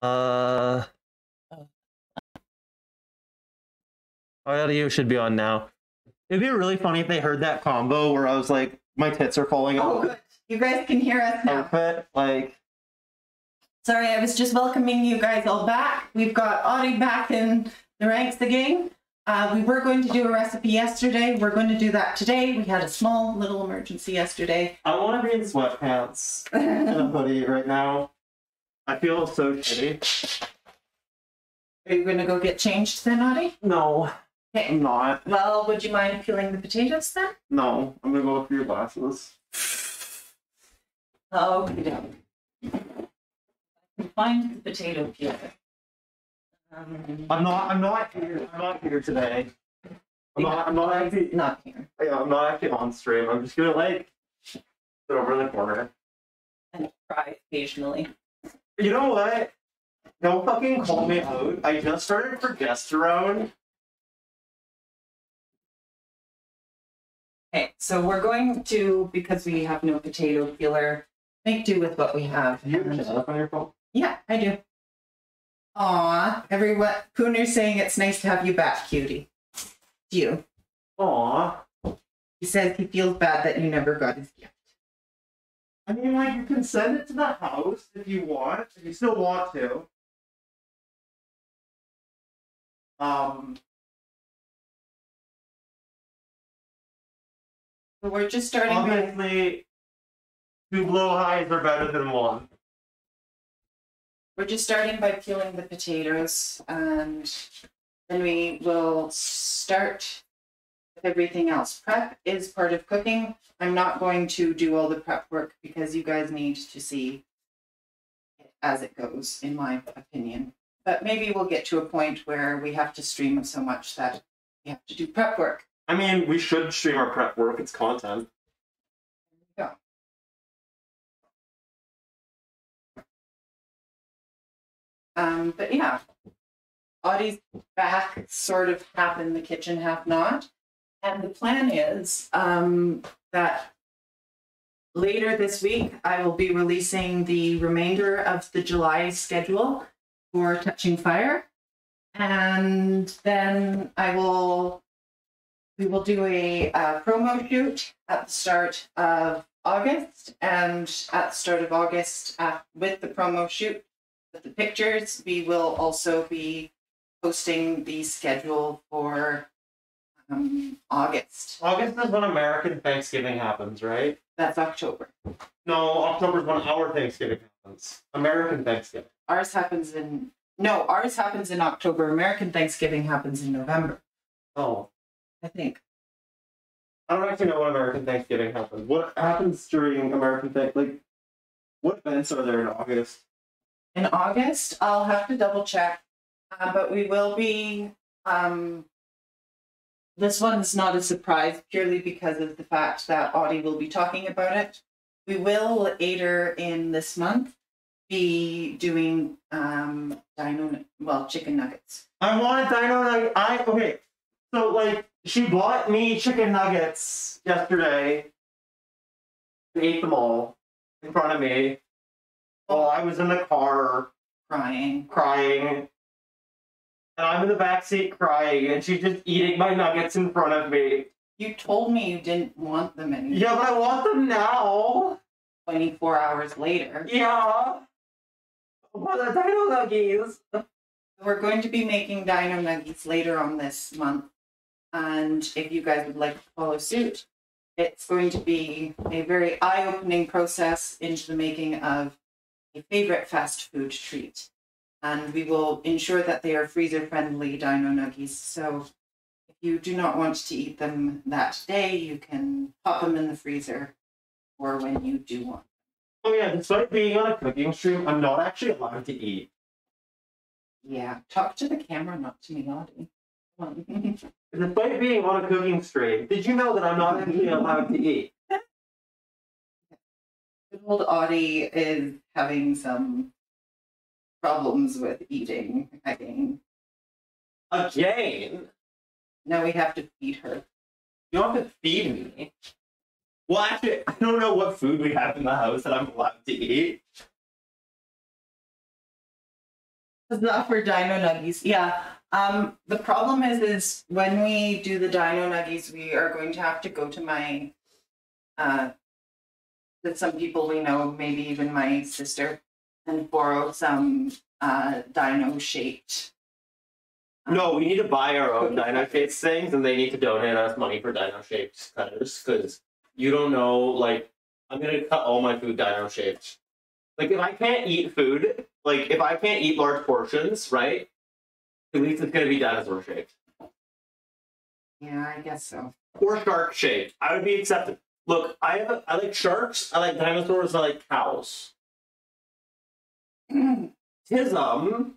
Uh, audio should be on now. It'd be really funny if they heard that combo where I was like, my tits are falling Oh, out. good. You guys can hear us now. Outfit, like. Sorry, I was just welcoming you guys all back. We've got Audie back in the ranks again. We were going to do a recipe yesterday. We're going to do that today. We had a small little emergency yesterday. I want to be in sweatpants and a hoodie right now. I feel so shitty. Are you going to go get changed then, Audie? No, Okay. I'm not. Well, would you mind peeling the potatoes then? No, I'm gonna go look for your glasses. Oh, okay. Find the potato peeler. I'm not here today. I'm not actually Not here. yeah, I'm not actually on stream. I'm just gonna like sit over in the corner. And cry occasionally. You know what? Don't fucking call me out. I just started progesterone. Okay, so we're going to, because we have no potato peeler, make do with what we have. Do you have a setup on your phone? Yeah, I do. Aw, everyone, Pooner's saying it's nice to have you back, cutie. You. Aw. He says he feels bad that you never got his gift. I mean, like, you can send it to the house if you want, if you still want to. So we're just starting by, Obviously, 2 blow highs are better than 1. we're just starting by peeling the potatoes, and then we will start with everything else. Prep is part of cooking. I'm not going to do all the prep work because you guys need to see it as it goes, in my opinion. But maybe we'll get to a point where we have to stream so much that we have to do prep work. I mean, we should stream our prep work. It's content. There we go. But yeah, Audie's back, sort of half in the kitchen, half not. And the plan is that later this week, I will be releasing the remainder of the July schedule for Touching Fire. And then we will do a promo shoot at the start of August. And at the start of August, with the promo shoot, with the pictures, we will also be posting the schedule for August. August is when American Thanksgiving happens, right? That's October. No, October is when our Thanksgiving happens. American Thanksgiving. Ours happens in October. American Thanksgiving happens in November, Oh. I think. I don't actually know when American Thanksgiving happens. What happens during American Thanksgiving? Like, what events are there in August? In August, I'll have to double check, but we will be, this one's not a surprise purely because of the fact that Audie will be talking about it. We will later in this month be doing chicken nuggets. I want dino nuggets. Okay. So, like, she bought me chicken nuggets yesterday and ate them all in front of me while I was in the car Crying. And I'm in the back seat crying, and she's just eating my nuggets in front of me. You told me you didn't want them anymore. Yeah, but I want them now. 24 hours later. Yeah. What are dino nuggies? We're going to be making dino nuggies later on this month. And if you guys would like to follow suit, it's going to be a very eye-opening process into the making of a favorite fast food treat. And we will ensure that they are freezer-friendly dino nuggies. So if you do not want to eat them that day, you can pop them in the freezer or when you do want. Oh yeah, despite being on a cooking stream, I'm not actually allowed to eat. Yeah, talk to the camera, not to me, Audie. Come on. Despite being on a cooking stream, did you know that I'm not actually allowed to eat? Good old Audie is having some problems with eating again. Again? Now we have to feed her. You don't have to feed me. Well, actually, I don't know what food we have in the house that I'm allowed to eat. It's not for dino nuggies. Yeah. The problem is when we do the dino nuggies, we are going to have to go to my that some people we know, maybe even my sister, and borrow some dino shaped. No, we need to buy our own dino shaped things, and they need to donate us money for dino shaped cutters, because you don't know, like, I'm gonna cut all my food dino shaped. Like, if I can't eat food, like, if I can't eat large portions, right, at least it's gonna be dinosaur shaped. Yeah, I guess so. Or shark shaped. I would be accepted. Look, I like sharks, I like dinosaurs, I like cows. Tism.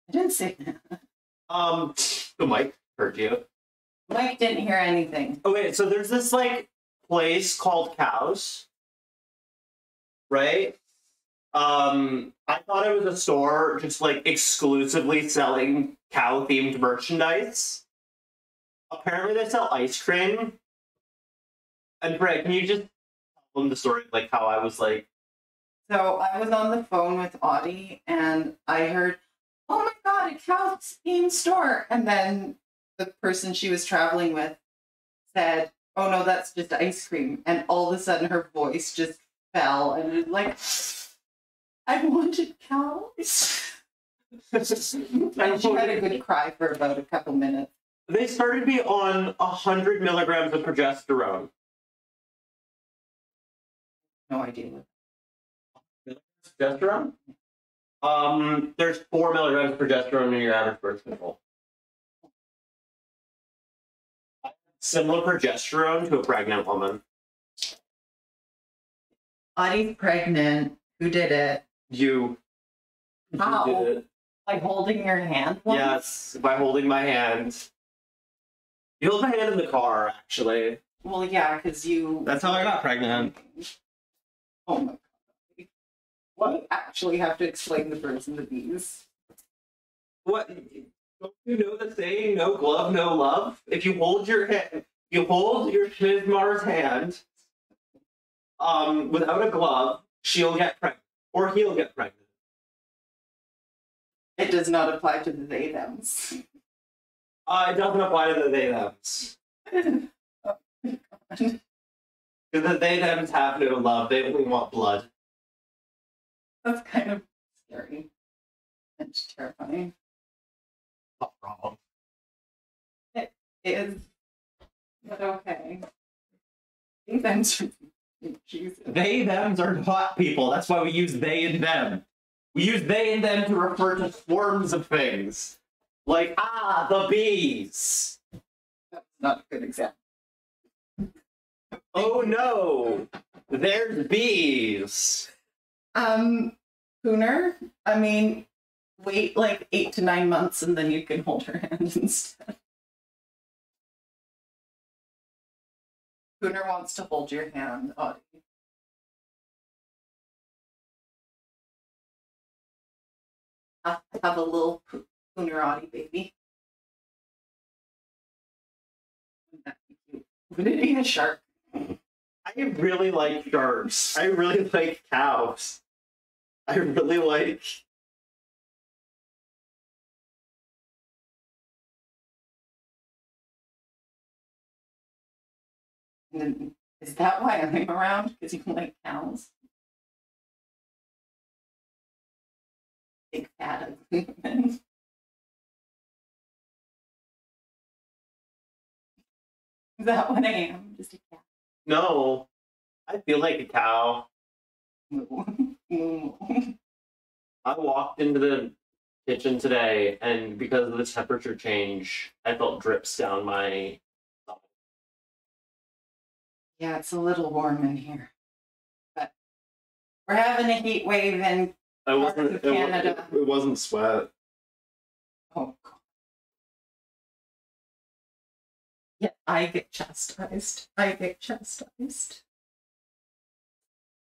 I didn't say that. The mic heard you. Mike didn't hear anything. Okay, so there's this, like, place called Cows, right? I thought it was a store just, like, exclusively selling cow-themed merchandise. Apparently they sell ice cream. And Brett, can you just tell them the story, like, how I was, like... So I was on the phone with Audie, and I heard, "Oh my god, a cow-themed store!" And then the person she was traveling with said, "Oh no, that's just ice cream." And all of a sudden her voice just fell, and it was like, "I wanted cows." And she had a good cry for about a couple minutes. They started me on 100 milligrams of progesterone. No idea. Progesterone? There's 4 milligrams of progesterone in your average birth control. Similar progesterone to a pregnant woman. Audie's pregnant. Who did it? You. How? You did it. Like holding your hand once? Yes, by holding my hand. You held my hand in the car, actually. Well, yeah, because you... That's how I got pregnant. Oh my god. What? You actually have to explain the birds and the bees. What? Don't you know the saying, no glove, no love? If you hold your hand, you hold your Shizmar's hand, without a glove, she'll get pregnant. Or he'll get pregnant. It does not apply to the they thems. It doesn't apply to the they thems. Oh my god. Because the they thems have no love, they only want blood. That's kind of scary and terrifying. Not wrong. It is, but okay. They thems are Jesus. They thems are not people. That's why we use they and them. We use they and them to refer to swarms of things. Like, the bees. That's not a good example. Oh no, there's bees. Pooner, I mean, wait like 8 to 9 months and then you can hold her hand instead. Pooner wants to hold your hand, Audie. Have a little Pooner Audie baby. Wouldn't that be cute? Would it be a shark? I really like sharks. I really like cows. I really like... Is that why I'm around? Because you like cows? Big fat ugly women. Is that what I am? Just a cat? No, I feel like a cow. Moo. I walked into the kitchen today, and because of the temperature change, I felt drips down my stomach. Yeah, it's a little warm in here. But we're having a heat wave in Canada. It wasn't sweat. Oh, God. Yeah, I get chastised.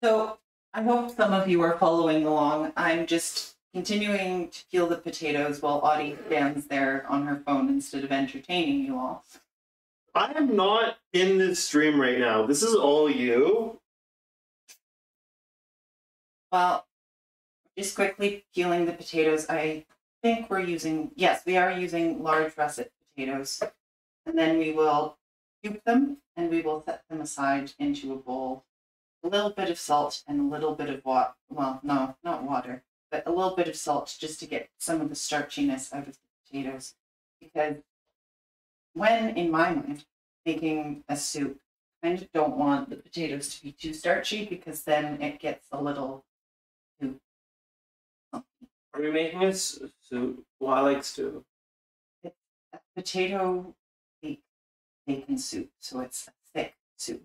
So I hope some of you are following along. I'm just continuing to peel the potatoes while Audie stands there on her phone instead of entertaining you all. I am not in this stream right now. This is all you. Well, Just quickly peeling the potatoes. I think we are using large russet potatoes. And then we will cube them and we will set them aside into a bowl. A little bit of salt and a little bit of water. Well, no, not water, but a little bit of salt just to get some of the starchiness out of the potatoes. Because when, in my mind, making a soup, I kind of don't want the potatoes to be too starchy because then it gets a little too. Are we making a soup? Well, I like stew. It's a potato bacon soup, so it's a thick soup.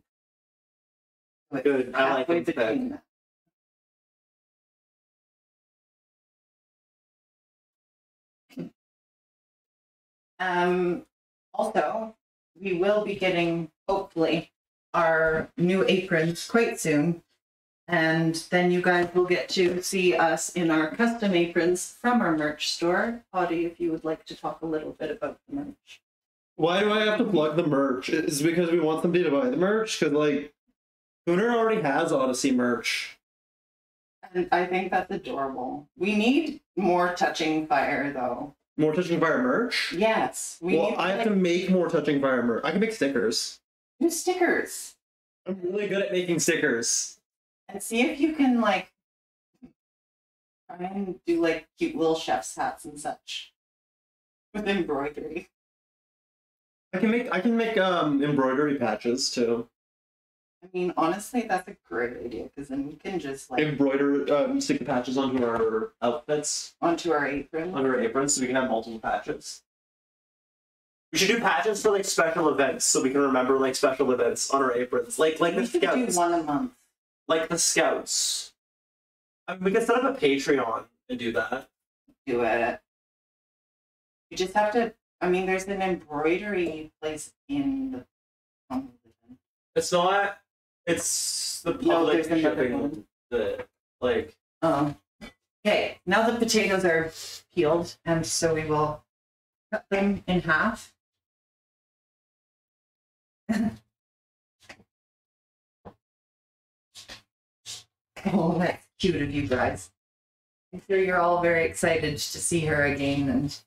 So Good. I like it thick. Also, we will be getting, hopefully, our new aprons quite soon. And then you guys will get to see us in our custom aprons from our merch store. Audie, if you would like to talk a little bit about the merch. Why do I have to plug the merch? Is it because we want somebody to buy the merch? Because, like, Gunnar already has Odyssey merch. And I think that's adorable. We need more Touching Fire, though. More Touching Fire merch? Yes. I have to make more Touching Fire merch. I can make stickers. Do stickers. I'm really good at making stickers. And see if you can, like, try and do, like, cute little chef's hats and such. With embroidery. I can make embroidery patches too. I mean, honestly, that's a great idea because then we can just like Stick the patches onto our outfits, onto our apron. under our aprons, so we can have multiple patches. We should do patches for like special events, so we can remember like special events on our aprons, like We the should scouts, do one a month. like the scouts. I mean, we can set up a Patreon and do that. Do it. You just have to. I mean, there's an embroidery place in the. It's not. It's the No, public there's another shipping. one. The like. Okay, now the potatoes are peeled, and so we will cut them in half. Oh, that's cute of you guys. I'm sure you're all very excited to see her again and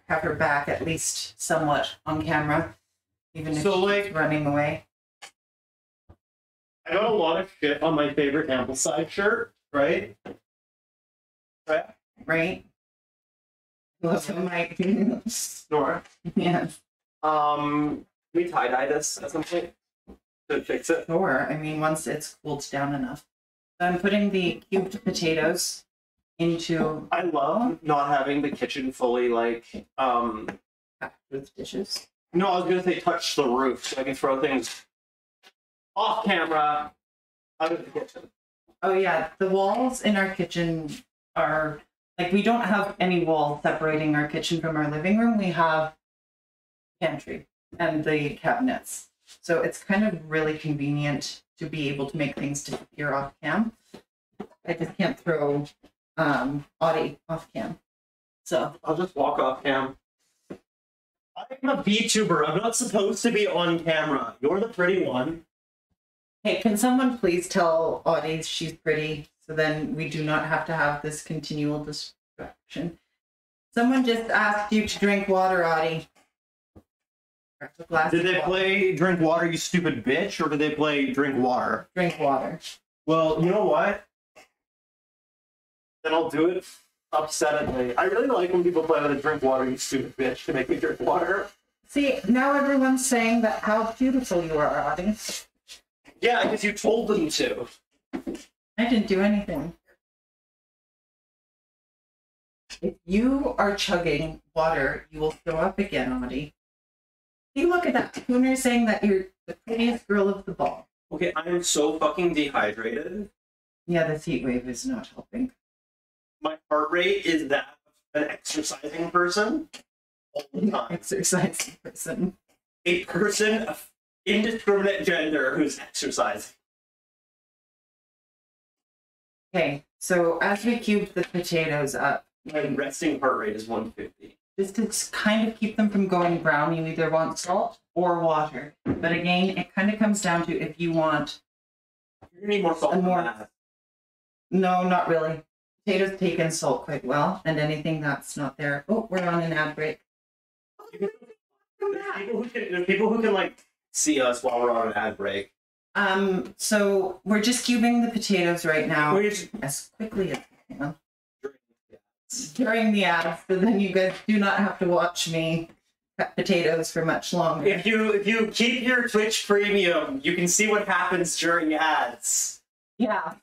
have her back at least somewhat on camera, even if she's running away. I got a lot of shit on my favorite Ambleside shirt, right? Right? Nora. Yes. Can we tie-dye this at some point to fix it? Sure. I mean, once it's cooled down enough. So I'm putting the cubed potatoes into. I love not having the kitchen fully like with dishes. No, I was gonna say touch the roof so I can throw things off camera out of the kitchen. Oh yeah, the walls in our kitchen are like we don't have any wall separating our kitchen from our living room. We have pantry and the cabinets. So it's kind of really convenient to be able to make things disappear off cam. I just can't throw Audie off cam. So I'll just walk off cam. I'm a VTuber. I'm not supposed to be on camera. You're the pretty one. hey, can someone please tell Audie she's pretty so then we do not have to have this continual distraction? Someone just asked you to drink water, Audie. Did they play Drink Water, you stupid bitch, or did they play Drink Water? Drink water. Well, you know what? Then I'll do it upsettedly. I really like when people play with a Drink Water, you stupid bitch, to make me drink water. See, now everyone's saying that how beautiful you are, Audie. Yeah, because you told them to. I didn't do anything. If you are chugging water, you will throw up again, Audie. See, look at that. Cooner's saying that you're the prettiest girl of the ball. Okay, I am so fucking dehydrated. Yeah, this heat wave is not helping. My heart rate is that of an exercising person all the time. Exercising person. A person of indiscriminate gender who's exercising. Okay, so as we cube the potatoes up, My resting heart rate is 150. just to kind of keep them from going brown, you either want salt or water. But again, it kind of comes down to if you want. You're gonna need more salt than that. No, not really. Potatoes take in salt quite well, and anything that's not there. Oh, we're on an ad break. There's people who can like see us while we're on an ad break. So we're just cubing the potatoes right now We're just- as quickly as we can during the ads, so then you guys do not have to watch me cut potatoes for much longer. If you keep your Twitch premium, you can see what happens during ads. Yeah,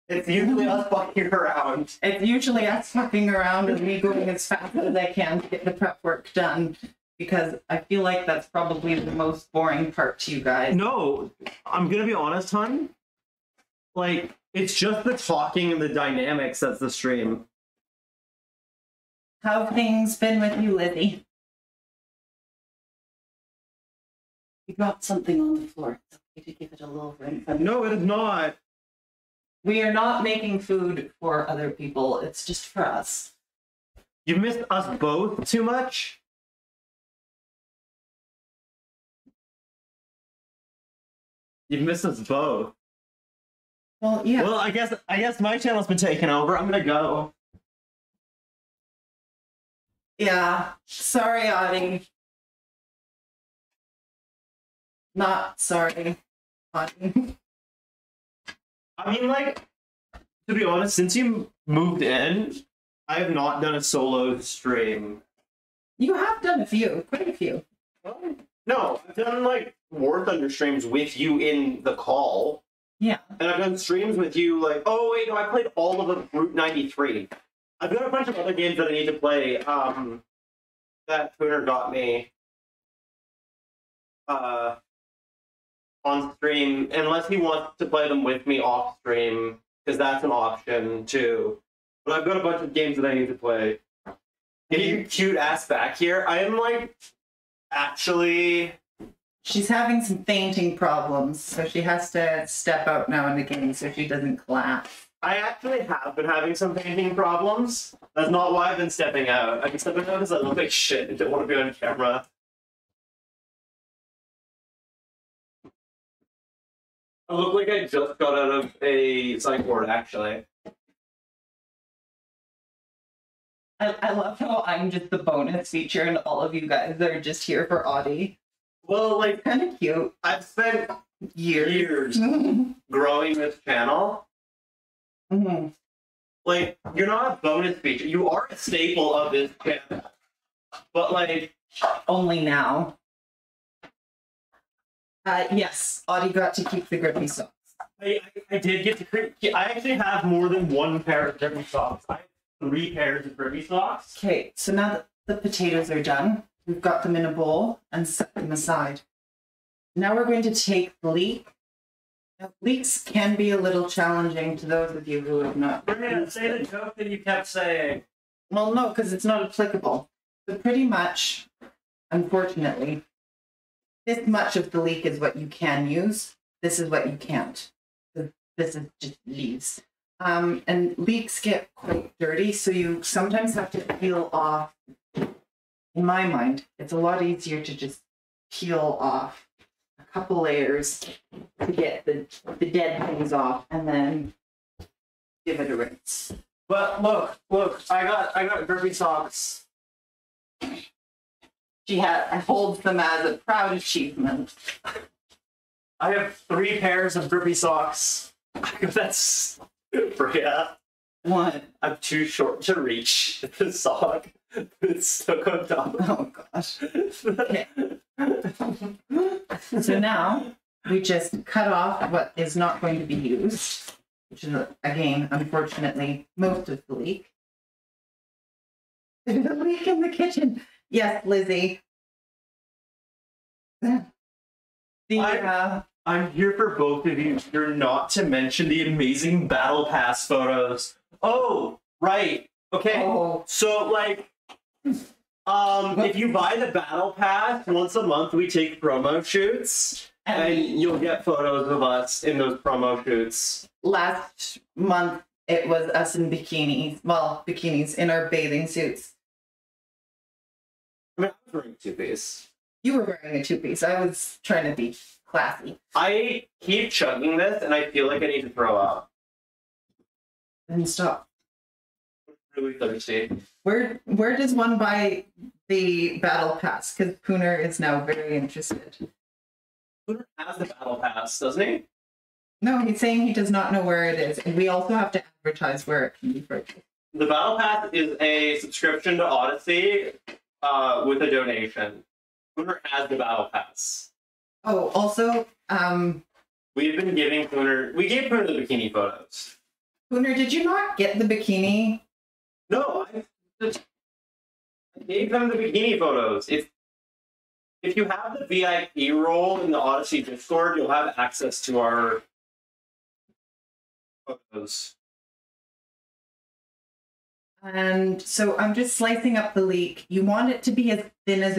It's usually us fucking around. it's usually us fucking around and me going as fast as I can to get the prep work done, because I feel like that's probably the most boring part to you guys. No, I'm gonna be honest, hon. Like, it's just the talking and the dynamics that's the stream. How have things been with you, Lizzie? You dropped something on the floor. It's okay to give it a little rinse. No, it is not. We are not making food for other people. It's just for us. You missed us both too much. You've missed us both. Well, yeah. Well, I guess my channel's been taken over. I'm gonna go. Yeah. Sorry, Audie. Not sorry, Audie. I mean, like, to be honest, since you moved in, I have not done a solo stream. You have done a few, quite a few. No, I've done like War Thunder streams with you in the call. Yeah. And I've done streams with you like, oh wait, no, I played all of Route 93. I've got a bunch of other games that I need to play, that Pooner got me, on stream, unless he wants to play them with me off stream, because that's an option too. But I've got a bunch of games that I need to play. Get your cute ass back here. I am like, actually... She's having some fainting problems, so she has to step out now and again so she doesn't collapse. I actually have been having some painting problems. That's not why I've been stepping out. I've been stepping out because I look like shit and don't want to be on camera. I look like I just got out of a psych ward, actually. I love how I'm just the bonus feature and all of you guys are just here for Audie. Well, like, Kind of cute. I've spent years Mhm. growing this channel. Mhm. Like, you're not a bonus feature. You are a staple of this channel. But, like, Only now. Yes, Audie got to keep the grippy socks. I did get to create. I actually have more than one pair of grippy socks. I have 3 pairs of grippy socks. Okay, so now that the potatoes are done, we've got them in a bowl and set them aside. Now we're going to take the leek. Now, leeks can be a little challenging to those of you who have not. Brilliant. Say the joke that you kept saying. Well, no, because it's not applicable. So pretty much, unfortunately, this much of the leek is what you can use. This is what you can't. So this is just leaves. And leeks get quite dirty, so you sometimes have to peel off. In my mind, it's a lot easier to just peel off a couple layers to get the dead things off, and then give it a rinse. But look, I got grippy socks. She holds them as a proud achievement. I have 3 pairs of grippy socks. That's Bria. What? I'm too short to reach the sock. It's stuck on top. Oh gosh. Okay. So now we just cut off what is not going to be used, which is, again, unfortunately, most of the leek. There's a leak in the kitchen. Yes, Lizzie. I'm here for both of you. You're not to mention the amazing battle pass photos. Oh, right. Okay. Oh. So like, if you buy the battle pass once a month, we take promo shoots, and you'll get photos of us in those promo shoots. Last month, it was us in bikinis. Well, bikinis in our bathing suits. I mean, I was wearing 2-piece. You were wearing a 2-piece. I was trying to be classy. I keep chugging this, and I feel like I need to throw up. Then stop. really thirsty. Where does one buy the battle pass? Because Pooner is now very interested. Pooner has the battle pass, doesn't he? No, he's saying he does not know where it is, and we also have to advertise where it can be purchased. The battle pass is a subscription to Odyssey with a donation. Pooner has the battle pass. Oh, also, We've been giving Pooner. We gave Pooner the bikini photos. Pooner, did you not get the bikini? No, I gave him the bikini photos. If you have the VIP role in the Odyssey Discord, you'll have access to our photos. And so I'm just slicing up the leek. You want it to be as thin as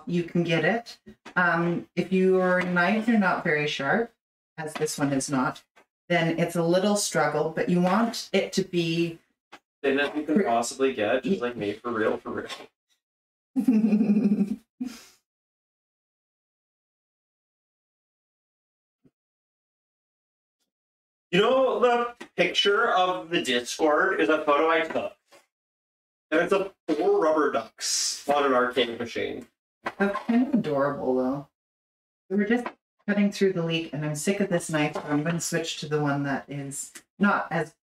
you can get it. If your knives are not very sharp, as this one is not, then it's a little struggle, but you want it to be Thin as you can possibly get, just like me, for real, for real. You know, the picture of the Discord is a photo I took. And it's of 4 rubber ducks on an arcade machine. That's kind of adorable, though. We were just cutting through the leek, and I'm sick of this knife, so I'm going to switch to the one that is not as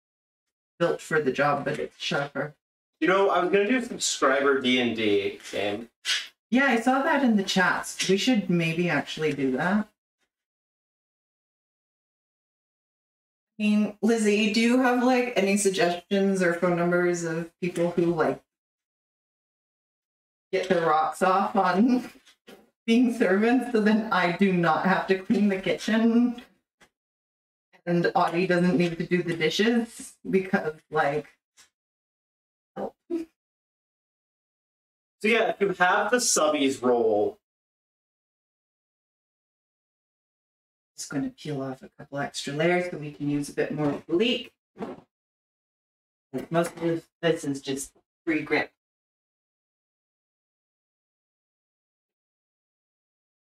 built for the job, but it's sharper. You know, I was going to do a subscriber D&D game. Yeah, I saw that in the chats. We should maybe actually do that. I mean, Lizzie, do you have, like, any suggestions or phone numbers of people who, like, get their rocks off on being servants so then I do not have to clean the kitchen and Audie doesn't need to do the dishes because, like, help. So yeah, if you have the subbies role, Just going to peel off a couple extra layers so we can use a bit more of the leek. Most of this is just free grip.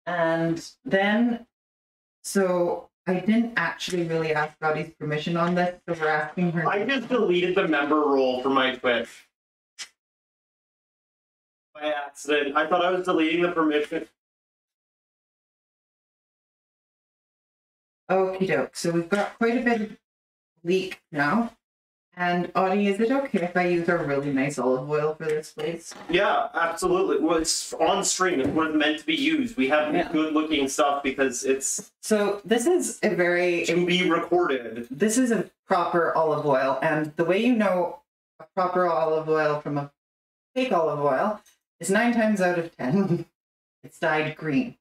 And then, so I didn't actually really ask Audie's permission on this, so we're asking her. I just deleted the member role from my Twitch. By accident. I thought I was deleting the permission. Okie doke. So we've got quite a bit of leek now. And Audie, is it okay if I use our really nice olive oil for this, please? Yeah, absolutely. Well, it's on stream. It's what it's meant to be used. We have good looking stuff because it's... So this is a very... to be recorded. This is a proper olive oil. And the way you know a proper olive oil from a fake olive oil is 9 times out of 10, it's dyed green.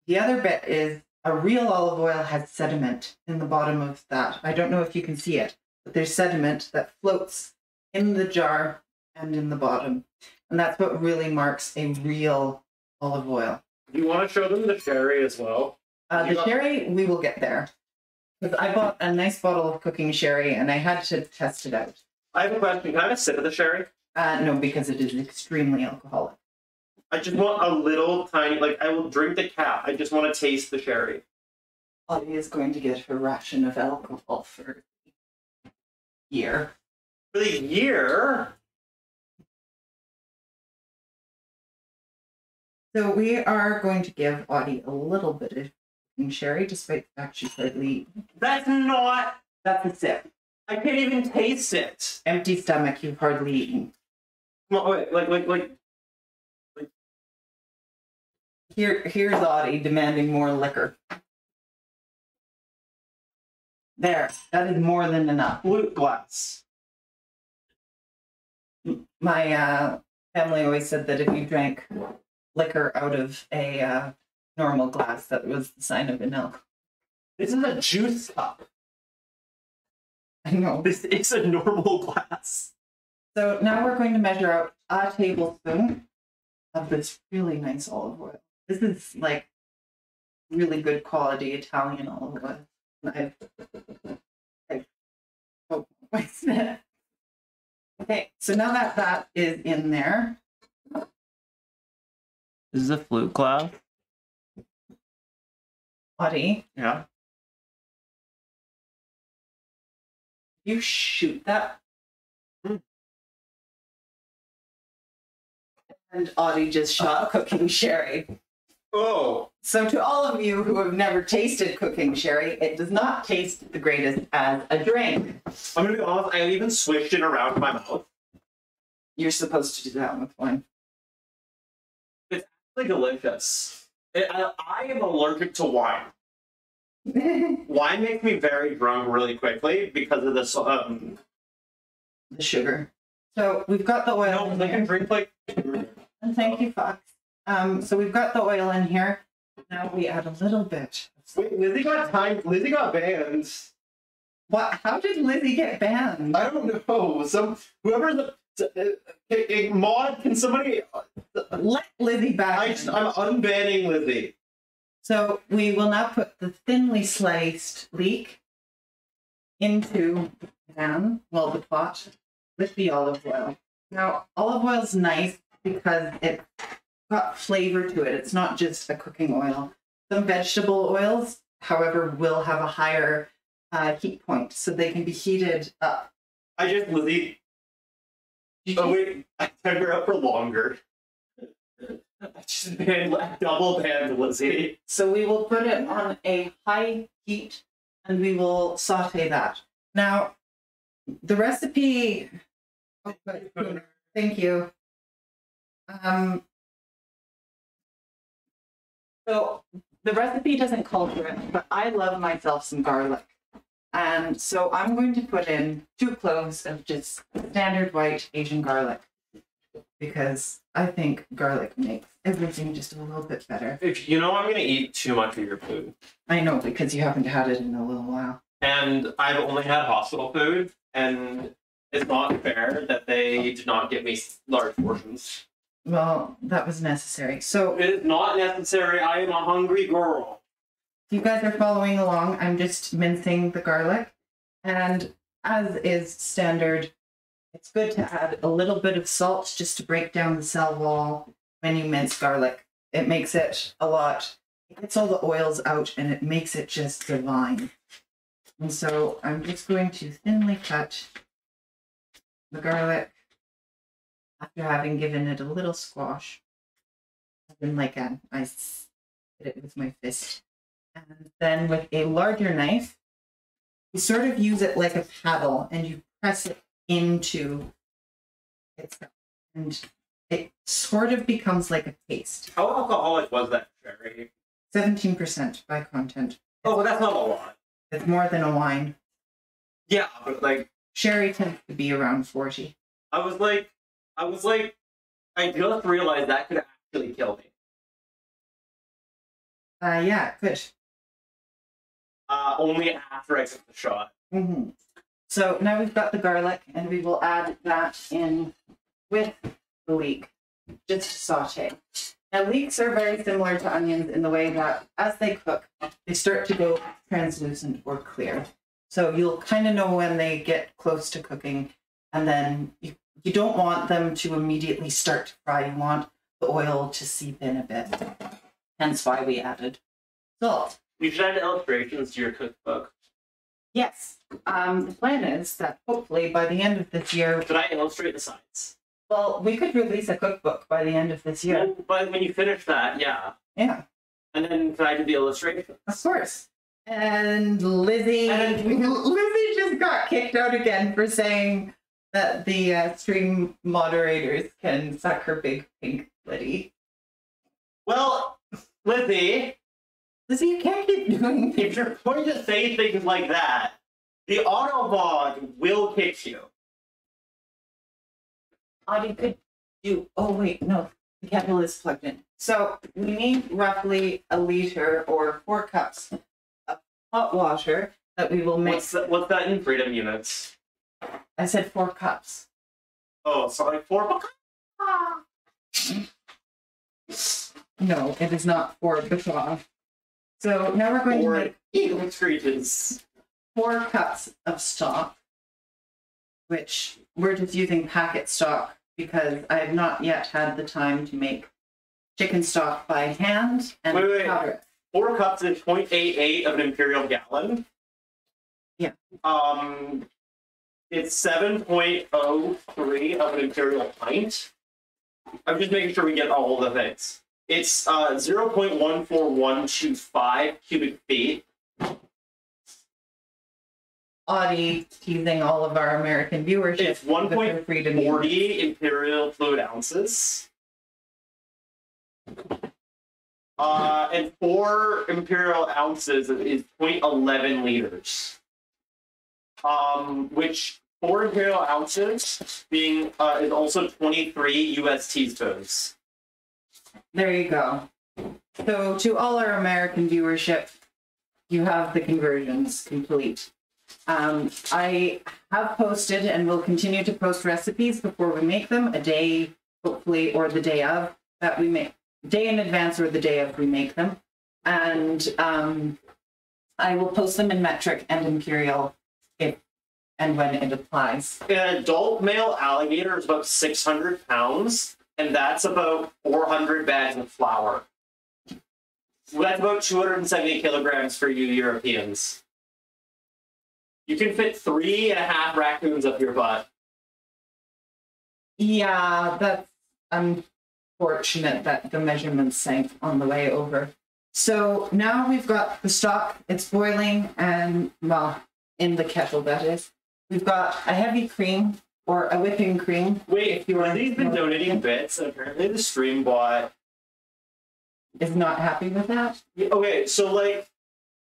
The other bit is a real olive oil has sediment in the bottom of that. I don't know if you can see it, but there's sediment that floats in the jar and in the bottom. And that's what really marks a real olive oil. Do you want to show them the sherry as well? The sherry, we will get there. Because I bought a nice bottle of cooking sherry and I had to test it out. I have a question. Can I have a sip of the sherry? No, because it is extremely alcoholic. I just want a little tiny, like, I will drink the cap. I just want to taste the sherry. Audie is going to get her ration of alcohol for the year. For the year? So we are going to give Audie a little bit of sherry, despite the fact she's hardly eaten. That's not... That's a sip. I can't even taste it. Empty stomach, you've hardly eaten. Come on, wait, like... Here's Audie demanding more liquor. There, that is more than enough. Flute glass. My family always said that if you drank liquor out of a normal glass, that was the sign of an elk. This is a juice cup. I know. This is a normal glass. So now we're going to measure out a tablespoon of this really nice olive oil. This is like really good quality Italian olive oil. Oh, wait a minute. Okay, so now that that is in there. This is a flute glass. Audie, Yeah. you shoot that And Audie just shot cooking sherry. Oh. So to all of you who have never tasted cooking sherry, it does not taste the greatest as a drink. I'm gonna be honest, I even swished it around my mouth. You're supposed to do that with wine. It's actually delicious. I am allergic to wine. Wine makes me very drunk really quickly because of this. The sugar. So we've got the oil. No, I can drink like. And thank you, Fox. So we've got the oil in here. Now we add a little bit. Wait, Lizzie got banned. What? How did Lizzie get banned? I don't know. Whoever a mod, can somebody Let Lizzie back. I'm unbanning Lizzie. So we will now put the thinly sliced leek into the pan, the pot, with the olive oil. Now, olive oil is nice because it's got flavor to it. It's not just a cooking oil. Some vegetable oils, however, will have a higher heat point, so they can be heated up. Lizzie. Oh wait, I turned her up for longer. I just double banned Lizzie. So we will put it on a high heat and we will saute that. Now, the recipe. Oh, thank you. So the recipe doesn't call for it, but I love myself some garlic. And so I'm going to put in 2 cloves of just standard white Asian garlic because I think garlic makes everything just a little bit better. If you know I'm going to eat too much of your food. I know, because you haven't had it in a little while. And I've only had hospital food, and it's not fair that they did not give me large portions. Well, that was necessary. So it is not necessary. I am a hungry girl. You guys are following along. I'm just mincing the garlic. And as is standard, it's good to add a little bit of salt just to break down the cell wall when you mince garlic. It makes it it gets all the oils out and it makes it just divine. And so I'm just going to thinly cut the garlic after having given it a little squash. I hit it with my fist. And then with a larger knife, you sort of use it like a paddle and you press it into itself. And it sort of becomes like a paste. How alcoholic was that sherry? 17% by content. Oh, but that's not a lot. It's more than a wine. Yeah, but like... Sherry tends to be around 40. I just realized that could actually kill me. Yeah, good. Only after I took the shot. Mm-hmm. So now we've got the garlic, and we will add that in with the leek, just to saute. Now, leeks are very similar to onions in the way that as they cook, they start to go translucent or clear. So you'll kind of know when they get close to cooking, and then you don't want them to immediately start to fry. You want the oil to seep in a bit. Hence why we added salt. You should add illustrations to your cookbook. Yes. The plan is that hopefully by the end of this year... Should I illustrate the sides? Well, we could release a cookbook by the end of this year. Well, but when you finish that, yeah. Yeah. And then can I do the illustrations? Of course. And Lizzie just got kicked out again for saying that the stream moderators can suck her big pink Liddy. Well, Lizzie, you can't keep doing if you're going to say things like that, the Autobot will kick you. Audie could do... Oh, wait, no. The kettle is plugged in. So we need roughly 1 liter or 4 cups of hot water that we will mix. What's that in freedom units? I said 4 cups. Oh, sorry, 4 cups? No, it is not 4 before. So now we're going to make illustrations. 4 cups of stock, which we're just using packet stock because I have not yet had the time to make chicken stock by hand and powder it. 4 cups is 0.88 of an imperial gallon. Yeah. It's 7.03 of an imperial pint. I'm just making sure we get all the things. It's 0.14125 cubic feet. Audie teasing all of our American viewership. It's 1.40 imperial fluid ounces. And 4 imperial ounces is 0.11 liters. Which 4 imperial ounces being is also 23 US teaspoons. There you go. So to all our American viewership, you have the conversions complete. I have posted and will continue to post recipes before we make them, a day, hopefully, or the day of that we make, day in advance or the day of we make them. And I will post them in metric and imperial if and when it applies. An adult male alligator is about 600 pounds, and that's about 400 bags of flour. Well, that's about 270 kilograms for you Europeans. You can fit 3.5 raccoons up your butt. Yeah, that's unfortunate that the measurements sank on the way over. So now we've got the stock, it's boiling, and, well, in the kettle, that is. We've got a heavy cream, or a whipping cream. Wait, if you are these been donating bits, and apparently the stream bot is not happy with that. Okay, so like,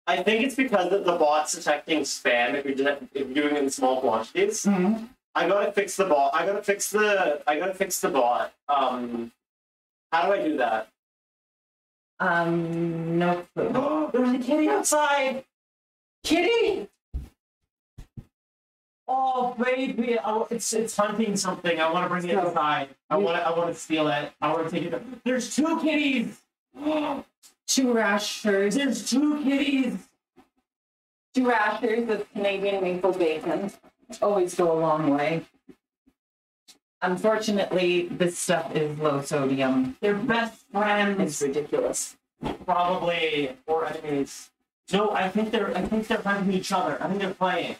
I think it's because the bot's detecting spam if you're doing it in small quantities. Mm-hmm. I gotta fix the bot. I gotta fix the bot. How do I do that? No clue. There's a kitty outside. Kitty! Oh baby, it's hunting something. I want to bring it inside. I want to steal it. I want to take it. There's 2 kitties. 2 rashers. There's 2 kitties. 2 rashers of Canadian maple bacon. Always go a long way. Unfortunately, this stuff is low sodium. They're best friends. It's ridiculous. Probably, or enemies. No, I think they're fighting each other. I think they're playing.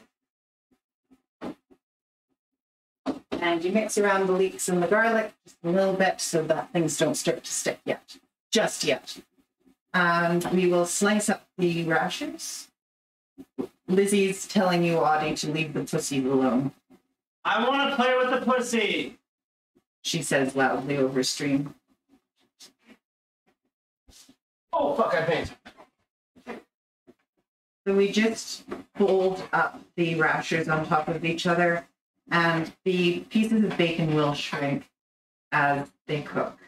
And you mix around the leeks and the garlic just a little bit so that things don't start to stick yet. Just yet. And we will slice up the rashers. Lizzie's telling you, Audie, to leave the pussy alone. I want to play with the pussy, she says loudly over stream. Oh, fuck, I faint. So we just fold up the rashers on top of each other, and the pieces of bacon will shrink as they cook.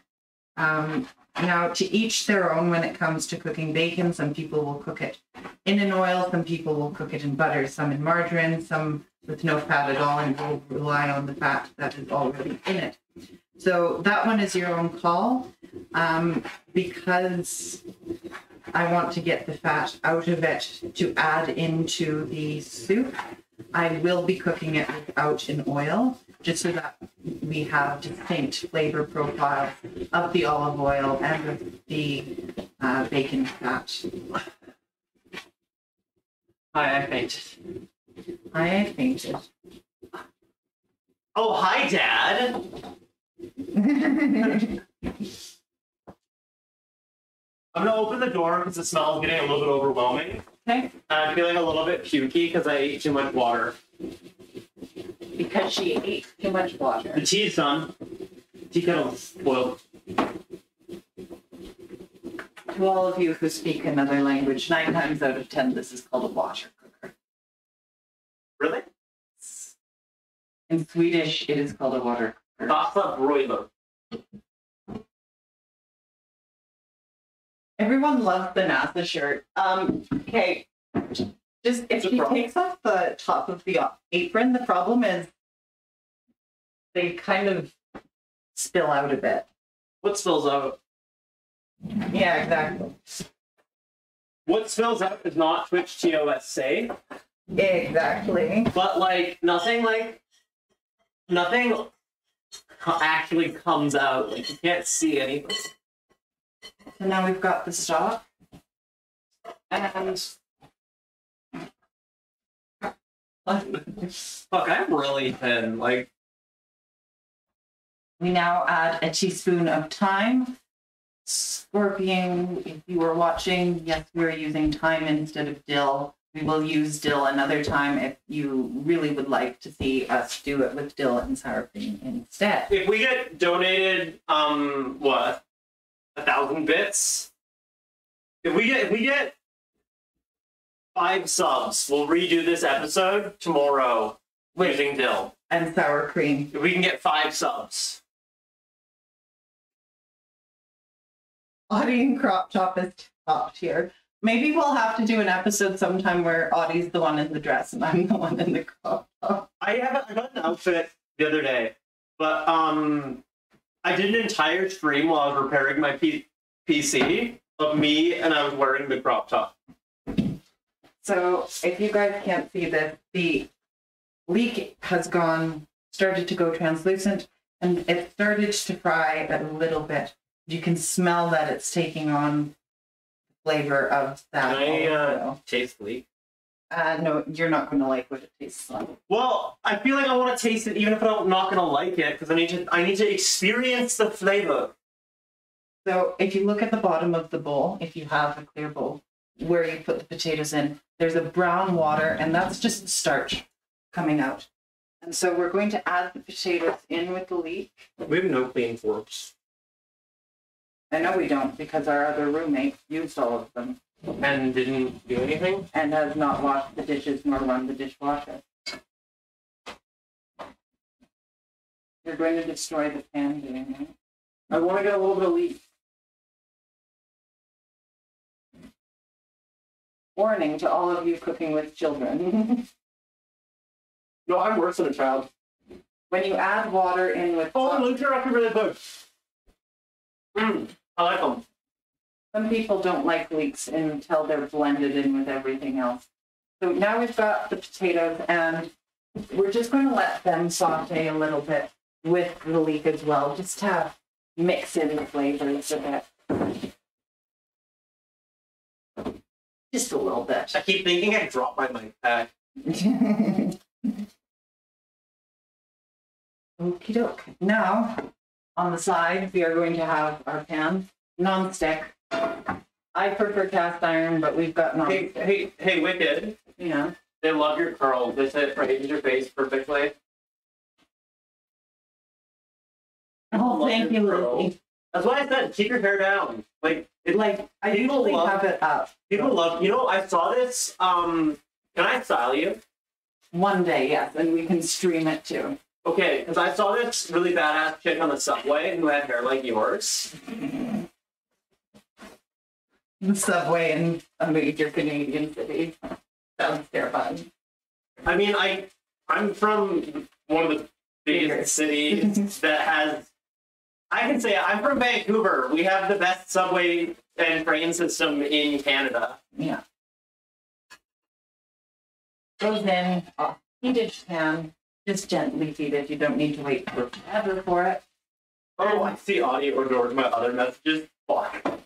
Now, to each their own when it comes to cooking bacon. Some people will cook it in an oil, some people will cook it in butter, some in margarine, some with no fat at all, and will rely on the fat that is already in it. So that one is your own call. Because I want to get the fat out of it to add into the soup, I will be cooking it without an oil, just so that we have distinct flavor profiles of the olive oil and of the bacon fat. I fainted. I fainted. Oh, hi, Dad. I'm gonna open the door because the smell is getting a little bit overwhelming. Okay. I'm feeling a little bit pukey because I ate too much water. Because she ate too much water. The tea's done. Tea kettle's boiled. To all of you who speak another language, 9 times out of 10, this is called a water cooker. Really? In Swedish, it is called a water cooker. Pasta broiler. Everyone loves the NASA shirt. Okay, just if she takes off the top of the apron, the problem is they kind of spill out a bit. What spills out? Yeah, exactly. What spills out is not Twitch TOSA. Exactly. But nothing actually comes out. Like you can't see anything. So now we've got the stock. And Fuck, I'm really thin. Like We now add a teaspoon of thyme. Scorpion, if you were watching, yes, we are using thyme instead of dill. We will use dill another time if you really would like to see us do it with dill and sour cream instead. If we get donated, 1,000 bits. If we get 5 subs, we'll redo this episode tomorrow using dill and sour cream. If we can get 5 subs. Audie and Crop Top is top tier. Maybe we'll have to do an episode sometime where Audie's the one in the dress and I'm the one in the crop top. I got an outfit the other day, but I did an entire stream while I was repairing my PC of me and I was wearing the crop top. So if you guys can't see this, the leek has started to go translucent and it started to fry a little bit. You can smell that it's taking on the flavor of that. Can I taste leek? No, you're not going to like what it tastes like. Well, I feel like I want to taste it even if I'm not going to like it because I need to experience the flavor. So if you look at the bottom of the bowl, if you have a clear bowl, where you put the potatoes in, there's a brown water and that's just starch coming out. And so we're going to add the potatoes in with the leek. We have no clean forks. I know we don't because our other roommate used all of them. And didn't do anything? And has not washed the dishes nor run the dishwasher. You're going to destroy the pan doing that. I want to get a little bit of leek. Warning to all of you cooking with children. No, I'm worse than a child. When you add water in with... Oh, the leeks are actually really good. I like them. Some people don't like leeks until they're blended in with everything else. So now we've got the potatoes and we're just going to let them saute a little bit with the leek as well, just to mix in the flavors a bit. Just a little bit. I keep thinking I dropped my mic pack. Okie doke. Now, on the side, we are going to have our pan, non-stick. I prefer cast iron, but we've got non-stick. Hey, Wicked. Yeah. They love your curls. They said it brightens your face perfectly. Oh, thank you, Lily. That's why I said keep your hair down. Like I usually have it up. People love. You know, I saw this. Can I style you? One day, yes, and we can stream it too. Okay, because I saw this really badass chick on the subway who had hair like yours. The subway in a major Canadian city. Sounds terrifying. I mean, I'm from one of the biggest cities that has. I can say I'm from Vancouver. We have the best subway and train system in Canada. Yeah. Goes in a heated pan. Just gently feed it. You don't need to wait forever for it. Oh, I see audio ignored my other messages. Fuck.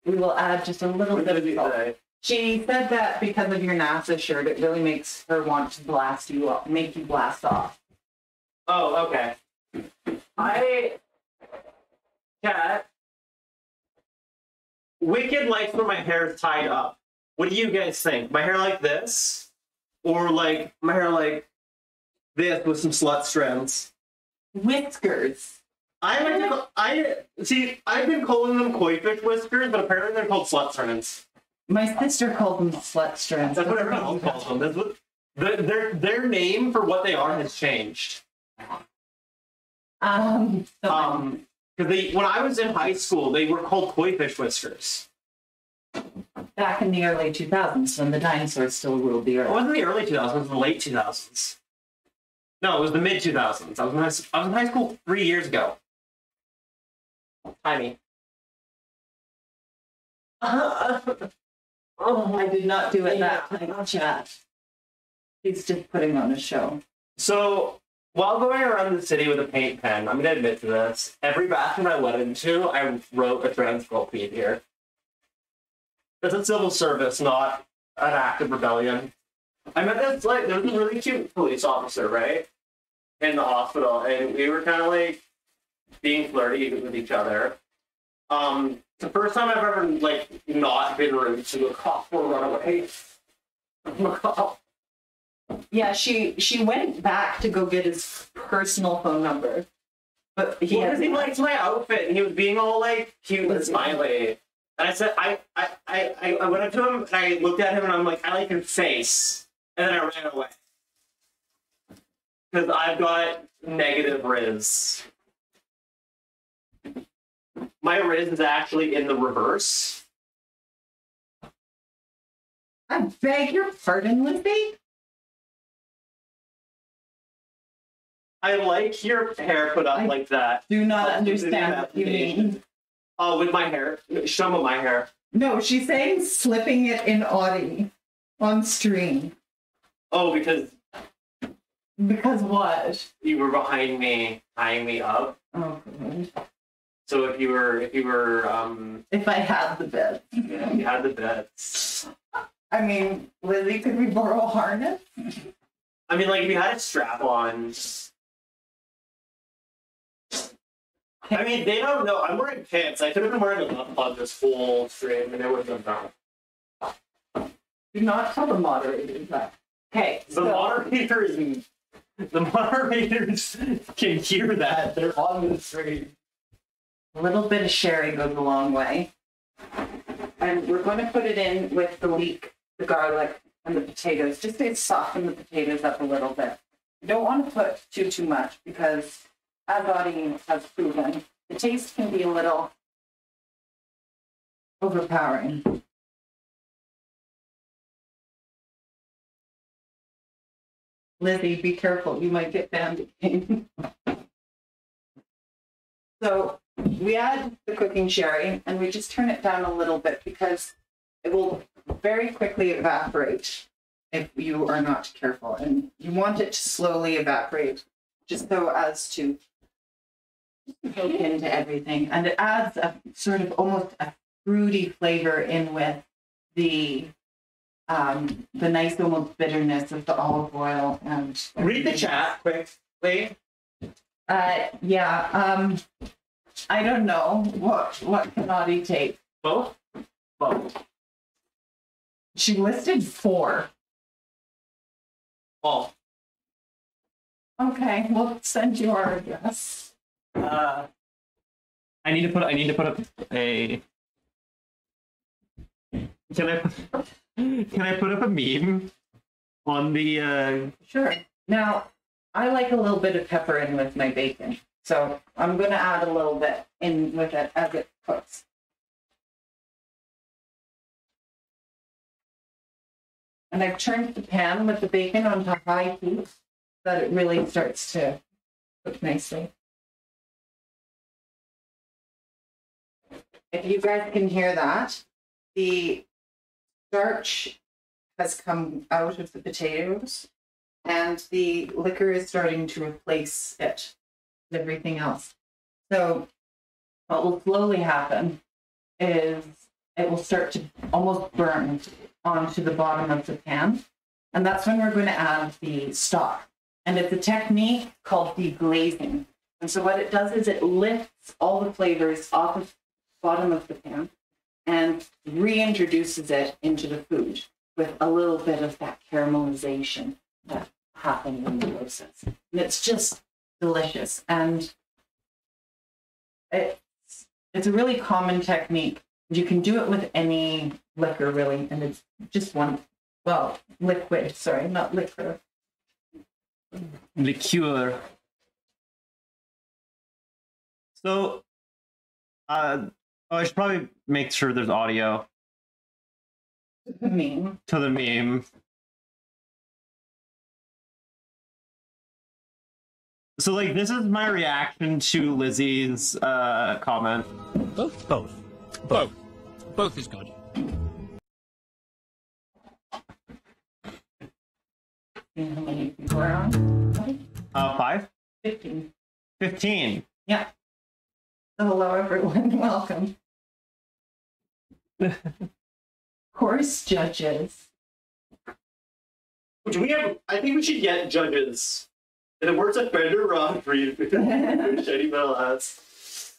We will add just a little What bit did of you salt. say? She said that because of your NASA shirt, it really makes her want to blast you up, make you blast off. Oh, okay. Cat. Wicked likes when my hair is tied up. What do you guys think? My hair like this? Or like my hair like this with some slut strands? Whiskers. I've been calling them koi fish whiskers, but apparently they're called slut strands. My sister called them slut strands. That's what everyone else calls them. That's what, their name for what they are has changed. Because when I was in high school, they were called koi fish whiskers. Back in the early 2000s, when the dinosaurs still ruled the earth. It wasn't the early 2000s, it was the late 2000s. No, it was the mid 2000s. I was in high school 3 years ago. Tiny. Oh, I did not do it that time, chat. He's just putting on a show. So, while going around the city with a paint pen, I'm going to admit to this, every bathroom I went into, I wrote a transcript here. It's a civil service, not an act of rebellion. I met this, there was a really cute police officer, right? in the hospital, and we were kind of like being flirty with each other. The first time I've ever like not been rude to a cop or run away from a cop. Yeah, she went back to go get his personal phone number, but he liked my outfit, and he was being all like cute and smiley. And I said, I went up to him and I looked at him and I'm like, I like your face, and then I ran away because I've got negative Riz. My Riz is actually in the reverse. I beg your pardon, Lizzie? I like your hair put up like that. Do not understand what you mean. Oh, with my hair. Some of my hair. No, she's saying slipping it in Odyssey on stream. Oh, because what? you were behind me, tying me up. Oh, God. So if you were if I had the bed. Yeah, you had the beds. I mean, Lizzie, could we borrow a harness? I mean, like, if you had a strap on. I mean, they don't know. I'm wearing pants. I could have been wearing a left on this whole stream, and it would have been done. Do not tell the moderators that. Okay, The moderators can hear that. They're on the stream. A little bit of sherry goes a long way. And we're going to put it in with the leek, the garlic, and the potatoes, just to soften the potatoes up a little bit. You don't want to put too much because, as Audie has proven, the taste can be a little overpowering. Lizzie, be careful. You might get banned again. So we add the cooking sherry and we just turn it down a little bit because it will very quickly evaporate if you are not careful. And you want it to slowly evaporate just so as to soak into everything. And it adds a sort of almost a fruity flavor in with the nice almost bitterness of the olive oil. And read the chat quickly. Yeah. I don't know what can Audie take. Both. She listed 4. Oh. Okay, we'll send you our address. I need to put up a. Can I put up a meme on the? Sure. Now, I like a little bit of pepper in with my bacon, so I'm going to add a little bit in with it as it cooks. And I've turned the pan with the bacon onto high heat so that it really starts to cook nicely. If you guys can hear that, the starch has come out of the potatoes and the liquor is starting to replace it with everything else. So what will slowly happen is it will start to almost burn onto the bottom of the pan. And that's when we're going to add the stock. And it's a technique called deglazing. And so what it does is it lifts all the flavors off of the bottom of the pan and reintroduces it into the food with a little bit of that caramelization that happened in the process. And it's just delicious. And it's a really common technique. You can do it with any liquor, really, and it's just liquid, sorry, not liquor. Liqueur. So, I should probably make sure there's audio. The meme. To the meme. So, like, this is my reaction to Lizzie's comment. Both is good. You know how many people are on? 5? 15. 15. Yeah. So hello, everyone. Welcome. Course judges. Do we have? I think we should get judges In the words of Bender Rodriguez, shitty metal ass.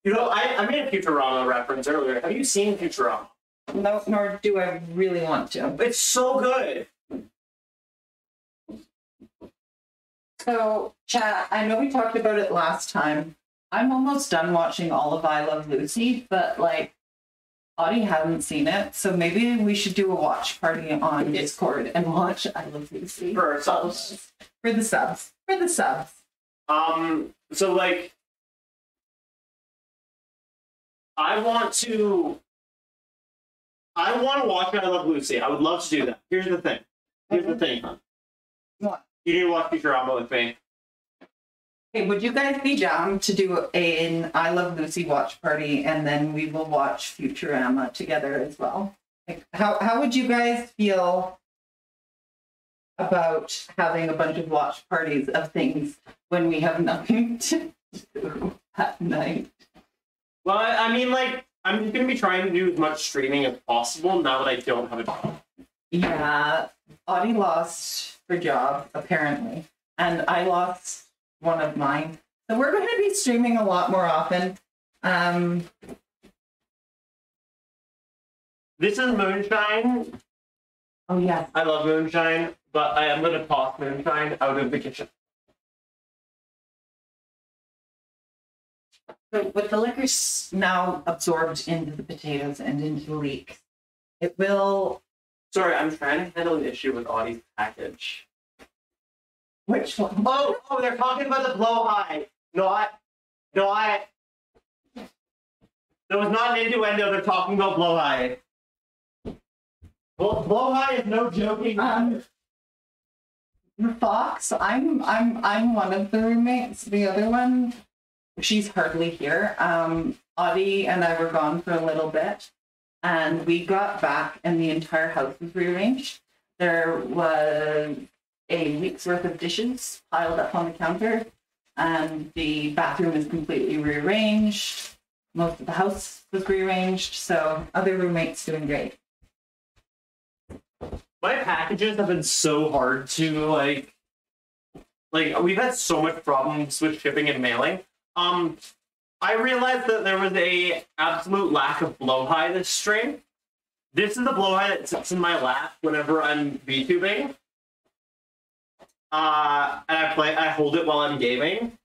You know, I made a Futurama reference earlier. Have you seen Futurama? No, nor do I really want to. It's so good. So, chat, I know we talked about it last time. I'm almost done watching all of I Love Lucy, but like, Audie hasn't seen it, so maybe we should do a watch party on Discord and watch I Love Lucy. For subs. For the subs. For the subs. So like, I want to watch I Love Lucy. I would love to do that. Here's the thing. Huh? What? You need to watch Futurama with me. Hey, would you guys be down to do an I Love Lucy watch party, and then we will watch Futurama together as well? Like, how would you guys feel about having a bunch of watch parties of things when we have nothing to do at night? Well, I mean, like, I'm just going to be trying to do as much streaming as possible now that I don't have a job. Yeah, Audie lost her job, apparently, and I lost one of mine. So we're going to be streaming a lot more often. This is Moonshine. Oh, yeah. I love Moonshine, but I am going to toss Moonshine out of the kitchen. So with the liquor now absorbed into the potatoes and into the leeks, it will... Sorry, I'm trying to handle an issue with Audie's package. Which one? Oh, they're talking about the blowhide. There was not an innuendo. They're talking about blowhide. Well, blowhide is no joking. Fox, I'm one of the roommates. The other one, she's hardly here. Audie and I were gone for a little bit, and we got back, and the entire house was rearranged. There was a week's worth of dishes piled up on the counter, and the bathroom is completely rearranged. Most of the house was rearranged, so other roommates doing great. My packages have been so hard to like we've had so much problems with shipping and mailing. I realized that there was a absolute lack of blowhide this stream. This is the blowhide that sits in my lap whenever I'm VTubing. And I hold it while I'm gaming.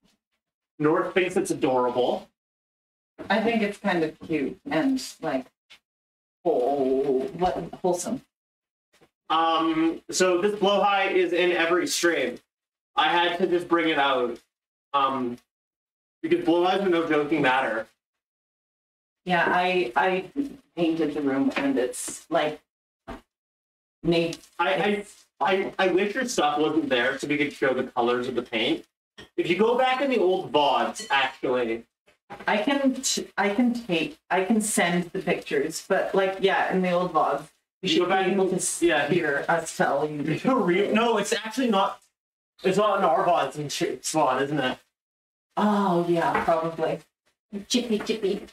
North thinks it's adorable. I think it's kind of cute and like wholesome. So this blowhide is in every stream. I had to just bring it out. Because blowhides are no joking matter. Yeah, I painted the room and it's like I wish your stuff wasn't there so we could show the colors of the paint. If you go back in the old VODs, actually, I can send the pictures, but like in the old VODs, you should be able to hear us tell you. No, it's actually not. It's not in our VODs in Swan, isn't it? Oh yeah, probably. Chippy.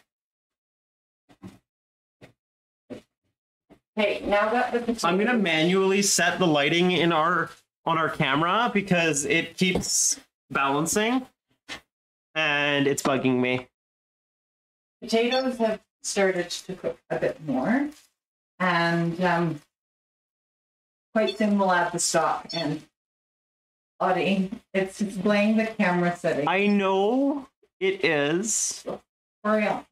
Hey, now that the potatoes... I'm gonna manually set the lighting on our camera because it keeps balancing, and it's bugging me. Potatoes have started to cook a bit more, and quite soon we'll add the stock. And Audie, it's displaying the camera setting. I know it is. Hurry up.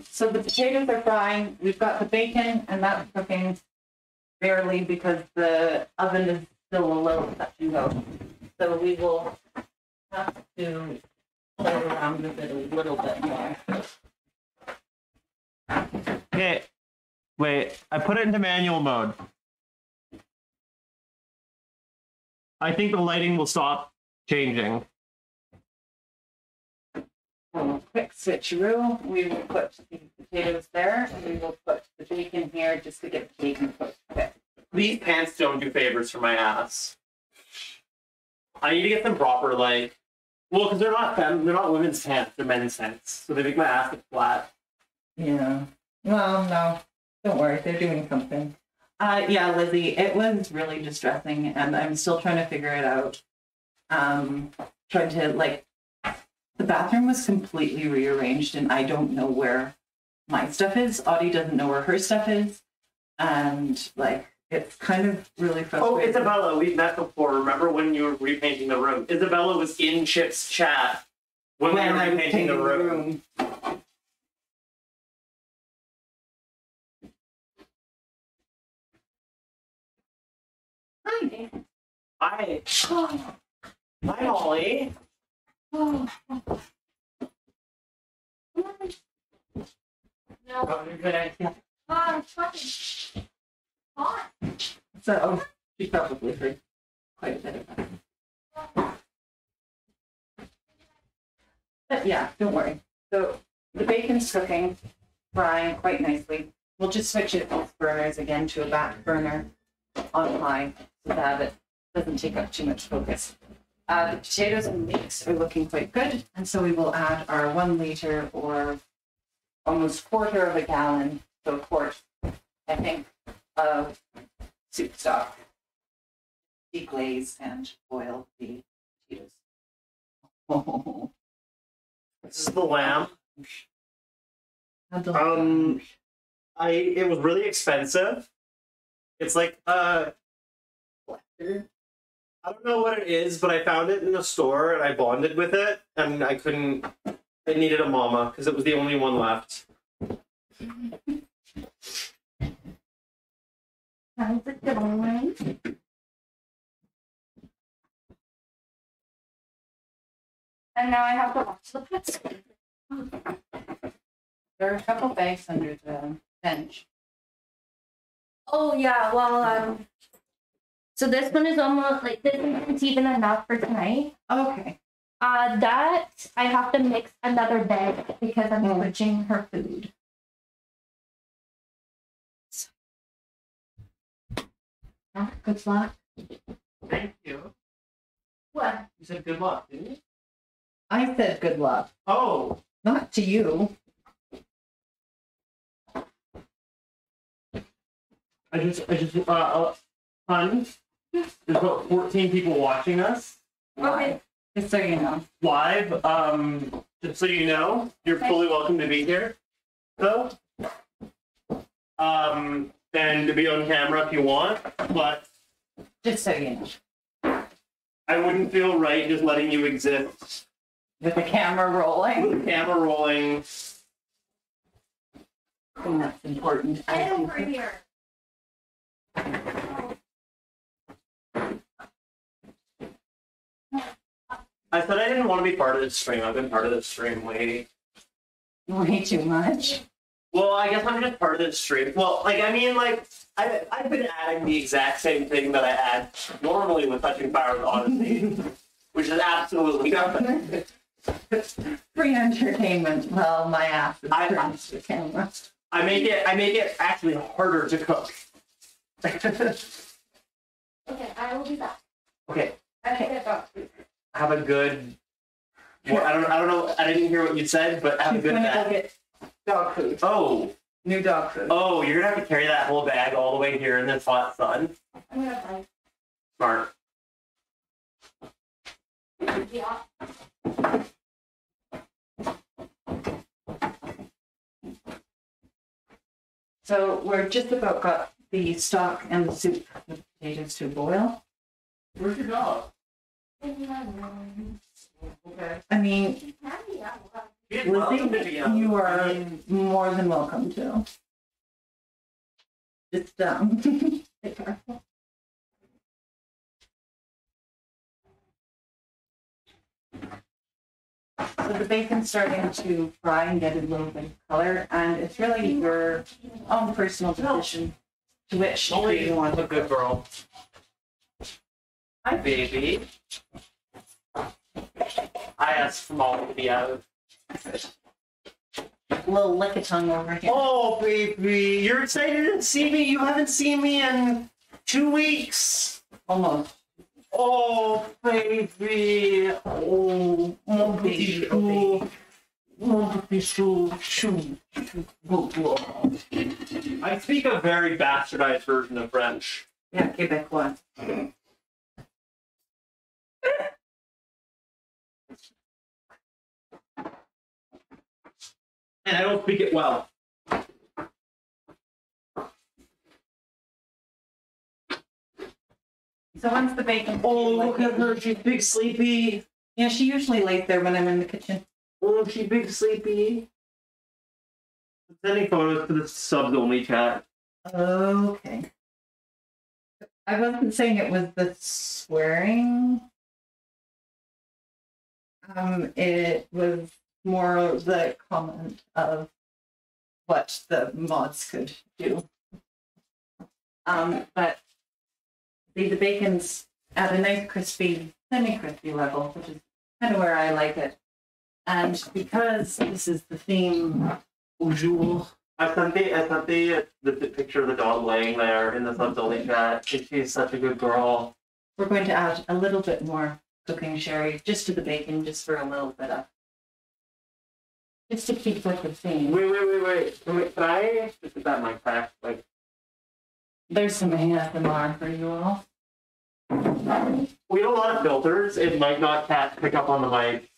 So the potatoes are frying. We've got the bacon, and that's cooking barely because the oven is still a little touch and go. So we will have to play around with it a little bit more. Okay, wait. I put it into manual mode. I think the lighting will stop changing. Quick switcheroo. We will put the potatoes there, and we will put the bacon here just to get the bacon cooked. Okay. These pants don't do favors for my ass. I need to get them proper, because they're not women's pants, they're men's pants. So they make my ass look flat. Yeah. Well, no. Don't worry, they're doing something. Yeah, Lizzie, it was really distressing, and I'm still trying to figure it out. Trying to, like, the bathroom was completely rearranged, and I don't know where my stuff is. Audie doesn't know where her stuff is, and, like, it's kind of really frustrating. Oh, Isabella, we've met before. Remember when you were repainting the room? Isabella was in Chip's chat when we were I was repainting the painting room. Hi. Hi. Hi, Molly. Oh, Oh, you're good. it's fucking hot. So she probably heard quite a bit of that. But yeah, don't worry. So the bacon's cooking, frying quite nicely. We'll just switch it off burners again to a back burner on high so that it doesn't take up too much focus. The potatoes and leeks are looking quite good, and so we will add our 1 liter or almost quarter of a gallon, so a quart, I think, of soup stock. Deglaze and boil the potatoes. Oh, This is the lamb. how delicious. It was really expensive. It's like collector. I don't know what it is, but I found it in a store and I bonded with it, and I couldn't. It needed a mama because it was the only one left. How's it going? And now I have to watch the pets. There are a couple bags under the bench. Oh yeah, well, so this one is almost like this isn't even enough for tonight. Okay. That I have to mix another bag because I'm switching her food. Good luck. Thank you. What? You said good luck, didn't you? I said good luck, Oh, not to you. I just, hun, there's about 14 people watching us Okay. Just so you know. live. Just so you know, you're fully welcome to be here, though. And to be on camera if you want, but Just so you know. I wouldn't feel right just letting you exist With the camera rolling. with the camera rolling. I think that's important. Get over here. I said I didn't want to be part of this stream. I've been part of this stream way. Way too much. Well, I guess I'm just part of this stream. Well, like, I mean, like, I've been adding the exact same thing that I add normally with Touching Fire with Odyssey, which is absolutely nothing. Free entertainment. Well, my ass is I- turned to the camera. I make it actually harder to cook. Okay, I will be back. Okay, I have to get dog food. have a good. Well, I don't know. I didn't hear what you said, but have a She's good gonna go bag. get dog food. Oh, New dog food. oh, you're gonna have to carry that whole bag all the way here in this hot sun. I'm gonna find. Smart. Yeah. So we're just about got the stock and the soup, the potatoes to boil. Where's your dog? Okay. I mean, Lizzie, you are more than welcome to. It's done. Be careful. So the bacon's starting to fry and get a little bit of color, and it's really your own personal decision to which degree you want a to good cook. girl. Hi, baby. I asked for Molly to be out. A little lick-a-tongue over here. Oh, baby, you're excited to see me. You haven't seen me in 2 weeks. Almost. Oh, baby. Oh, Oh, baby. Oh, baby. I speak a very bastardized version of French. Yeah, Quebecois. And I don't speak it well. So once the bacon. Oh, look at her. She's big sleepy. Yeah, she usually lays there when I'm in the kitchen. Oh, she's big sleepy. I'm sending photos to the subs only chat. Okay. I wasn't saying it was the swearing. It was more the comment of what the mods could do. But the bacon's at a nice crispy, semi-crispy level, which is kind of where I like it. And because this is the theme au jour, I sent the picture of the dog laying there in the subs only chat. She's such a good girl. we're going to add a little bit more cooking sherry just to the bacon, just for a little bit of, just to keep with the theme. Wait. Can I just get that mic back? Like, There's some ASMR for you all. we have a lot of filters. It might not pick up on the mic.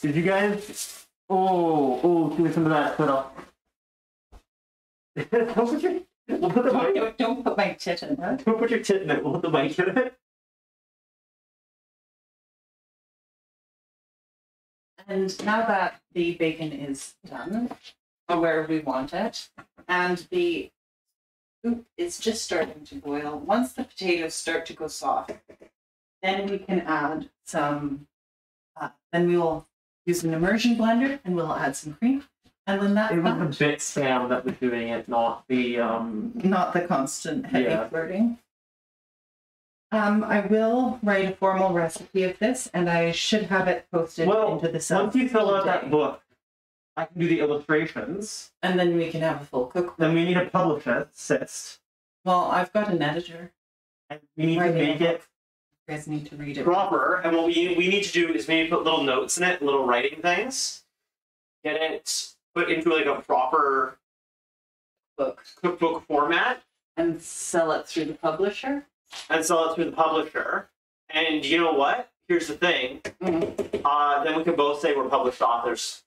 Did you guys? Oh, give me some of that. Put up. We'll put the mic. Don't put my tit in it. Don't put your tit in it. We'll put the mic in it. And now that the bacon is done, or where we want it, and the soup is just starting to boil, once the potatoes start to go soft, then we can add some, then we will use an immersion blender and we'll add some cream. And when that's It was done, the bit Sam that was doing it, not the not the constant heavy Yeah. flirting. I will write a formal recipe of this, and I should have it posted into the Once you fill out that today. book, I can do the illustrations. And then we can have a full cookbook. Then we need to publish it, sis. Well, I've got an editor. And we need to Writing make a it book. You guys need to read it. proper. And what we need to do is maybe put little notes in it, little writing things. Get it put into like a proper book cookbook format and sell it through the publisher. and sell it through the publisher. And you know what? Here's the thing. Then we can both say we're published authors.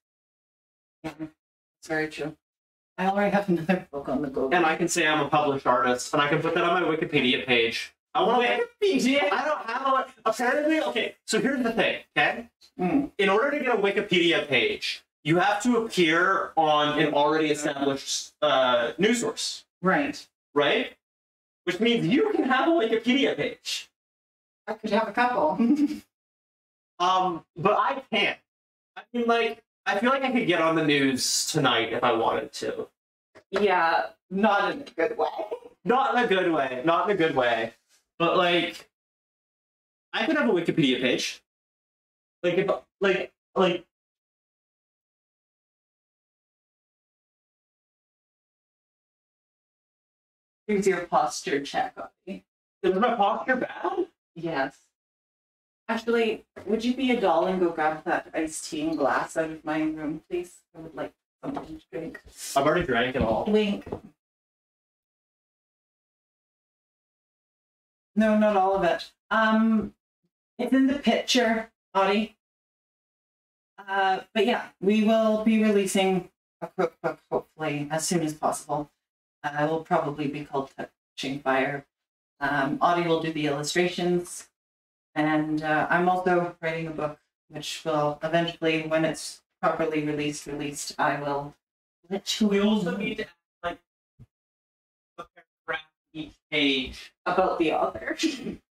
Yeah, it's very true. I already have another book on the go. And I can say I'm a published artist, and I can put that on my Wikipedia page. I want to Wikipedia. I don't have a apparently. Okay, so here's the thing. Okay, in order to get a Wikipedia page, you have to appear on an already established news source, Right. right? Which means you can have a Wikipedia page. I could have a couple. But I can't. I mean, like, I feel like I could get on the news tonight if I wanted to. Yeah, not in a good way. Not in a good way. Not in a good way. But like, I could have a Wikipedia page. Like if like. Here's your posture check, Audie. Is my posture bad? Yes. Actually, would you be a doll and go grab that iced tea and glass out of my room, please? I would like something to drink. I've already drank it all. Wink. No, not all of it. It's in the picture, Audie. But yeah, we will be releasing a cookbook hopefully as soon as possible. It will probably be called Touching Fire. Audie will do the illustrations, and I'm also writing a book, which will eventually, when it's properly released, I will let you We also know need to like a paragraph each page. about the author.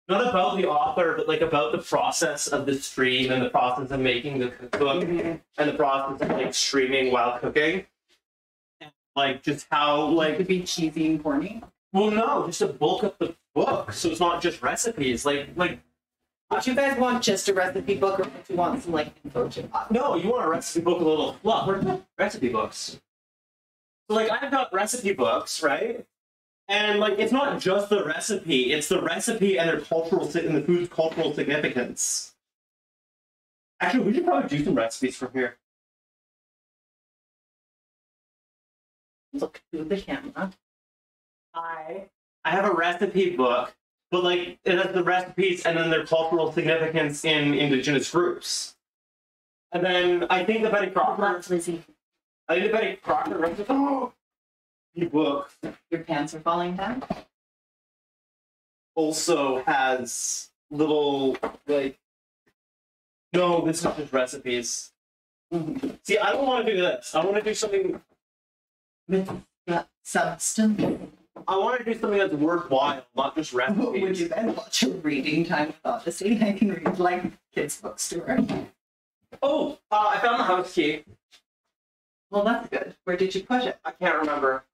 Not about the author, but like about the process of the stream and the process of making the cookbook and the process of like streaming while cooking. And, like just how Like to like be cheesy and corny. well no, just to bulk up the book so it's not just recipes. Like If you guys want just a recipe book, or if you want some like info to no, you want a recipe book with a little fluff. We're not recipe books. So like I've got recipe books, right? And like it's not just the recipe, it's the recipe and their and the food's cultural significance. Actually, we should probably do some recipes from here. look through the camera. I have a recipe book, but like it has the recipes and then their cultural significance in indigenous groups. And then I think the Betty Crocker. Lots, Lizzie. I think the Betty Crocker recipe book Your pants are falling down. also has little like. No, this is just recipes. See, I don't want to do this. I want to do something. With substance. I want to do something that's worthwhile, not just recipes. Would you then watch a reading time with Odyssey? I can read like kids' books to her. Oh, I found the house key. Well, that's good. Where did you put it? I can't remember.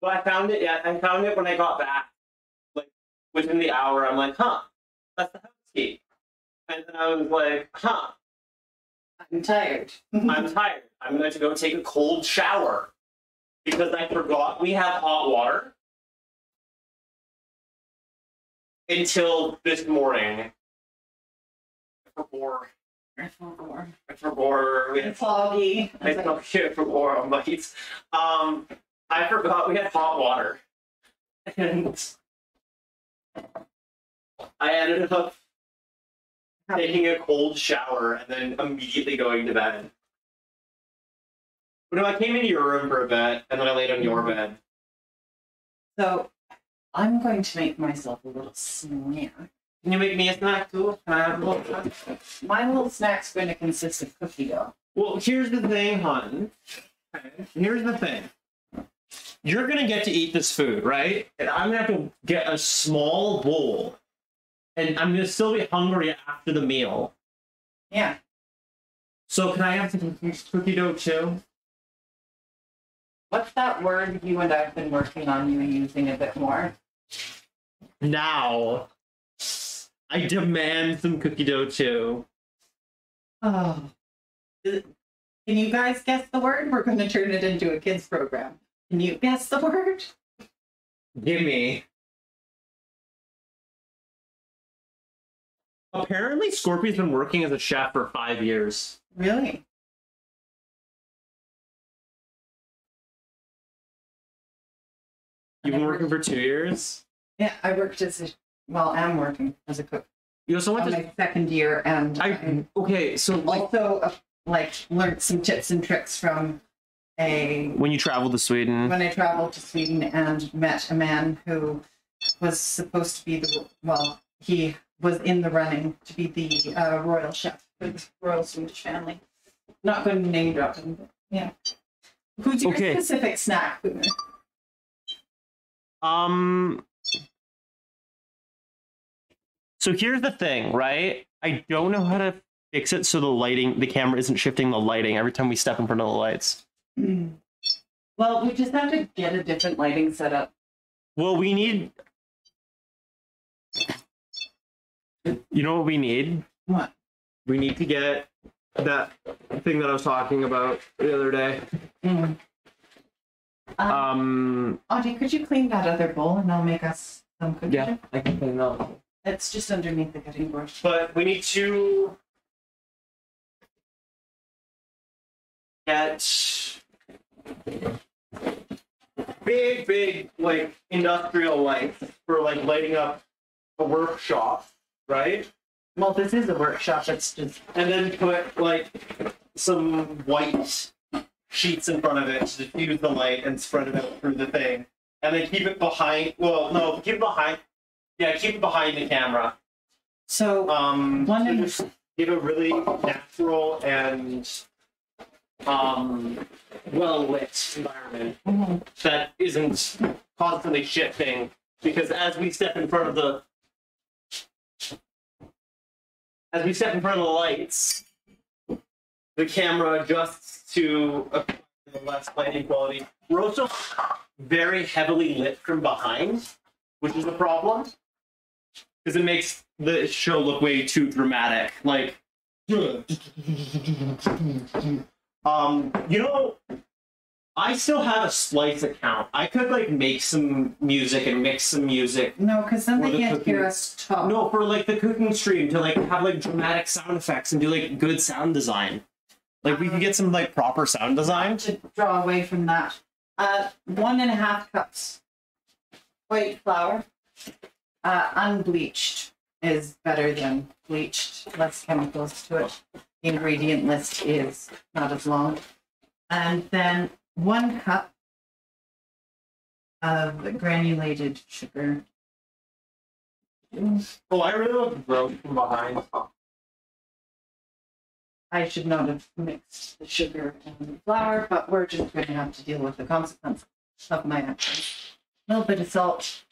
But I found it. Yeah, I found it when I got back. Like within the hour, I'm like, huh, that's the house key. And then I was like, huh, I'm tired. I'm tired. I'm going to go take a cold shower because I forgot we have hot water until this morning. I forgot we had Foggy. I don't care for more mites. I forgot we had hot water, and I ended up taking a cold shower and then immediately going to bed. But no, I came into your room for a bit, and then I laid on your bed. So I'm going to make myself a little snack. Can you make me a snack too? Can I have a little snack? My little snack's going to consist of cookie dough. Well, here's the thing, hon. Okay. Here's the thing. You're gonna get to eat this food, right? And I'm gonna have to get a small bowl. And I'm gonna still be hungry after the meal. Yeah. So can I have some cookie dough too? What's that word you and I've been working on you using a bit more? Now. I demand some cookie dough too. Oh. Can you guys guess the word? We're going to turn it into a kids program. Can you guess the word? Gimme. Apparently, Scorpion's been working as a chef for 5 years. Really? You've been working for 2 years? Yeah, I worked as a, I'm working as a cook. You also went On to... my second year, and I Okay, so like... also learned some tips and tricks from When you traveled to Sweden. when I traveled to Sweden and met a man who was supposed to be he was in the running to be the royal chef for the royal Swedish family. Not going to name drop him, but yeah. Who's your Okay. specific snack, Boomer? So here's the thing, right? I don't know how to fix it so the camera isn't shifting the lighting every time we step in front of the lights. Well, we just have to get a different lighting setup. Well, we need... You know what we need? What? We need to get that thing that I was talking about the other day. Audie, could you clean that other bowl and I'll make us some cookie Yeah, dough? I can clean that. It's just underneath the cutting board. But we need to get big, like, industrial lights for, like, lighting up a workshop, right? Well, this is a workshop. It's just And then put, like, some white sheets in front of it to diffuse the light and spread it out through the thing. And then keep it behind, keep it behind the camera. so. To just give a really natural and well-lit environment that isn't constantly shifting. Because as we step in front of the lights, the camera adjusts to the less lighting quality. We're also very heavily lit from behind, which is a problem. Because it makes the show look way too dramatic. Like, I still have a Splice account. I could like make some music and mix some music. No, because then Or they the can't cooking. hear us talk. No, for like the cooking stream to like have like dramatic sound effects and do like good sound design. Like we could get some like proper sound design. To draw away from that. 1.5 cups white flour. Unbleached is better than bleached. Less chemicals to it. The ingredient list is not as long. And then 1 cup of granulated sugar. Oh, I really look broke from behind. I should not have mixed the sugar and the flour, but we're just going to have to deal with the consequences of my actions. A little bit of salt.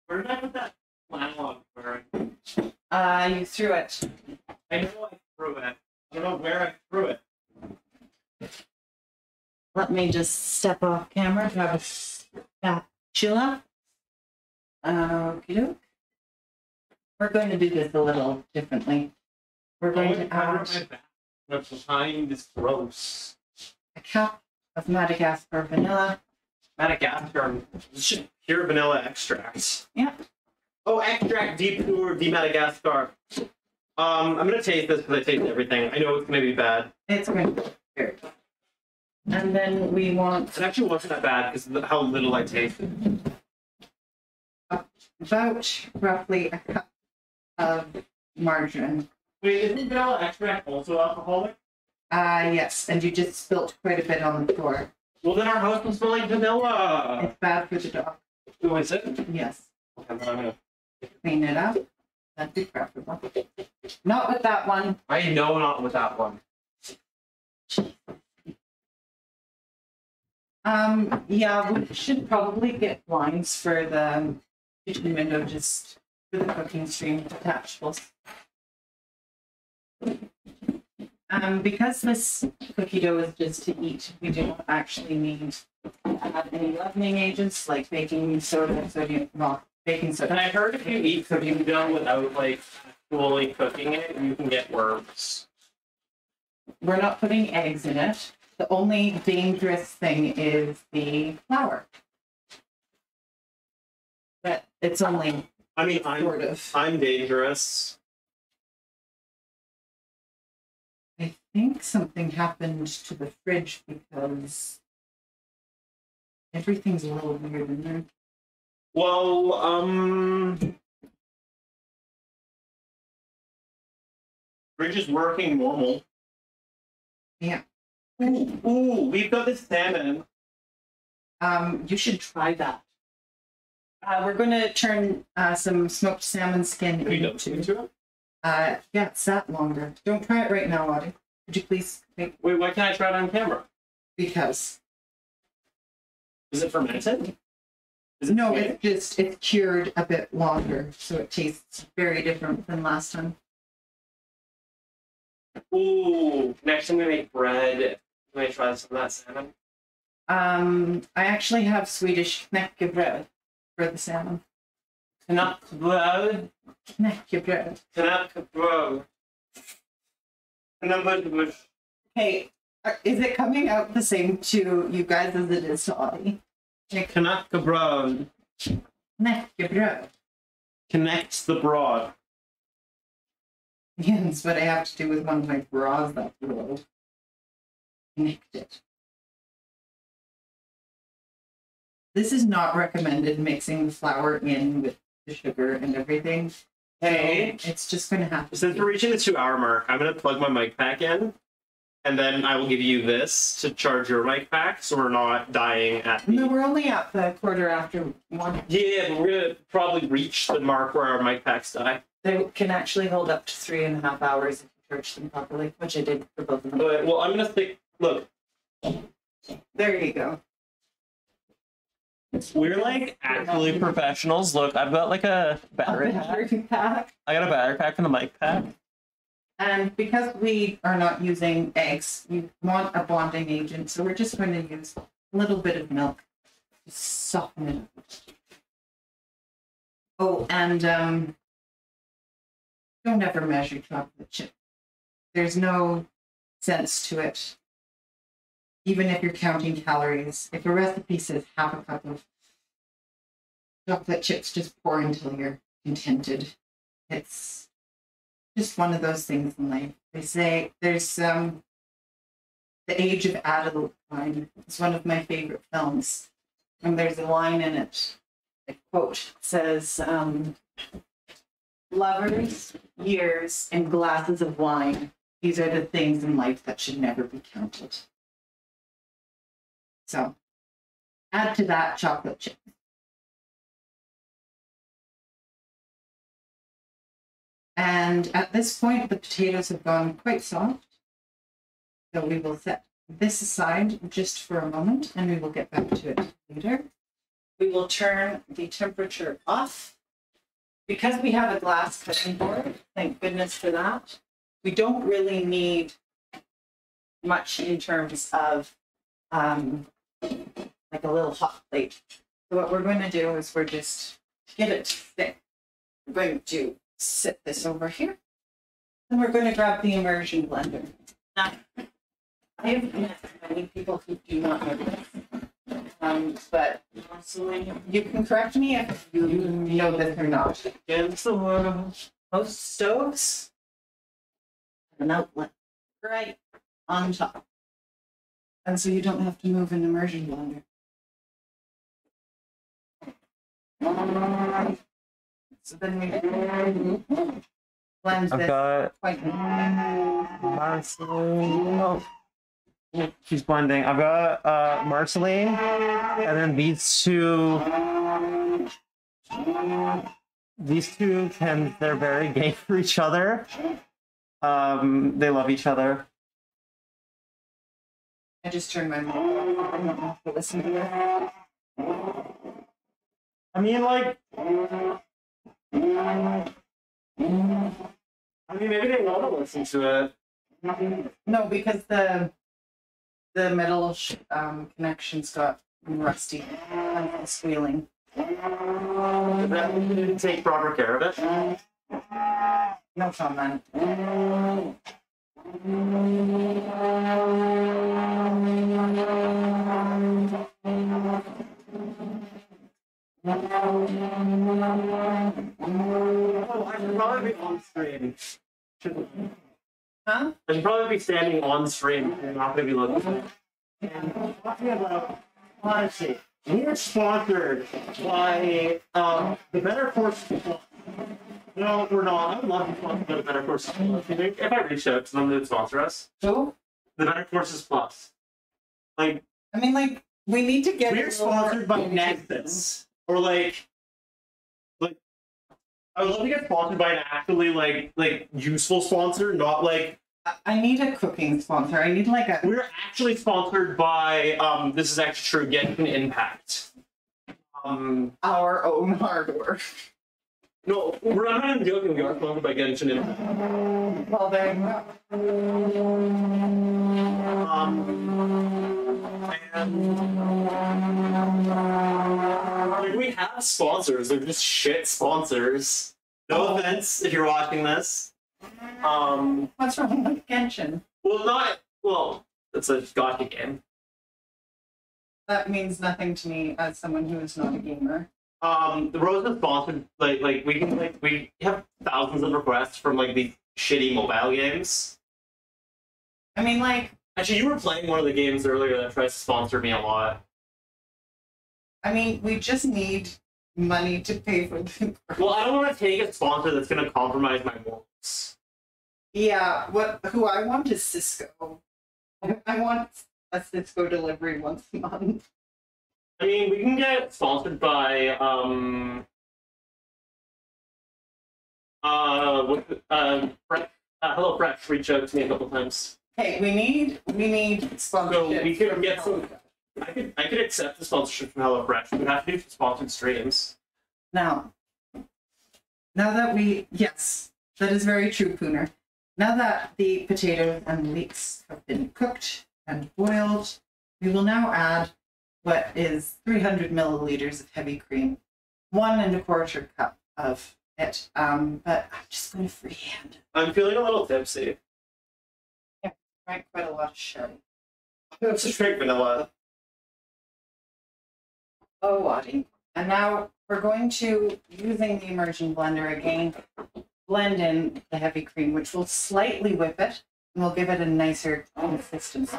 Where did I put that flannel I'm wearing? You threw it. I know I threw it. I don't know where I threw it. Let me just step off camera, grab a spatula. Okie doke. We're going to do this a little differently. We're going to add behind this gross. a cup of Madagascar vanilla. Madagascar. It's just pure vanilla extract. Yeah. Oh, extract de Madagascar. I'm gonna taste this because I taste everything. I know it's gonna be bad. It's going to be very good. And then we want It actually wasn't that bad because of how little I tasted. about roughly a cup of margarine. Wait, isn't vanilla extract also alcoholic? Yes, and you just spilt quite a bit on the floor. Well, then our house will smell like vanilla. It's bad for the dog. Oh, is it? Yes. Okay, then I'm gonna... Clean it up. That'd be preferable. Not with that one. I know not with that one. Yeah, we should probably get blinds for the kitchen window just for the cooking stream detachables. Because this cookie dough is just to eat, we do not actually need to add any leavening agents like baking soda, baking soda. And I heard if you eat cooking dough without like fully cooking it, you can get worms. We're not putting eggs in it. The only dangerous thing is the flour. But it's only I mean, sort of. I'm dangerous. I think something happened to the fridge because everything's a little weird in there. Well, fridge is working normal. Yeah. Ooh, we've got this salmon. You should try that. We're going to turn some smoked salmon skin Have you done into. into it? Yeah, it's sat longer. Don't try it right now, Audie. Could you please? Wait, why can't I try it on camera? Because. Is it fermented? Is it No, sweet? it's cured a bit longer, so it tastes very different than last time. Ooh, next time we make bread, can I try some of that salmon? I actually have Swedish knäckebröd for the salmon. Knäckebröd. Knäckebröd. Knäckebröd. Knäckebröd. Hey, is it coming out the same to you guys as it is to Audie? Knäckebröd. Knäckebröd. Connects the broad. Yeah, that's what I have to do with one of my bras that rolled. Connect it. This is not recommended mixing the flour in with the sugar and everything. Hey, So it's just going to have to since we're reaching the 2-hour mark, I'm going to plug my mic pack in, and then I will give you this to charge your mic pack so we're not dying at the... No, we're only at the 1:15. Yeah, but we're going to probably reach the mark where our mic packs die. They can actually hold up to 3.5 hours if you charge them properly, which I did for both of them. But, well, I'm going to stick... Look, There you go. we're like actually professionals. Look, I've got like a battery pack. Battery pack. I got a battery pack for the mic pack. And because we are not using eggs, we want a bonding agent, so we're just going to use a little bit of milk to soften it up. Oh, and don't ever measure chocolate chip. There's no sense to it. Even if you're counting calories, if a recipe says half a cup of chocolate chips, just pour until you're contented. It's just one of those things in life. They say there's The Age of Adeline. It's one of my favorite films. And there's a line in it, a quote, says, lovers, years, and glasses of wine. These are the things in life that should never be counted. So, add to that chocolate chip. And at this point, the potatoes have gone quite soft. So we will set this aside just for a moment and we will get back to it later. We will turn the temperature off. Because we have a glass cutting board, thank goodness for that, we don't really need much in terms of like a little hot plate. So what we're going to do is we're just, to get it thick, we're going to sit this over here. And we're going to grab the immersion blender. Now, I have met many people who do not know this. But you can correct me if you know this or not. Against the world. Most stoves have an outlet right on top. And so you don't have to move an immersion blender. So then we blend I've this got quite Marceline. Oh, she's blending. I've got Marceline, and then these two. They're very gay for each other. They love each other. I just turned my mic off. I don't have to listen to it. I mean, like, maybe they want to listen to it. No, because the middle connections got rusty and squealing. You didn't take proper care of it. No comment. Oh, I should probably be on stream. Huh? I should probably be standing on stream and not going to be looking. And talking about Odyssey, we are sponsored by the Better Course. No, we're not. I would love to sponsor the Better Courses Plus. You think if I reach out to them, they would sponsor us? Who? The Better Courses Plus. Like, I mean, like, we need to get. we're sponsored by Nexus, or like, I would love to get sponsored by an actually like useful sponsor, not like. I need a cooking sponsor. I need like a. We're actually sponsored by this is actually true. Genshin Impact. Our own hardware. No, I'm not even joking. We are sponsored by Genshin Impact. Well, there you go. Like, we have sponsors. They're just shit sponsors. No offense if you're watching this. What's wrong with Genshin? Well, it's a gacha game. That means nothing to me as someone who is not a gamer. The Rose is sponsored. Like we have thousands of requests from like these shitty mobile games. I mean, like. Actually, you were playing one of the games earlier that tries to sponsor me a lot. I mean, we just need money to pay for the. Well, I don't want to take a sponsor that's going to compromise my morals. Yeah, who I want is Cisco. I want a Cisco delivery once a month. I mean, we can get sponsored by HelloFresh reached out to me a couple times. Hey, we need sponsorship. So we could get some. I could accept the sponsorship from HelloFresh. We'd have to do some sponsored streams. Now that yes, that is very true, Pooner. Now that the potatoes and leeks have been cooked and boiled, we will now add what is 300 milliliters of heavy cream, 1 1/4 cup of it. But I'm just going to freehand it. I'm feeling a little tipsy. Drank quite a lot of sherry. It's a straight vanilla. Oh, Waddy. And now we're going to, using the immersion blender again, blend in the heavy cream, which will slightly whip it, and we'll give it a nicer consistency.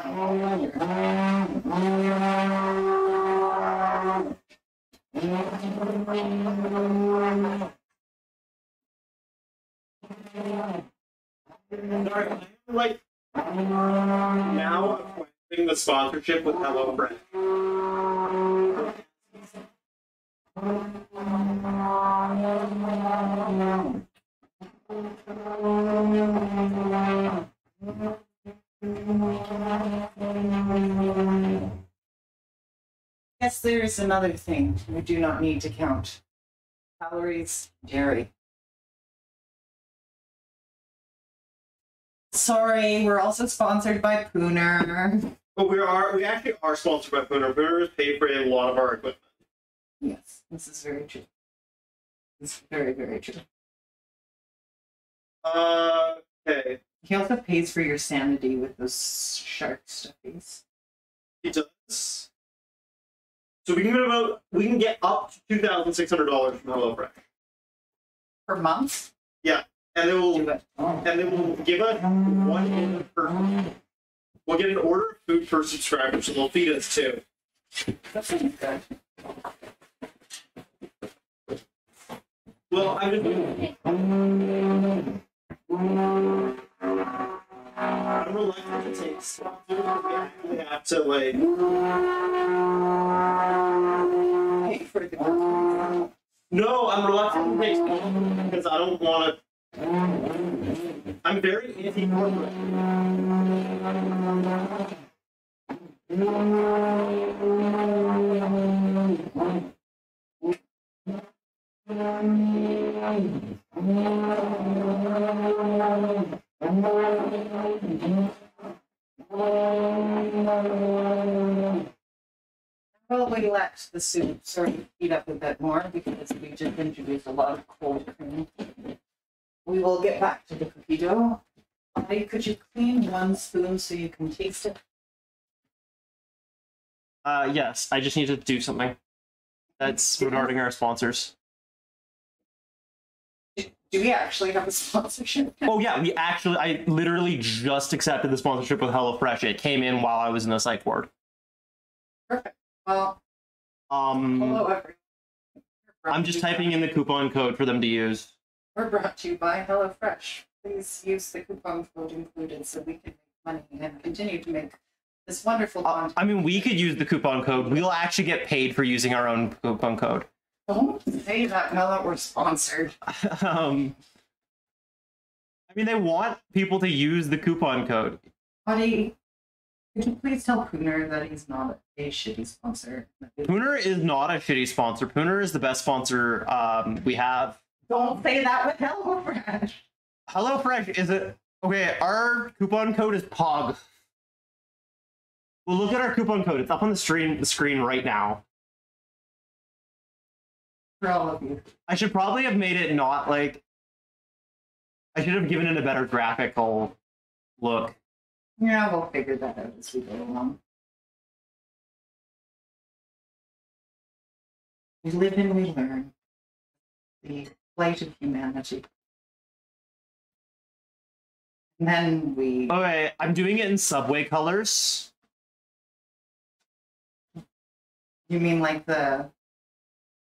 Right now, I'm doing the sponsorship with HelloFresh. Yes, there's another thing we do not need to count. Calories, dairy. Sorry, we're also sponsored by Pooner. But we actually are sponsored by Pooner. Pooner has paid for a lot of our equipment. Yes, this is very true. It's very, very true. Okay. He also pays for your sanity with those shark stuffies. He does. So we can get up to $2,600 from HelloFresh. Per month? Yeah. And they will Do it. give us one order per. We'll get an order of food per subscriber, so they'll feed us too. That sounds good. Well, I'm just. I'm reluctant to take sponsors. We actually have to like. Pay for the No, I'm reluctant to take sponsors because I don't want to. I'm very anti-corporate. Probably let the soup sort of heat up a bit more because we just introduced a lot of cold cream. We will get back to the cookie dough. Hey, could you clean one spoon so you can taste it? Yes, I just need to do something. That's regarding our sponsors. Do we actually have a sponsorship? Oh yeah, I literally just accepted the sponsorship with HelloFresh. It came in while I was in the psych ward. Perfect. Well, hello everyone. I'm just typing in the coupon code for them to use. We're brought to you by HelloFresh. Please use the coupon code included so we can make money and continue to make this wonderful content. I mean, we could use the coupon code. We'll actually get paid for using our own coupon code. Don't say that now that we're sponsored. I mean, they want people to use the coupon code. Buddy, could you please tell Pooner that he's not a shitty sponsor? Pooner is not a shitty sponsor. Pooner is the best sponsor we have. Don't say that with HelloFresh. HelloFresh is it? Okay, our coupon code is POG. Well, look at our coupon code. It's up on the screen right now. For all of you. I should probably have made it not like. I should have given it a better graphical look. Yeah, we'll figure that out as we go along. We live and we learn. The plight of humanity. And then we... Okay, I'm doing it in Subway colors. You mean like the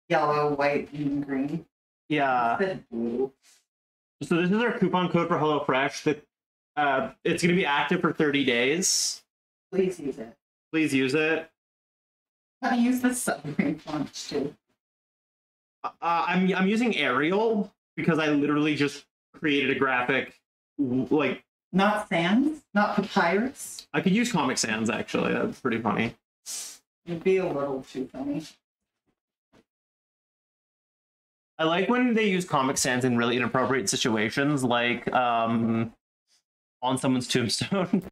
yellow, white, and green? Yeah. The blue. So this is our coupon code for HelloFresh. It's going to be active for 30 days. Please use it. Please use it. I use the submarine font too. I'm using Arial because I literally just created a graphic. Like, not Sans, not Papyrus. I could use Comic Sans actually. That's pretty funny. It'd be a little too funny. I like when they use Comic Sans in really inappropriate situations, like on someone's tombstone.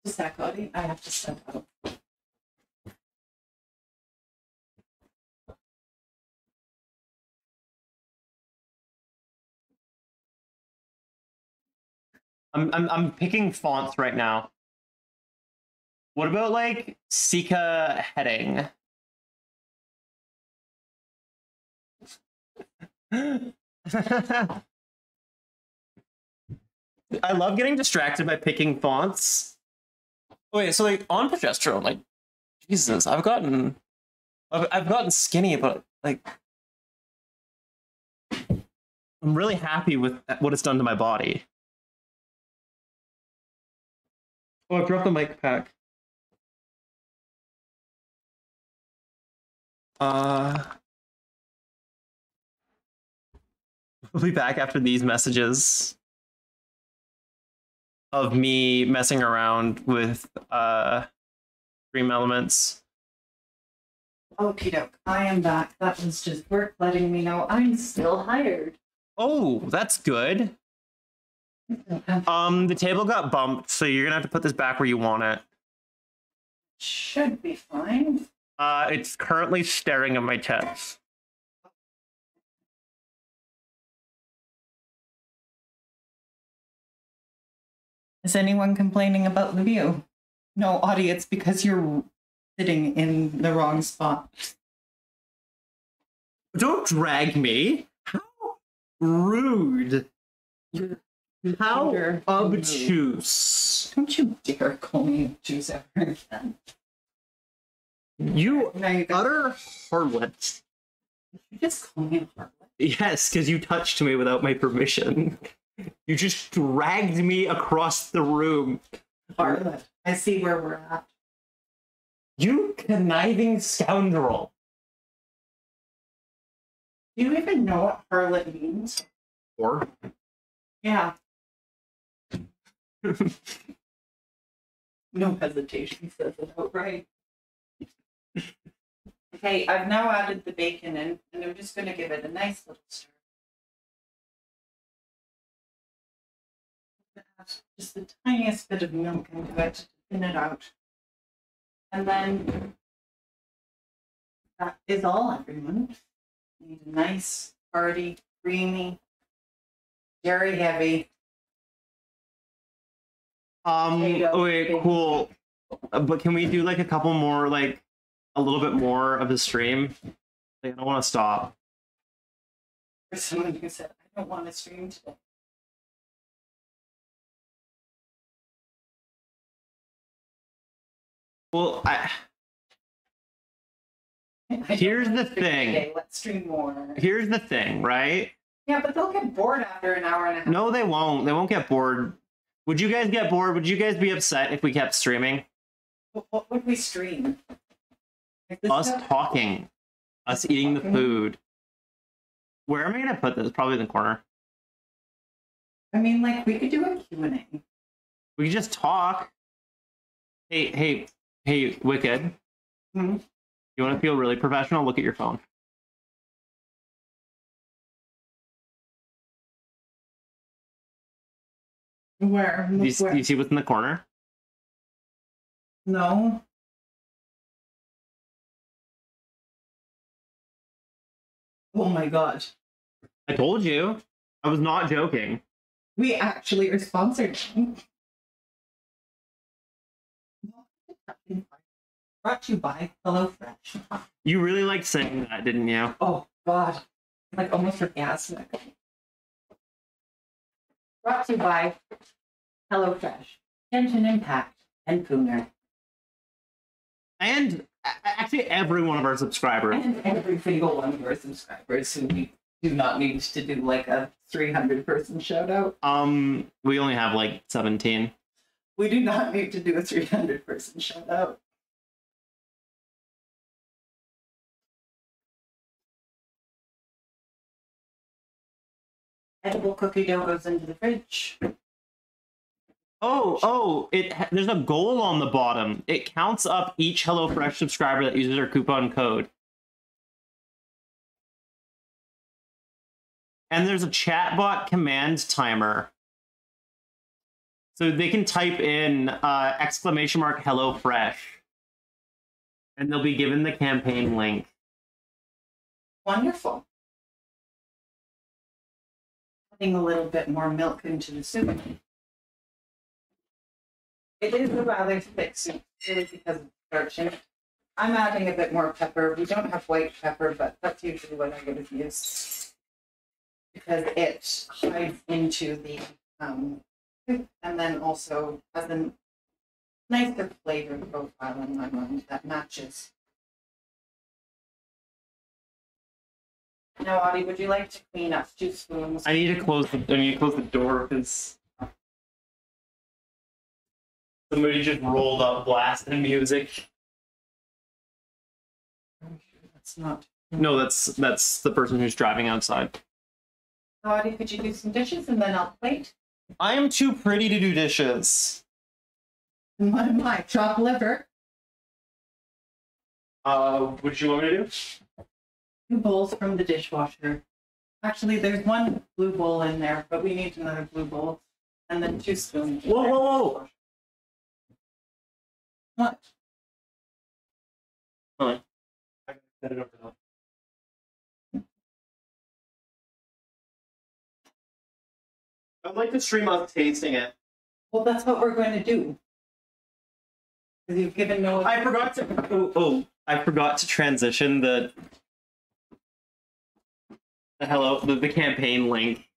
Just that, Cody. I have to step out. I'm picking fonts right now. What about like Sika heading? I love getting distracted by picking fonts. Wait, so like on progesterone, like Jesus, I've gotten skinny, but like I'm really happy with what it's done to my body. Oh, I dropped the mic pack. We'll be back after these messages of me messing around with Dream Elements. Okie doke, I am back. That was just work letting me know I'm still hired. Oh, that's good. The table got bumped, so you're gonna have to put this back where you want it. Should be fine. It's currently staring at my chest. Is anyone complaining about the view? No, Audie, it's because you're sitting in the wrong spot. Don't drag me. How rude. How obtuse. Don't you dare call me obtuse ever again. You Now you got- utter harlot. You just call me a harlot. Yes, because you touched me without my permission. You just dragged me across the room. Harlot. I see where we're at. You conniving scoundrel. Do you even know what harlot means? Or Yeah. No hesitation, says it outright. Okay, I've now added the bacon in, and I'm just going to give it a nice little stir. Add just the tiniest bit of milk into it to thin it out. And then that is all, everyone. Need a nice, hearty, creamy, very heavy. wait, cool. But can we do like a couple more, like a little bit more of the stream? Like, I don't want to stop. For someone who said, I don't want to stream today. Well, I Here's don't the wanna stream thing. today, let's stream more. here's the thing, right? Yeah, but they'll get bored after an hour and a half. No, they won't. They won't get bored. Would you guys get bored? Would you guys be upset if we kept streaming? What would we stream? Like this Us stuff? talking. Us eating the Talking? food. Where am I going to put this? Probably in the corner. I mean, like, we could do a Q&A. We could just talk. Hey, Wicked. Hmm? You want to feel really professional? Look at your phone. Where? Do you see what's in the corner? No. Oh my god. I told you. I was not joking. We actually are sponsored. Brought to you by HelloFresh. You really liked saying that, didn't you? Oh god. Like almost orgasmic. Brought to you by HelloFresh. Tension Impact and Pooner. And actually, every one of our subscribers. And every single one of our subscribers who we do not need to do like a 300-person shout out. We only have like 17. We do not need to do a 300-person shout out. Edible cookie dough goes into the fridge. There's a goal on the bottom. It counts up each HelloFresh subscriber that uses our coupon code. And there's a chatbot command timer. So they can type in !HelloFresh. And they'll be given the campaign link. Wonderful. Adding a little bit more milk into the soup. It is a rather thick soup, really, because of the starch in it. I'm adding a bit more pepper. We don't have white pepper, but that's usually what I would use because it hides into the And then also has a nicer flavor profile in my mind that matches. Now, Audie, would you like to clean up 2 spoons? I need to close the door because somebody just rolled up blasting music. That's not. No, that's the person who's driving outside. Audie, could you do some dishes and then I'll plate? I am too pretty to do dishes. And what am I? Chopped liver? What did you want me to do? 2 bowls from the dishwasher. Actually, there's 1 blue bowl in there, but we need another blue bowl. And then 2 spoons. Whoa, whoa, whoa! What? Fine. I can set it over now. I'd like to stream us tasting it. Well, that's what we're going to do. Because you've given no. I forgot to. I forgot to transition the campaign link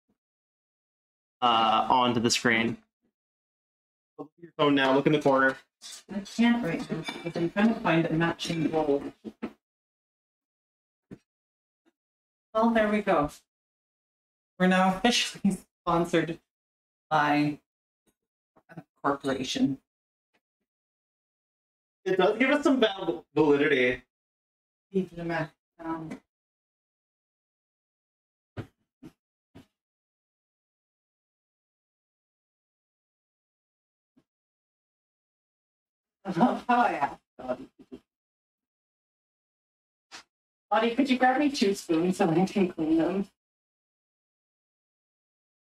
onto the screen. Look at your phone now. Look in the corner. I can't right now because I'm trying to find a matching bowl. Well, there we go. We're now officially sponsored by a corporation. It does give us some validity. Vive le Mac. I love how I asked Audie. Audie, could you grab me 2 spoons so I can clean them?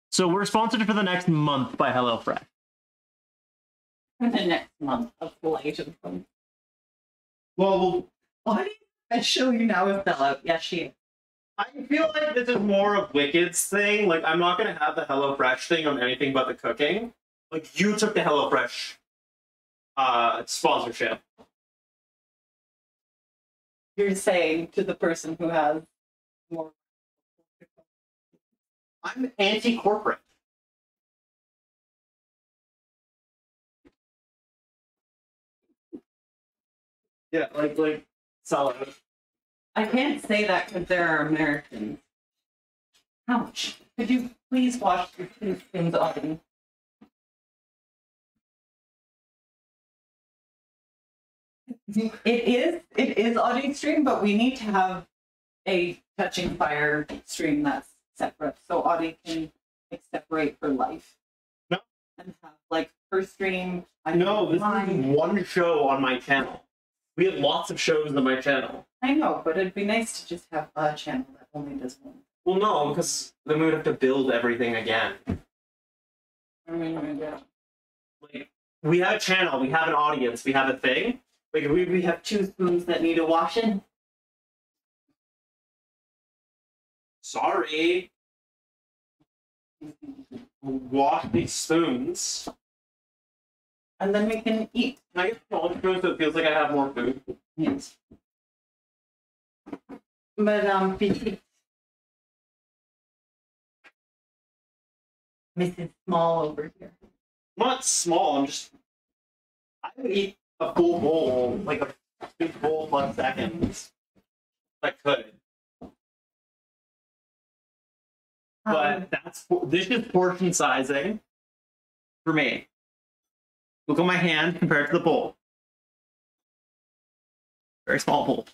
So we're sponsored for the next month by HelloFresh. For the next month of light of them. Well, Audie, I show you now a sellout. Yes, she is. I feel like this is more of Wicked's thing. Like, I'm not going to have the HelloFresh thing on anything but the cooking. Like, you took the HelloFresh sponsorship. You're saying to the person who has more. I'm anti-corporate. Yeah, like sell it. I can't say that because there are Americans. Ouch. Could you please wash your 2 spoons, Audie? It is Audie's stream, but we need to have a touching fire stream that's separate, so Audie can like separate her life. No. And have like her stream. No, this mine. is one show on my channel. We have lots of shows on my channel. I know, but it'd be nice to just have a channel that only does one. Well, no, because then we would have to build everything again. Like, we have a channel, we have an audience, we have a thing. Like we have 2 spoons that need a washing. Sorry. Wash these spoons. And then we can eat. Can I get smaller spoons so it feels like I have more food? Yes. But petite. Mrs. Small over here. I'm not small, I would eat a full bowl, like a big bowl plus seconds. I could. But this is portion sizing for me. Look at my hand compared to the bowl. Very small bowl.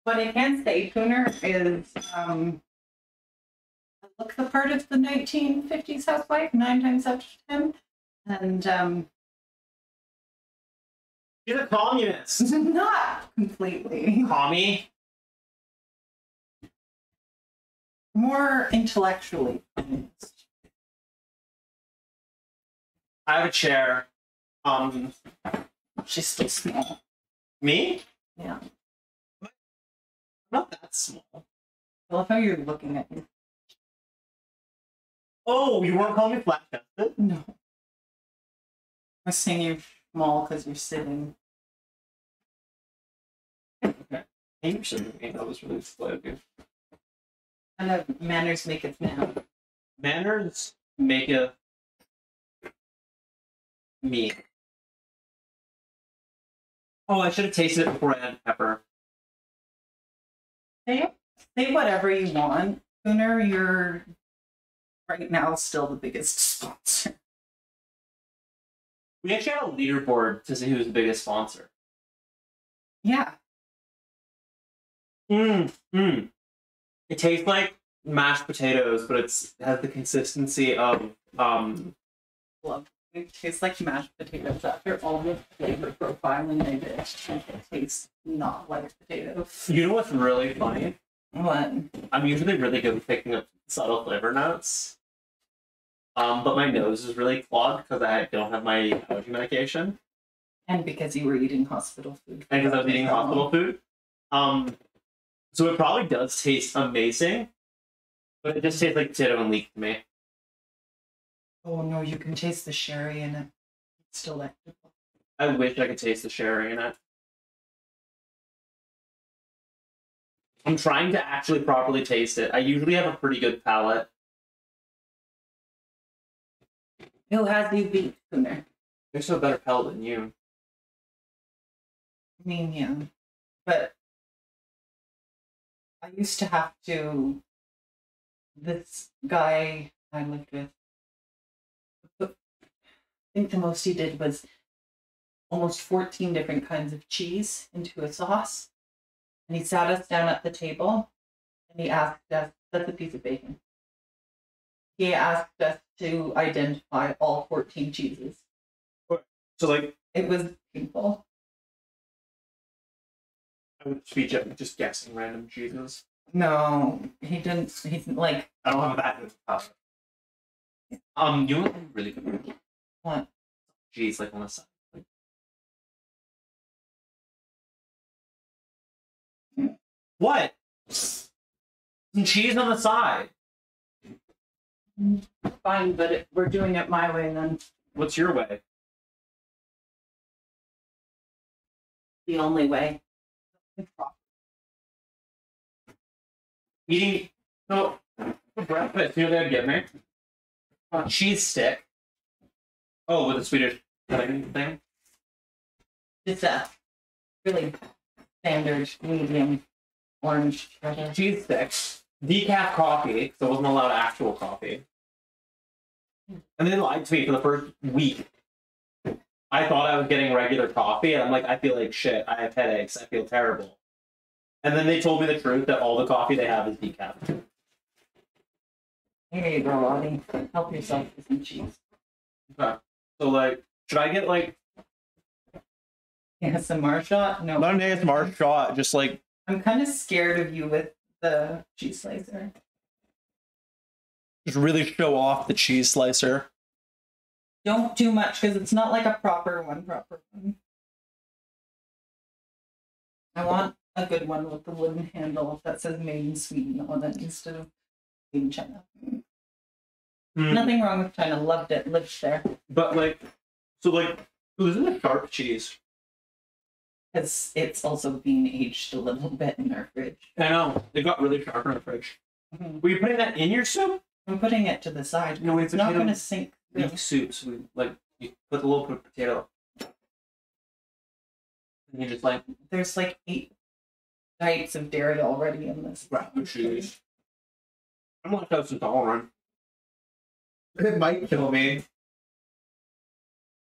What I can say, Cooner, is look the part of the 1950s housewife 9 times out of 10. And She's a communist. not completely. Commie? More intellectually feminist. I have a chair. She's still small. Me? Yeah. I'm not that small. I love how you're looking at me. Oh, you weren't calling me flat chested? No. I was saying you're small because you're sitting. Okay. You shouldn't be. That was really slow of you. And manners make it man. Manners make a me. Oh, I should have tasted it before I added pepper. Say whatever you want. Sooner, you're right now still the biggest sponsor. We actually had a leaderboard to see who's the biggest sponsor. Yeah. It tastes like mashed potatoes, but it has the consistency of It tastes like mashed potatoes after all the flavor profiling they did. It tastes not like potatoes. You know what's really funny? What? I'm usually really good at picking up subtle flavor notes. But my nose is really clogged because I don't have my allergy medication. And because you were eating hospital food. And because I was eating hospital food. So it probably does taste amazing. But it just tastes like potato and leek to me. Oh no, you can taste the sherry in it. It's delectable. I wish I could taste the sherry in it. I'm trying to actually properly taste it. I usually have a pretty good palate. Who has you beat sooner? There's no better palate than you. I mean, yeah. But I used to have to. This guy I lived with, I think the most he did was almost 14 different kinds of cheese into a sauce. And he sat us down at the table and he asked us, that's a piece of bacon. He asked us to identify all 14 cheeses. So, like, It was painful. I would be just guessing random cheeses. No, he didn't like, I don't have that good palate. You know what would be really good? what? Cheese, like on the side. What? Some cheese on the side. Fine, but we're doing it my way then. What's your way? The only way. Eating. So, for breakfast, you know what they'd give me? A cheese stick. Oh, with a Swedish cutting thing. Just a really standard medium orange cheddar. Cheese sticks. Decaf coffee, because I wasn't allowed actual coffee. And they lied to me for the first week. I thought I was getting regular coffee, and I'm like, I feel like shit. I have headaches. I feel terrible. And then they told me the truth that all the coffee they have is decaf. Here you go, Lottie. Help yourself with some cheese. Okay. So, like, should I get, like... ASMR shot? No. Not an ASMR shot, just like I'm kind of scared of you with the cheese slicer. just really show off the cheese slicer. Don't too much, because it's not like a proper one. I want a good one with the wooden handle that says made in Sweden on it instead of made in China. Nothing wrong with China. Loved it. Lived there. But, like... So, like... Isn't it sharp cheese? Because it's also being aged a little bit in our fridge. I know. It got really sharp in the fridge. Mhm. Were you putting that in your soup? I'm putting it to the side. No, It's not going to sink through. Beef soup. So, like, you put a little bit of potato. And you just, like... There's like 8 types of dairy already in this. Wrap the cheese. I'm lactose intolerant. It might kill me.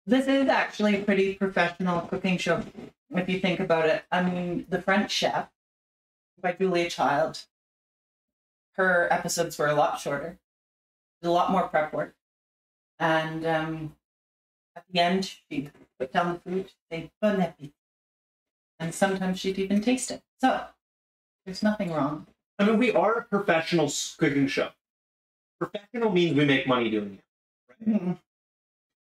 This is actually a pretty professional cooking show, if you think about it. I mean, The French Chef by Julia Child, her episodes were a lot shorter, a lot more prep work. And at the end, she'd put down the food, say, bon appetit. And sometimes she'd even taste it. So, there's nothing wrong. I mean, we are a professional cooking show. Professional means we make money doing it. Right? Mhm.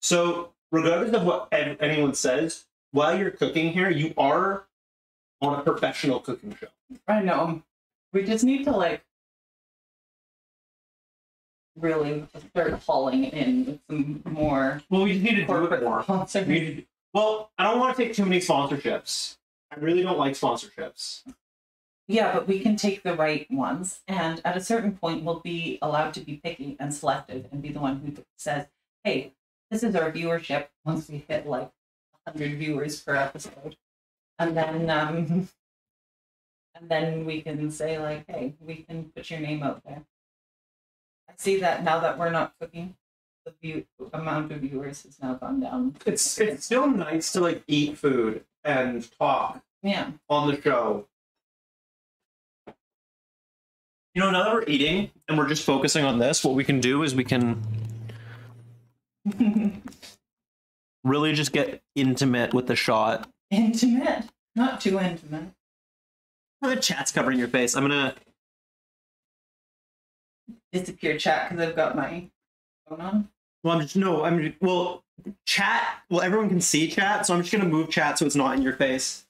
So, regardless of what anyone says, while you're cooking here, you are on a professional cooking show. I know. We just need to, like, really start hauling in with some more Well, we just need to do it corporate more. sponsors. Well, I don't want to take too many sponsorships. I really don't like sponsorships. Yeah, but we can take the right ones, and at a certain point, we'll be allowed to be picky and selective and be the one who says, hey, this is our viewership once we hit like 100 viewers per episode, and then we can say like, hey, we can put your name out there. I see that now that we're not cooking, the amount of viewers has now gone down. It's still nice to like eat food and talk Yeah. on the show. You know, now that we're eating and we're just focusing on this, what we can do is we can really just get intimate with the shot. Intimate, not too intimate. The chat's covering your face. I'm gonna Disappear chat because I've got my phone on. Chat. Well, everyone can see chat, so I'm just gonna move chat so it's not in your face.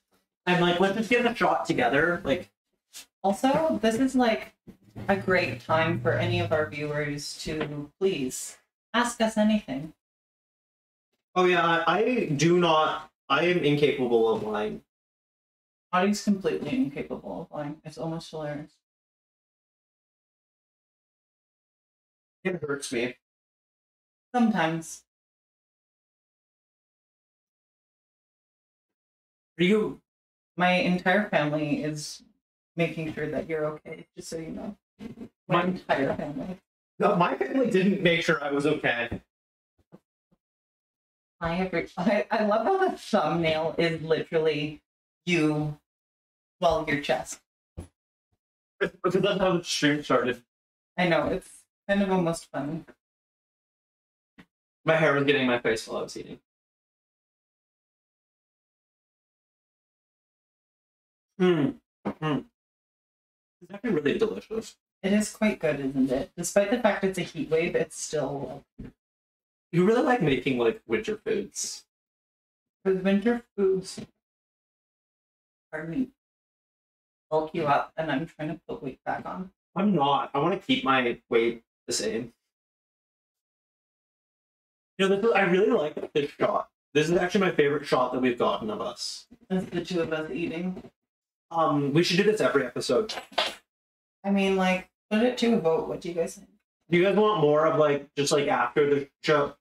I'm like, let's just get a shot together. Like, Also, this is like a great time for any of our viewers to please ask us anything. oh yeah, I do not. I am incapable of lying. Audie's completely incapable of lying. It's almost hilarious. It hurts me. Sometimes. Are you? My entire family is making sure that you're okay, just so you know. My entire family. No, my family didn't make sure I was okay. I love how the thumbnail is literally you, well, your chest. Because that's how the stream started. I know, it's kind of almost funny. My hair was getting in my face while I was eating. It's actually really delicious. It is quite good, isn't it? Despite the fact it's a heat wave, it's still You really like making like winter foods. with winter foods. Pardon me. Bulk you up, and I'm trying to put weight back on. I'm not. I want to keep my weight the same. You know, I really like this shot. This is actually my favorite shot that we've gotten of us. That's the two of us eating. We should do this every episode. I mean, like, put it to a vote. What do you guys think? Do you guys want more of like just like after the show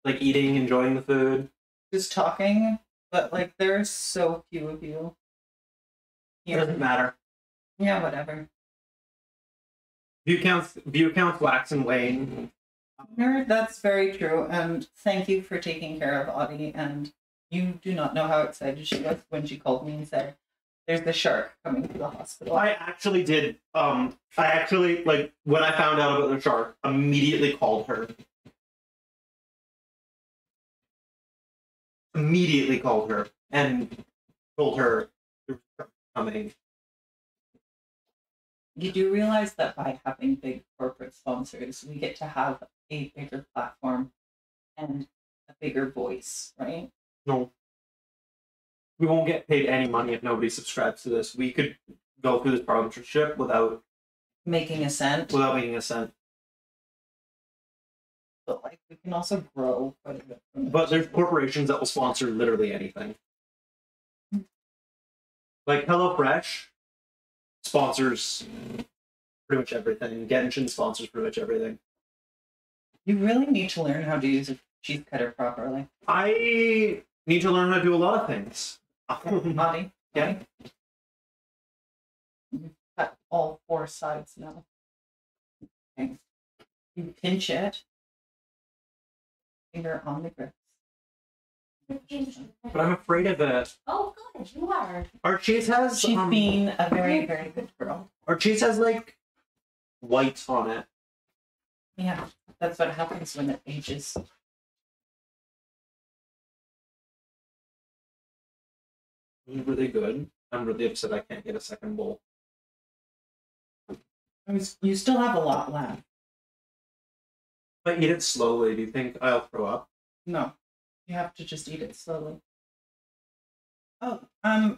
like eating, enjoying the food? Just talking, but like, there's so few of you. It doesn't matter. Yeah, whatever. View counts wax and wane. That's very true, and thank you for taking care of Audie. And you do not know how excited she was when she called me and said, "There's the shark coming to the hospital." I actually did. Like when I found out about the shark, immediately called her. Immediately called her and told her there was a shark coming. You do realize that by having big corporate sponsors, we get to have a bigger platform and a bigger voice, right? No. We won't get paid any money if nobody subscribes to this. We could go through this partnership without Making a cent, making a cent. but like we can also grow quite a bit from it. But there's corporations that will sponsor literally anything. Like HelloFresh sponsors pretty much everything. Genshin sponsors pretty much everything. You really need to learn how to use a cheese cutter properly. I need to learn how to do a lot of things. Audie, Yeah. you cut all four sides now. Okay. You pinch it. Finger on the grips. But I'm afraid of it. Oh, good, you are. Our cheese has She's been a very, very good girl. our cheese has like white on it. Yeah, that's what happens when it ages. It's really good. I'm really upset I can't get a second bowl. You still have a lot left. If I eat it slowly, do you think I'll throw up? No, you have to just eat it slowly. Oh, I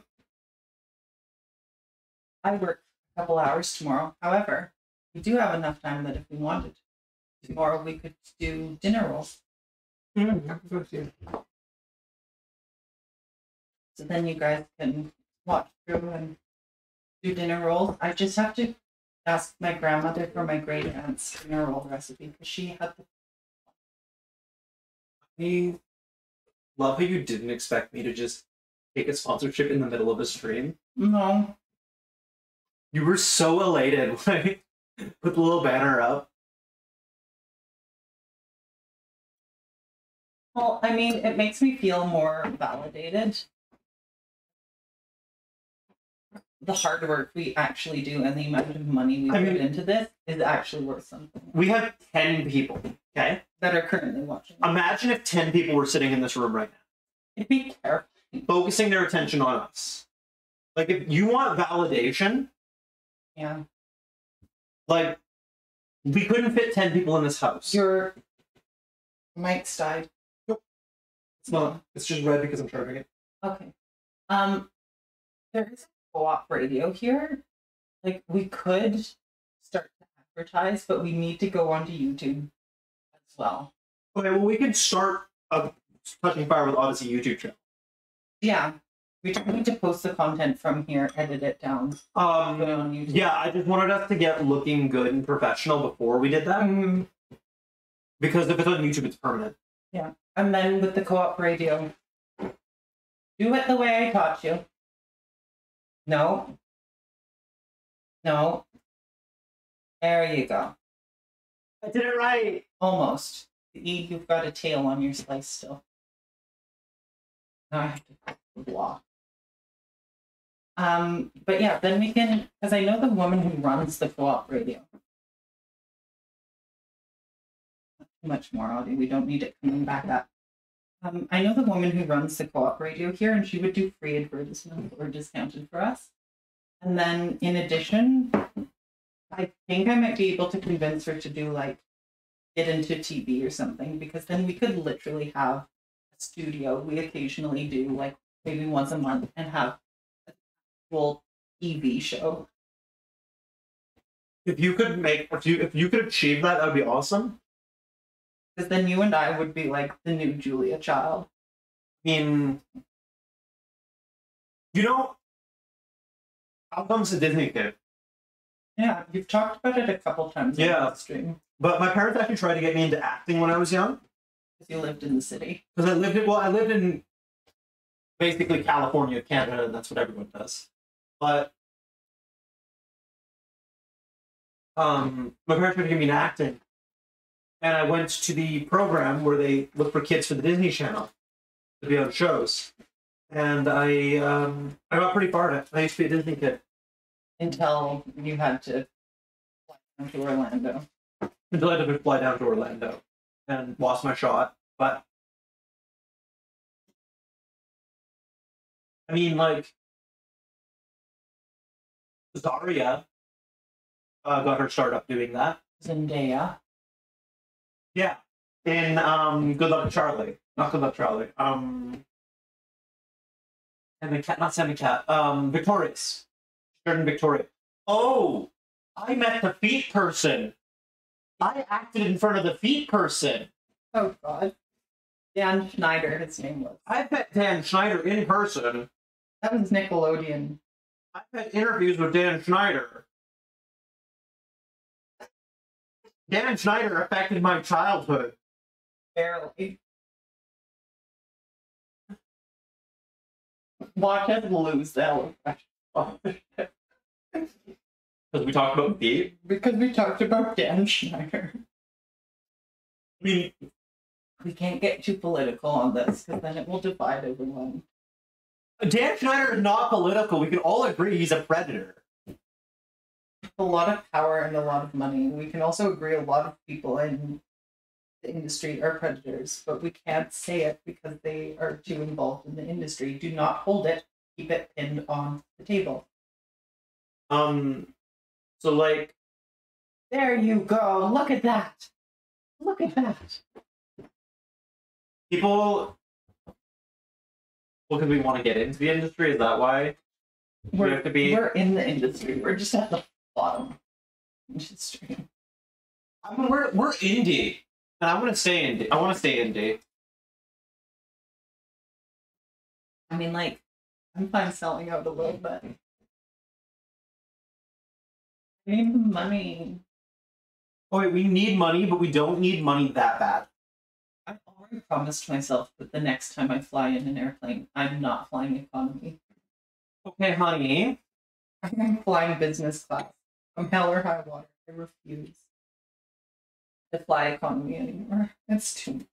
work a couple hours tomorrow. However, we do have enough time that if we wanted, tomorrow we could do dinner rolls. So then you guys can watch through and do dinner rolls. I just have to ask my grandmother for my great aunt's dinner roll recipe because she had I love how you didn't expect me to just take a sponsorship in the middle of a stream. No. You were so elated when I put the little banner up. Well, I mean, it makes me feel more validated. The hard work we actually do and the amount of money we put into this is actually worth something. We have 10 people, okay? That are currently watching. Imagine if 10 people were sitting in this room right now. It'd be terrifying. Focusing their attention on us. Like, if you want validation, Yeah. like, we couldn't fit 10 people in this house. Your mic's died. It's not. It's just red because I'm charging it. Okay. There is a co-op radio here. Like, we could start to advertise, but we need to go onto YouTube as well. Okay, well, we could start a Touching Fire with Odyssey YouTube channel. Yeah. We just need to post the content from here, edit it down, put it on YouTube. Yeah, I just wanted us to get looking good and professional before we did that. Because if it's on YouTube, it's permanent. Yeah. And then with the co-op radio, do it the way I taught you. No. No. There you go. I did it right. Almost. You've got a tail on your slice still. Now I have to put the block. But yeah, then we can, because I know the woman who runs the co-op radio. Not too much more, Audie. We don't need it coming back up. I know the woman who runs the co-op radio here, and she would do free advertisements or discounted for us. And then in addition, I think I might be able to convince her to do like get into TV or something, because then we could literally have a studio. We occasionally do like maybe once a month and have a full TV show. If you could achieve that, that would be awesome. Because then you and I would be like the new Julia Child. I mean, how comes the Disney kid? Yeah, you've talked about it a couple times on the stream. But my parents actually tried to get me into acting when I was young. Because you lived in the city. Because I lived in basically California, Canada, and that's what everyone does. But my parents tried to get me into acting. And I went to the program where they look for kids for the Disney Channel to be on shows. And I got pretty far at it. I used to be a Disney kid. Until you had to fly down to Orlando. Until I had to fly down to Orlando and lost my shot. But I mean, like, Zaria got her start up doing that. Zendaya. Yeah. In Good Luck Charlie. Not Good Luck Charlie. And the cat, not Sammy Cat. Victorious. Jordan Victoria. Oh, I met the feet person. I acted in front of the feet person. Oh God. Dan Schneider, his name was. I met Dan Schneider in person. That was Nickelodeon. I've had interviews with Dan Schneider. Dan Schneider affected my childhood. Barely. Watch us lose the elephant. Because we talked about feet? Because we talked about Dan Schneider. I mean, we can't get too political on this, because then it will divide everyone. Dan Schneider is not political. We can all agree he's a predator. A lot of power and a lot of money. We can also agree a lot of people in the industry are predators, but we can't say it because they are too involved in the industry. Do not hold it. Keep it pinned on the table. So like, there you go. Look at that. Look at that. People, because we want to get into the industry, is that why? We have to be. We're in the industry. We're just at the bottom industry. I mean, we're indie, and I want to stay indie. I want to stay indie. I mean, like, I'm fine selling out a little bit. I need the money. Oh wait, we need money, but we don't need money that bad. I'm already I promised myself that the next time I fly in an airplane, I'm not flying economy. Okay, honey. I'm flying business class. From hell or high water. I refuse to fly economy anymore. It's too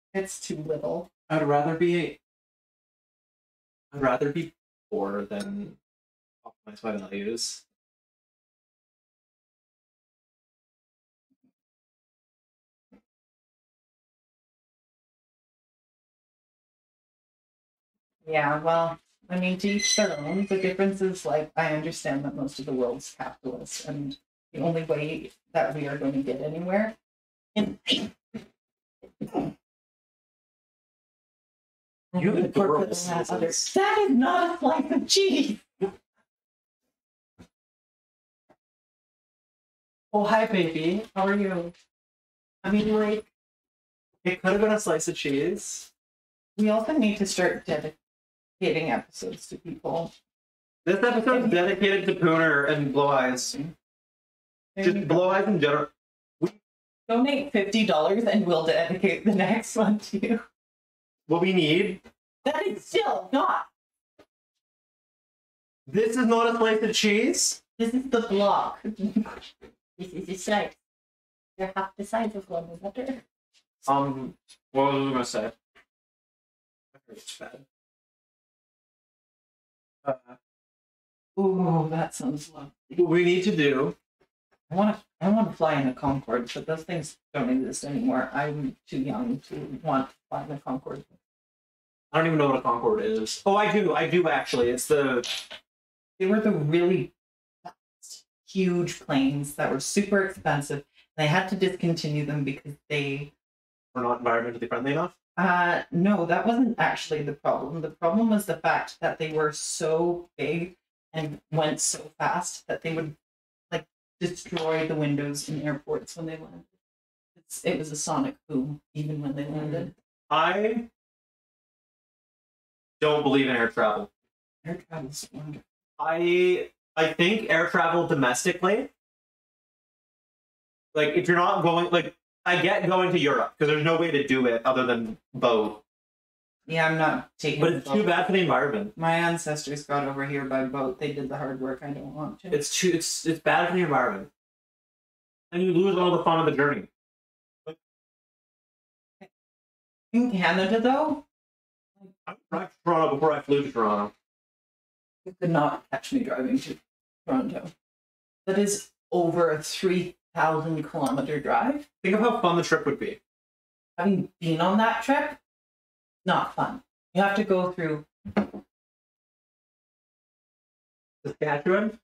little. I'd rather be poor than optimize my values. Yeah, well, I mean, to each their own. The difference is, like, I understand that most of the world's capitalist, and the only way that we are going to get anywhere in You have adorable that is not a slice of cheese. Oh, hi, baby. How are you? I mean, like, It could have been a slice of cheese. we also need to start dedicating episodes to people. This episode is dedicated to Pooner and Blow Eyes. Just Blow Eyes in general. Donate $50 and we'll dedicate the next one to you. What we need. That is still not. This is not a slice of cheese. This is the block. This is the slice. They're half the size of one another. What was I gonna say? It's bad. Ooh, that sounds lovely. What we need to do. I want to fly in a Concorde, but those things don't exist anymore. I'm too young to want to fly in a Concorde. I don't even know what a Concorde is. Oh, I do actually. It's the. They were the really fast, huge planes that were super expensive. They had to discontinue them because they. We're not environmentally friendly enough. No, that wasn't actually the problem. The problem was the fact that they were so big and went so fast that they would, like, destroy the windows in airports when they landed. It was a sonic boom, even when they landed. I don't believe in air travel. Air travel's wonderful. I think air travel domestically. Like, if you're not going, like, I get going to Europe because there's no way to do it other than boat. Yeah, I'm not taking. But it's too bad for the environment. My ancestors got over here by boat. They did the hard work. I don't want to. It's bad for the environment, and you lose all the fun of the journey. In Canada, though, I drive to Toronto before I flew to Toronto. you could not catch me driving to Toronto. That is over a 3,000-kilometer drive. Think of how fun the trip would be. Having been on that trip, not fun. You have to go through Saskatchewan?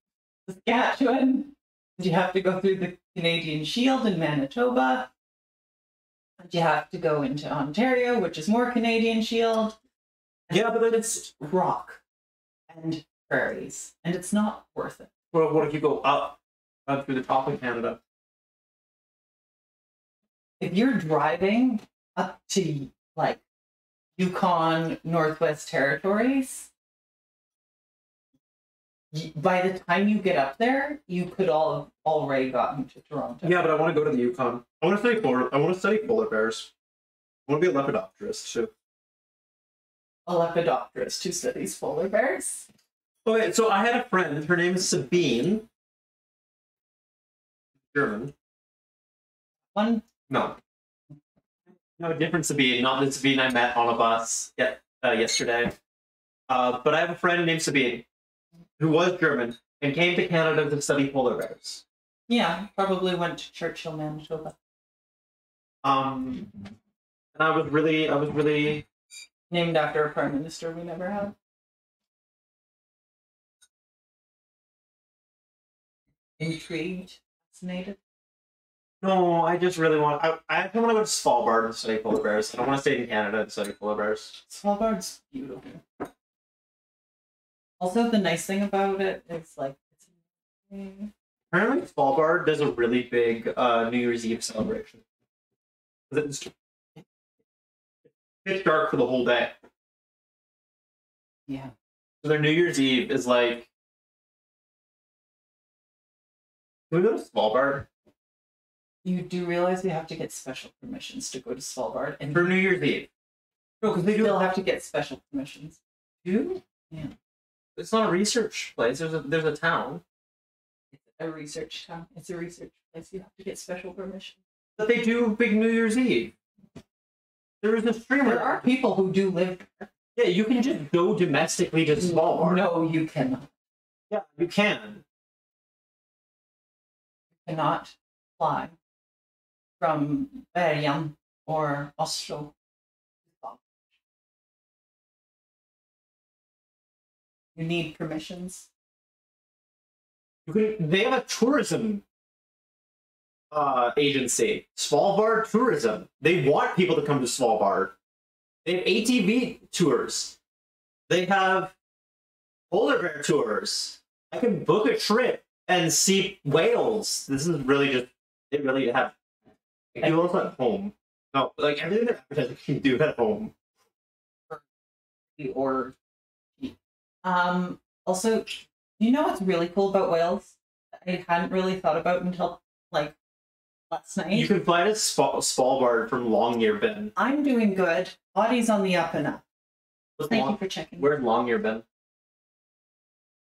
Saskatchewan. You have to go through the Canadian Shield in Manitoba. And you have to go into Ontario, which is more Canadian Shield. Yeah, but then It's rock and prairies, and it's not worth it. well, what if you go up through the top of Canada? If you're driving up to, like, Yukon, Northwest Territories, by the time you get up there, you could all have already gotten to Toronto. Yeah, but I want to go to the Yukon. I want to study polar bears. I want to be a lepidopterist too. A lepidopterist who studies polar bears. Okay, so I had a friend. Her name is Sabine. German. One. No, a different Sabine, not the Sabine I met on a bus yesterday. But I have a friend named Sabine who was German and came to Canada to study polar bears. Yeah, probably went to Churchill, Manitoba. And I was really Named after a prime minister we never had. Intrigued, fascinated. no. I just really want. I want to go to Svalbard and study polar bears. I don't want to stay in Canada and study polar bears. Svalbard's beautiful. Also, the nice thing about it is, like, it's Apparently, Svalbard does a really big New Year's Eve celebration. It's pitch dark for the whole day. yeah. So their New Year's Eve is like. Can we go to Svalbard You do realize we have to get special permissions to go to Svalbard, and for New Year's Eve? No, because they They'll have to get special permissions. do. Yeah. It's not a research place. There's a town. It's a research town. It's a research place. You have to get special permission. But they do big New Year's Eve. There is a streamer. There are people who do live there. Yeah, you can just go domestically to Svalbard. No, you cannot. Yeah, you can. You cannot fly from Bergen or Oslo. You need permissions. You can. They have a tourism agency, Svalbard Tourism. They want people to come to Svalbard. They have ATV tours. They have polar bear tours. I can book a trip and see whales. This is really just. They really have. They do also at home. No, like everything they're advertising, you can do at home. Or also, you know what's really cool about Wales? I hadn't really thought about until like last night. You can fly to Svalbard from Longyearbyen. I'm doing good. Body's on the up and up. Thank you You for checking. Where's Longyearbyen?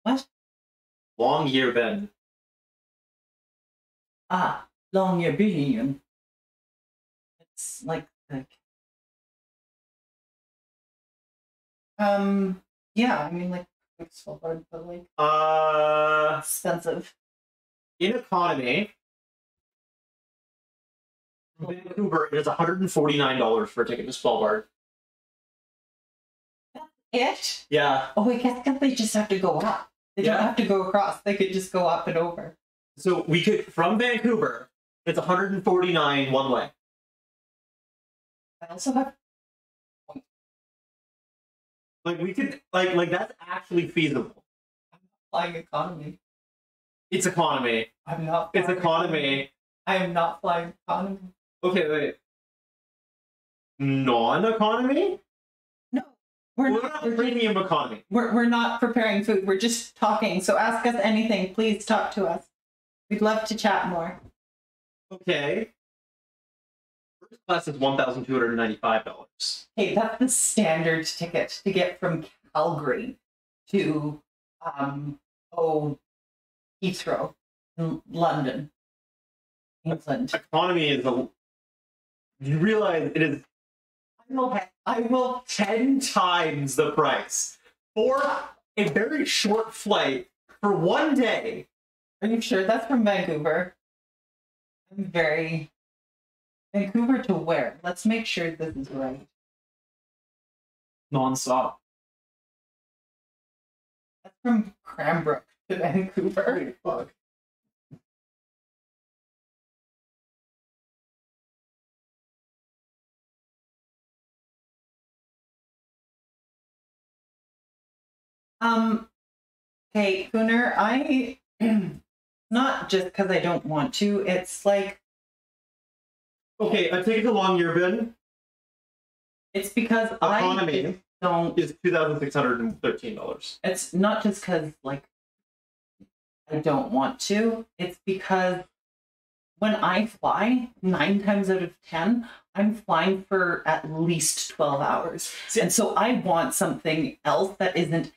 What? Longyearbyen. Ah, Longyearbyen. It's like yeah, I mean like Svalbard, but like expensive. In economy, Vancouver is $149 for a ticket to Svalbard. It? Yeah. Oh, I guess they just have to go up. They don't Yeah. have to go across. They could just go up and over. So we could from Vancouver, it's $149 one way. I also have Like we could like that's actually feasible. flying economy. It's economy. I'm not. It's flying economy. I am not flying economy. Okay, wait. Non-economy? No, we're We're not. not We're, premium economy. we're not preparing food. We're just talking. So ask us anything. Please talk to us. We'd love to chat more. Okay. First class is $1,295. Hey, that's the standard ticket to get from Calgary to Heathrow in London, England. Economy is a. You realize it is. I will 10 times the price for a very short flight for one day. Are you sure that's from Vancouver? I'm very. Vancouver to where? Let's make sure this is right. Non-stop. That's from Cranbrook to Vancouver. Fuck. Okay, Gunnar, I not just because I don't want to, it's like Okay, a ticket to Longyearbyen it's because I economy just don't. is $2,613. It's not just because like I don't want to. It's because when I fly, 9 times out of 10, I'm flying for at least 12 hours. And so I want something else that isn't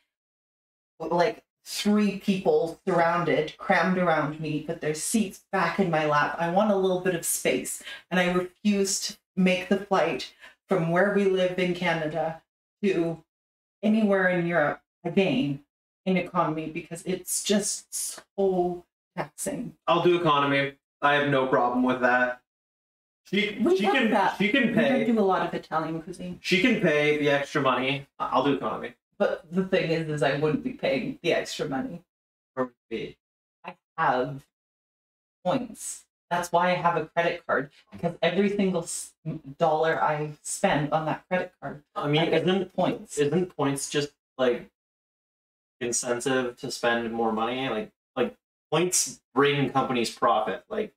like 3 people surrounded, crammed around me, but their seats back in my lap. I want a little bit of space. And I refuse to make the flight from where we live in Canada to anywhere in Europe again in economy because it's just so taxing. I'll do economy. I have no problem with that. She We can love that. she can We pay don't do a lot of Italian cuisine. she can pay the extra money. I'll do economy. But the thing is I wouldn't be paying the extra money. For me. I have points. That's why I have a credit card because every single dollar I spend on that credit card, I mean, I get isn't points. Isn't points just like incentive to spend more money? Like points bring companies profit. Like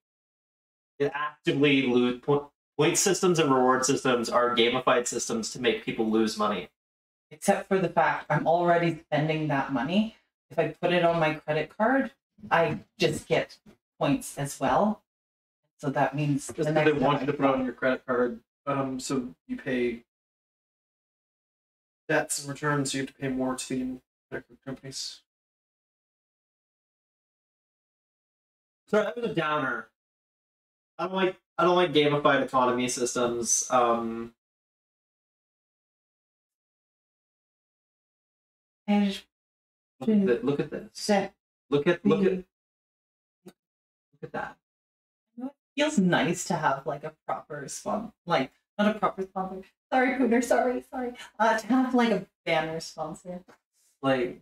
it actively lose point systems and reward systems are gamified systems to make people lose money. Except for the fact I'm already spending that money. If I put it on my credit card, I just get points as well. So that means Just because they want you to put it on your credit card, so you pay debts in return, so you have to pay more to the companies. So that was a downer. I don't like gamified economy systems. And Look at this. set Look at that. it feels nice to have like a proper sponsor, like not a proper sponsor. Sorry, Pooner. Sorry. To have like a banner sponsor. Like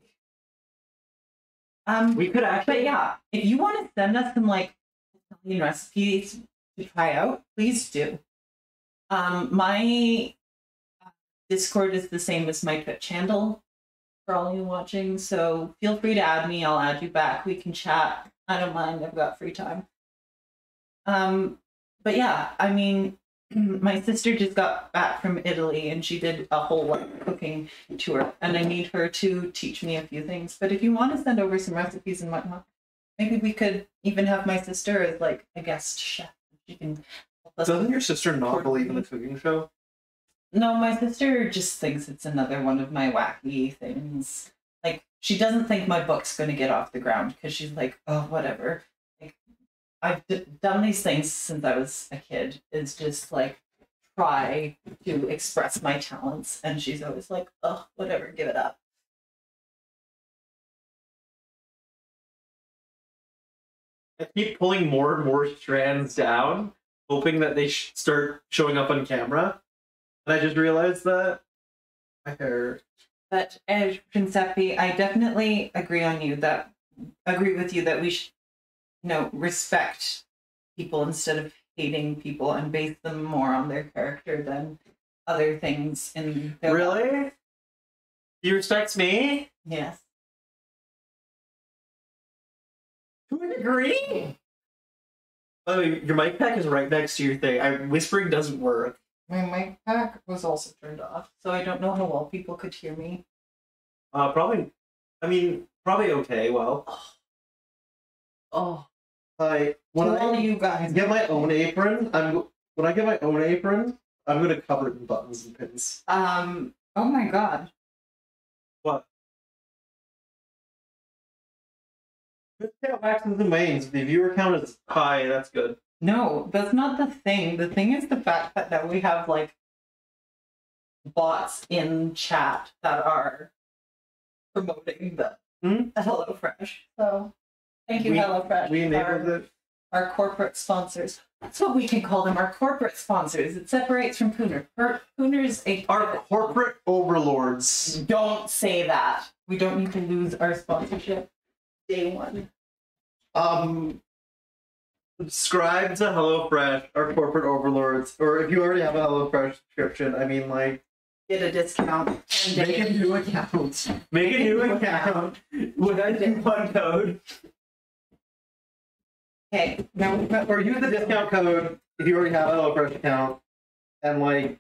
We we could actually. But yeah, if you want to send us some like Italian recipes to try out, please do. My Discord is the same as my Twitch handle for all you watching, so feel free to add me. I'll add you back. We can chat. I don't mind. I've got free time. But yeah, I mean, my sister just got back from Italy and she did a whole cooking tour, and I need her to teach me a few things. But if you want to send over some recipes and whatnot, maybe we could even have my sister as like a guest chef. She can help us. Doesn't your sister not believe in the cooking show? No, my sister just thinks it's another one of my wacky things. Like, she doesn't think my book's going to get off the ground because she's like, oh, whatever. Like, I've done these things since I was a kid. Is just like try to express my talents, and she's always like, oh, whatever, give it up. I keep pulling more and more strands down, hoping that they start showing up on camera. And I just realized that my hair. But Princepi, I definitely agree with you that we should, respect people instead of hating people and base them more on their character than other things in their life. Really? You respect me? Yes. To a degree? Oh, your mic pack is right next to your thing. Whispering doesn't work. My mic pack was also turned off, so I don't know how well people could hear me. Probably okay. Well, Oh, when to all I you guys. get my own apron, I'm gonna cover it in buttons and pins. Oh my god. What? Let's count maxes and mains. If the viewer count is high, that's good. No, that's not the thing. The thing is the fact that now we have like bots in chat that are promoting the HelloFresh. So thank you, HelloFresh. We enabled it. Our corporate sponsors. That's what we can call them, our corporate sponsors. It separates from Pooner. Pooner's a Our corporate overlords. Don't say that. We don't need to lose our sponsorship day one. Subscribe to HelloFresh, our corporate overlords, or if you already have a HelloFresh subscription, I mean, like, Get a discount. make a new account. Make a new account with a coupon code, Okay, now or use the discount code if you already have a HelloFresh account, and like,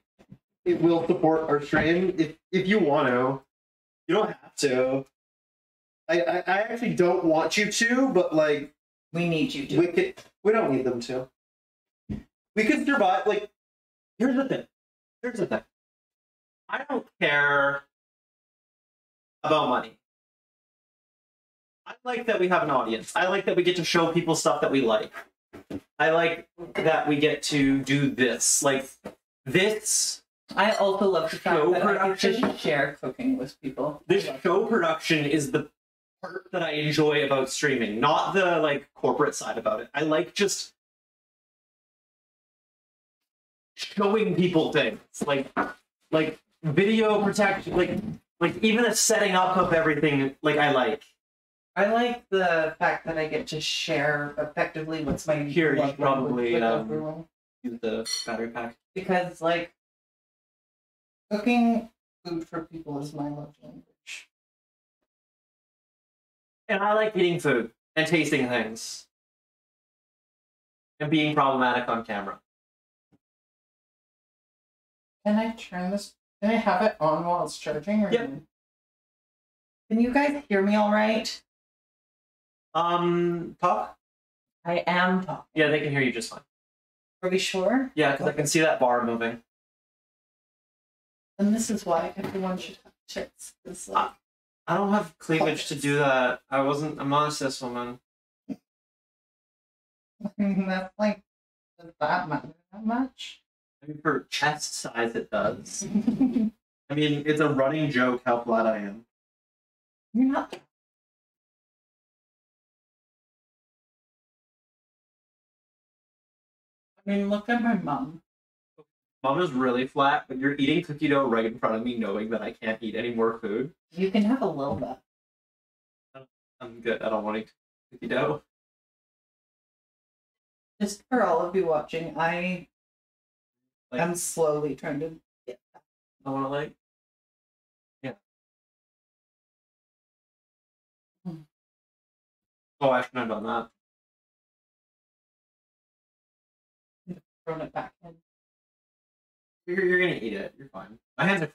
it will support our stream if you want to. You don't have to. I actually don't want you to, but like, we need you to. we don't need them to. We could survive. Like, here's the thing. I don't care about money. I like that we have an audience. I like that we get to show people stuff that we like. I like that we get to do this. Like, this. I also love the fact Show that I get production? to share cooking with people. This show production is the part that I enjoy about streaming, not the like corporate side about it. I like just showing people things, like video protection, like even the setting up of everything. Like, I like the fact that I get to share effectively what's my Here, you love should probably, language with everyone. use the battery pack. Because like cooking food for people is my love language. And I like eating food and tasting things and being problematic on camera. Can I turn this? Can I have it on while it's charging? Or Yep. Can you guys hear me all right? Talk? I am talking. Yeah, they can hear you just fine. Are we sure? Yeah, because I can see that bar moving. And this is why everyone should have tits. It's like, I don't have cleavage to do that. I'm not a cis woman. that's like, does that matter that much? I mean, for chest size, it does. I mean, it's a running joke how flat I am. You're not. I mean, look at my mom. Mom is really flat, but you're eating cookie dough right in front of me, knowing that I can't eat any more food. You can have a little bit. I'm good. I don't want to eat cookie dough. Just for all of you watching, I am slowly trying to get that. I want to yeah. Oh, I shouldn't have done that. Thrown it back in. You're gonna eat it. You're fine. My hands are.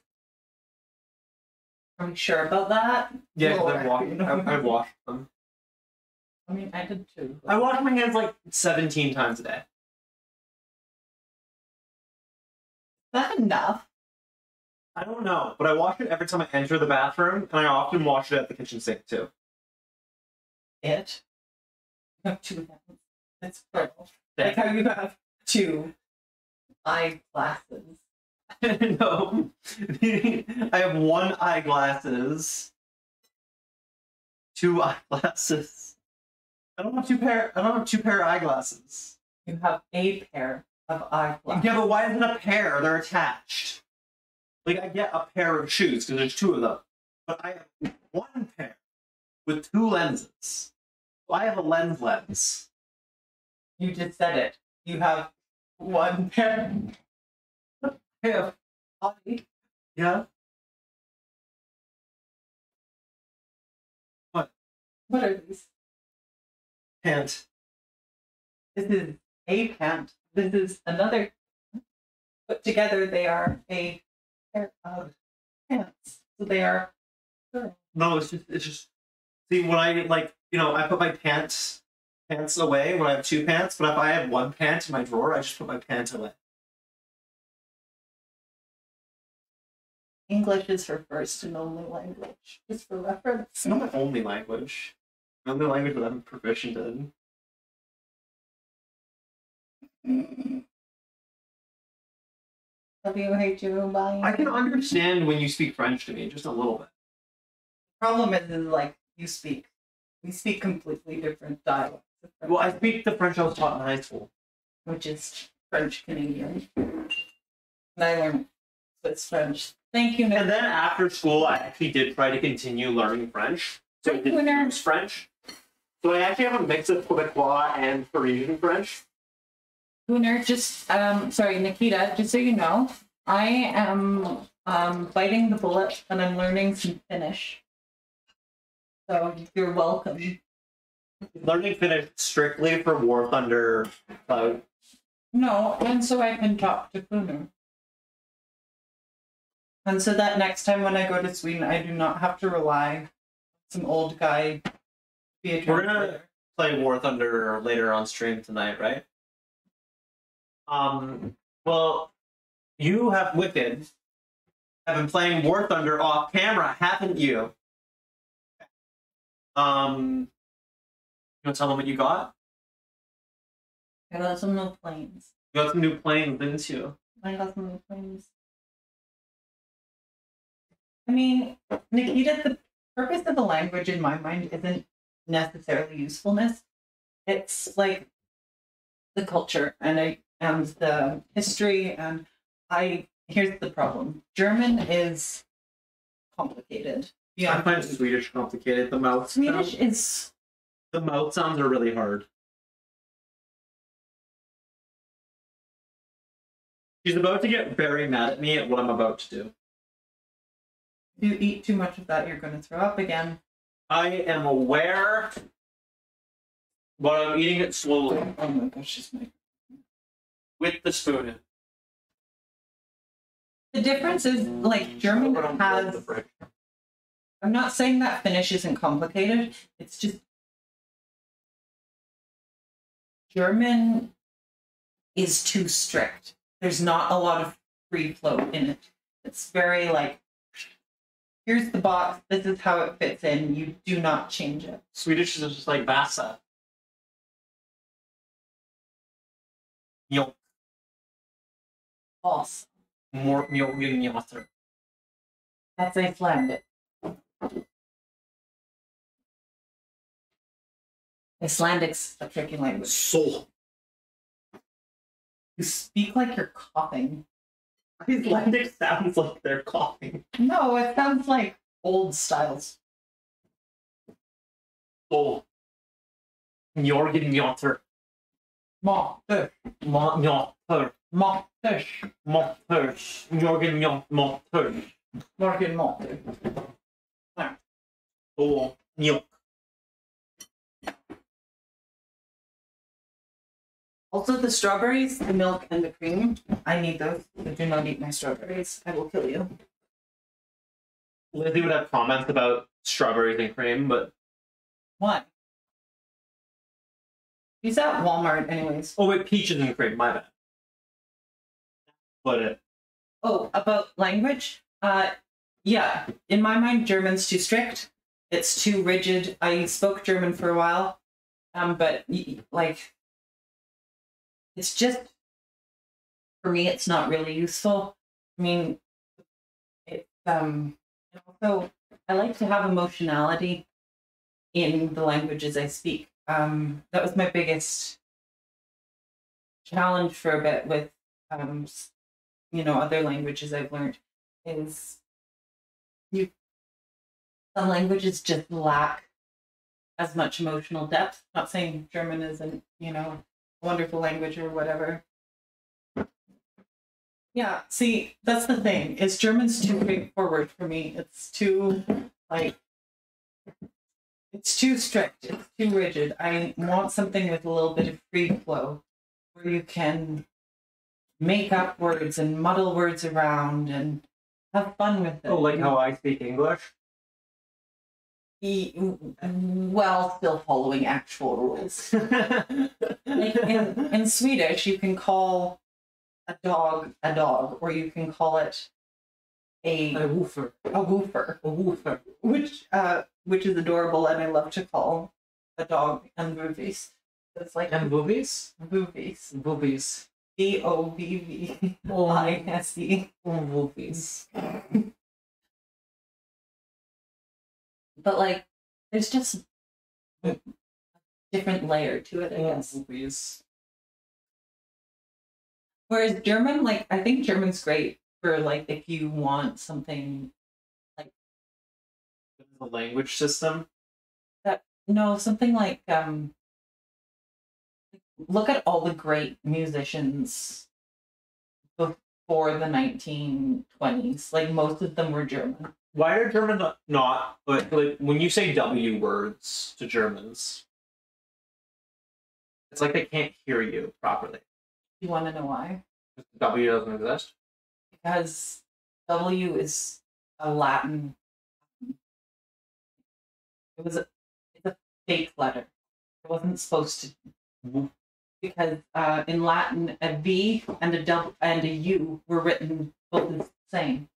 Are we sure about that? Yeah, Lord. I washed them. I mean, I did too. I wash my hands like 17 times a day. Is that enough? I don't know, but I wash it every time I enter the bathroom, and I often wash it at the kitchen sink too. It? You have 2 hands. It's purple. Like how you have 2 eyeglasses. No. I have 1 eyeglasses. 2 eyeglasses. I don't have 2 pair of eyeglasses. You have a pair of eyeglasses. Yeah, but why isn't a pair? They're attached. Like, I get a pair of shoes because there's 2 of them. But I have 1 pair with 2 lenses. So I have a lens. You just said it. You have 1 pair. I have. Yeah. What? What are these? Pant. This is a pant. This is another. Put together, they are a pair of pants. So they are. No, it's just. See, when I I put my pants away when I have 2 pants. But if I have 1 pant in my drawer, I just put my pant away. English is her first and only language, just for reference. It's not my only language. The only language that I'm proficient in. Love you, hate you, bye. I can understand when you speak French to me, just a little bit. Problem is like we speak completely different dialects. Well, I speak the French I was taught in high school, which is French Canadian. And I learned Swiss French. Thank you, Nick. and then after school, I actually did try to continue learning French. So I did use French. So I actually have a mix of Quebecois and Parisian French. Gunnar, just sorry, Nikita, just so you know, I am biting the bullet and I'm learning some Finnish. So you're welcome. Learning Finnish strictly for War Thunder Cloud. No, and so I can talk to Gunnar. And so that next time when I go to Sweden, I do not have to rely on some old guy to be a We're gonna translator. play War Thunder later on stream tonight, right? Well, you have Wicked. Have been playing War Thunder off camera, haven't you? You want to tell them what you got? I got some new planes. You got some new planes, didn't you? I got some new planes. I mean, Nikita, the purpose of the language in my mind isn't necessarily usefulness. It's like the culture and the history, and here's the problem. German is complicated. I find Swedish complicated. The mouth Swedish is the mouth sounds are really hard. She's about to get very mad at me at what I'm about to do. if you eat too much of that, you're going to throw up again. I am aware, but I'm eating it slowly Oh my gosh, it's my... with the spoon in. The difference is, like, German Put on has... the fridge. I'm not saying that Finnish isn't complicated. It's just German is too strict. There's not a lot of free flow in it. It's very like here's the box. This is how it fits in. You do not change it. Swedish is just like Vasa. Mjölk. False. More mjölk. That's Icelandic. Icelandic's a tricky language. So. You speak like you're coughing. Icelandic sounds like they're coughing. No, it sounds like old styles. So. Mjölk mjölk. Mater. Mjölk. Mater. Mjölk. Mjölk mjölk. Morgan mater. Så. Mjölk. Also, the strawberries, the milk, and the cream. I need those. Do not eat my strawberries. I will kill you. Lizzie would have comments about strawberries and cream, but Why? He's at Walmart, anyways. oh wait, peaches and cream. My bad. But it. Oh, about language? Yeah. In my mind, German's too strict. It's too rigid. I spoke German for a while, but like, it's just, for me, it's not really useful. I mean, it and also I like to have emotionality in the languages I speak. That was my biggest challenge for a bit with other languages I've learned is some languages just lack as much emotional depth. Not saying German isn't, a wonderful language or whatever. Yeah, see, that's the thing, is German's too straightforward for me. It's too, it's too strict, it's too rigid. I want something with a little bit of free flow, where you can make up words and muddle words around and have fun with it. Oh, like how I speak English? Well, still following actual rules. Like in Swedish, you can call a dog, or you can call it a woofer. A woofer. A woofer. Which is adorable, and I love to call a dog and boobies. It's like And boobies? boobies. Boobies. BOVVISE. Oh, boobies. But like, there's just a different layer to it, I guess. Boobies. Whereas German, like, I think German's great for like if you want something like The language system. something like look at all the great musicians before the 1920s. Like most of them were German. Why are Germans not like when you say W words to Germans, it's like they can't hear you properly. You want to know why? W doesn't exist. Because W is a Latin. It's a fake letter. It wasn't supposed to. Because in Latin, a V and a W and a U were written both the same.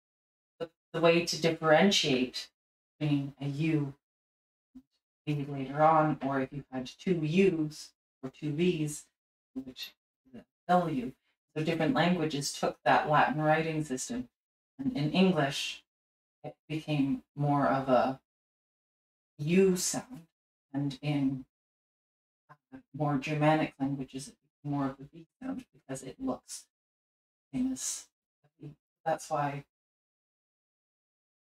But the way to differentiate between a U maybe later on, or if you had two U's or two V's, which is a W. So different languages took that Latin writing system. And in English, it became more of a U sound. And in more Germanic languages, it became more of a V sound because it looks famous. That's why.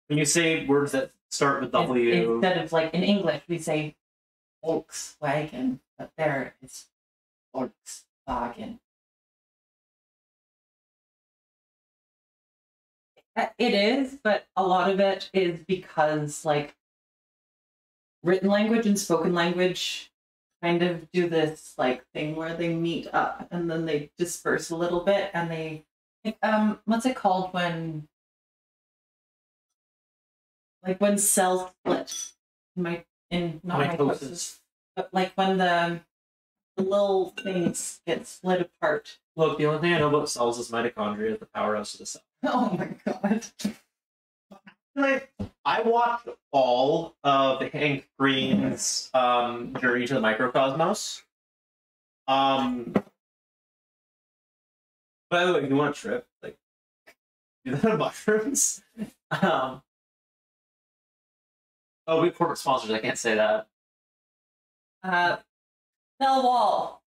When you say words that start with W, Instead of like in English, we say Volkswagen, but there it's Volkswagen. It is, but a lot of it is because like written language and spoken language kind of do this like thing where they meet up and then they disperse a little bit and they what's it called when cells split in not mitosis, but like when the little things get split apart. look, the only thing I know about cells is mitochondria, the powerhouse of the cell. Oh my god. Actually, I watched all of Hank Green's Journey to the Microcosmos. By the way, if you want a trip, like, do that on mushrooms. Oh, we have corporate sponsors. I can't say that. Cell wall.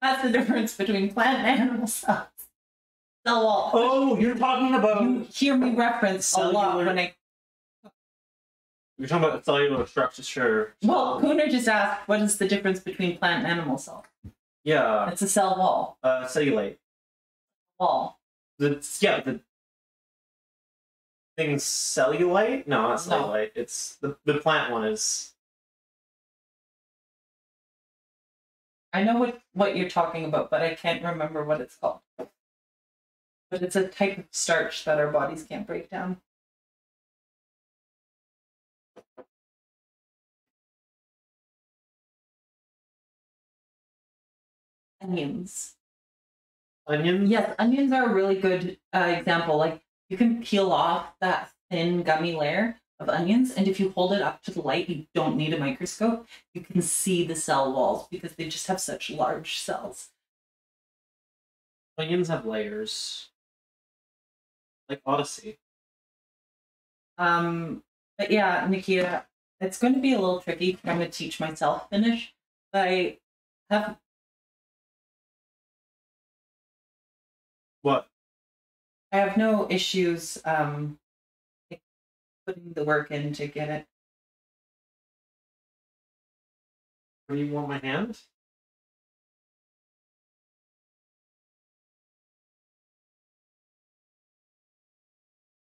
That's the difference between plant and animal cells. Cell wall. Oh, you're talking about. You hear me reference a lot when I. You're talking about cellular structure. Well, Kuna just asked, what is the difference between plant and animal cell? Yeah. It's a cell wall. Cellulite. Wall. The thing's cellulite? No, not No. cellulite. It's the plant one is. I know what you're talking about, but I can't remember what it's called. But it's a type of starch that our bodies can't break down. Onions. Onions? Yes, onions are a really good example. Like, you can peel off that thin gummy layer of onions, and if you hold it up to the light, you don't need a microscope. You can see the cell walls because they just have such large cells. Onions have layers. Like Odyssey. But yeah, Nikita, it's going to be a little tricky trying to teach myself Finnish. But I have. What? I have no issues putting the work in to get it. Do you want my hand?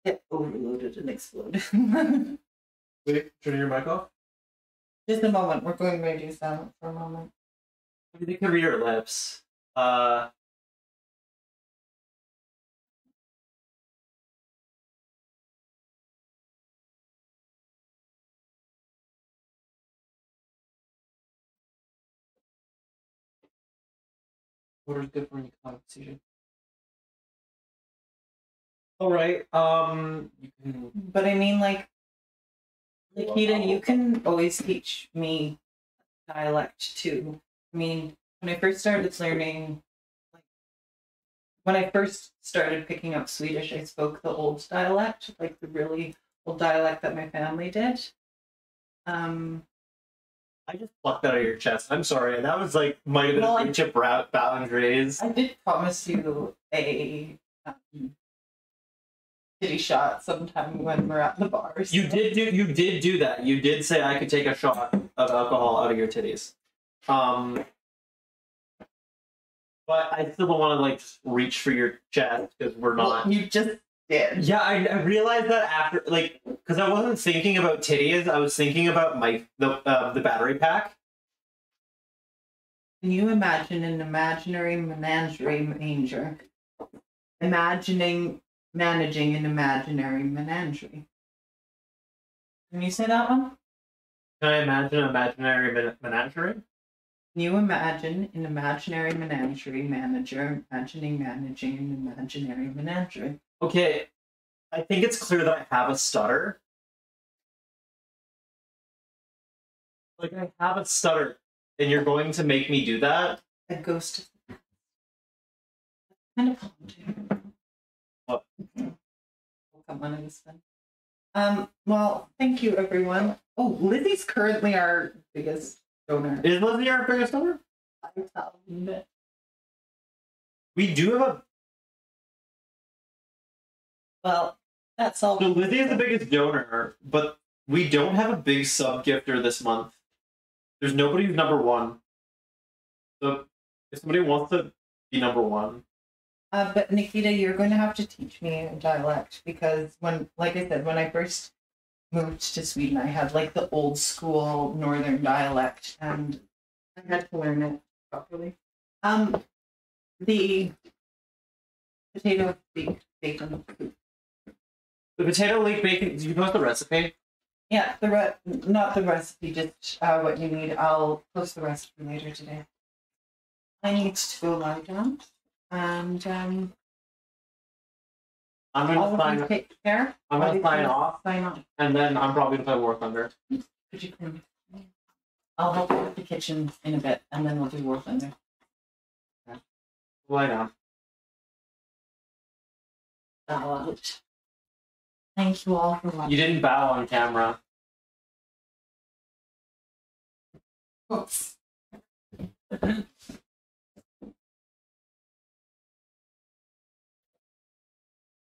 Get overloaded and explode. Wait, turn your mic off. Just a moment. We're going to do silent for a moment. What do you think of your lips? What is good for any conversation? All right. You can. But I mean, like, Nikita, you can always teach me dialect too. I mean, when I first started learning, like, when I first started picking up Swedish, I spoke the old dialect, like the really old dialect that my family did. I just plucked that out of your chest. I'm sorry. That was like might have been Well, a breach of boundaries. I did promise you a titty shot sometime when we're at the bars. You did do that. You did say I could take a shot of alcohol out of your titties. But I still don't want to like just reach for your chest because we're not. Well, you just did. Yeah, I realized that after like because I wasn't thinking about titties. I was thinking about the battery pack. Can you imagine an imaginary menagerie manger? Managing an imaginary menagerie. Can you say that one? Can I imagine an imaginary menagerie? Can you imagine an imaginary menagerie manager managing an imaginary menagerie? Okay, I think it's clear that I have a stutter. Like I have a stutter, and you're going to make me do that? A ghost of the past. Kind of haunting. What? We'll come on this one. Well, thank you everyone. Oh, Lizzie's currently our biggest donor. Is Lizzie our biggest donor? We do have a. Well, that's all. So Lizzie is the biggest donor, but we don't have a big sub gifter this month. There's nobody who's number one. So if somebody wants to be number one. But Nikita, you're going to have to teach me a dialect because like I said, when I first moved to Sweden, I had like the old school northern dialect and I had to learn it properly. The potato bacon. The potato leek bacon, did you post the recipe? Yeah, not the recipe, just what you need. I'll post the recipe later today. I need to go lie down, and I'm All gonna of you sign. take care. I'm gonna Odyssey, sign off, Sign off. and then I'm probably gonna play War Thunder. Could you come? I'll help you with the kitchen in a bit, and then we'll do War Thunder. Why not? Bow out. Thank you all for watching. You didn't bow on camera. Oops.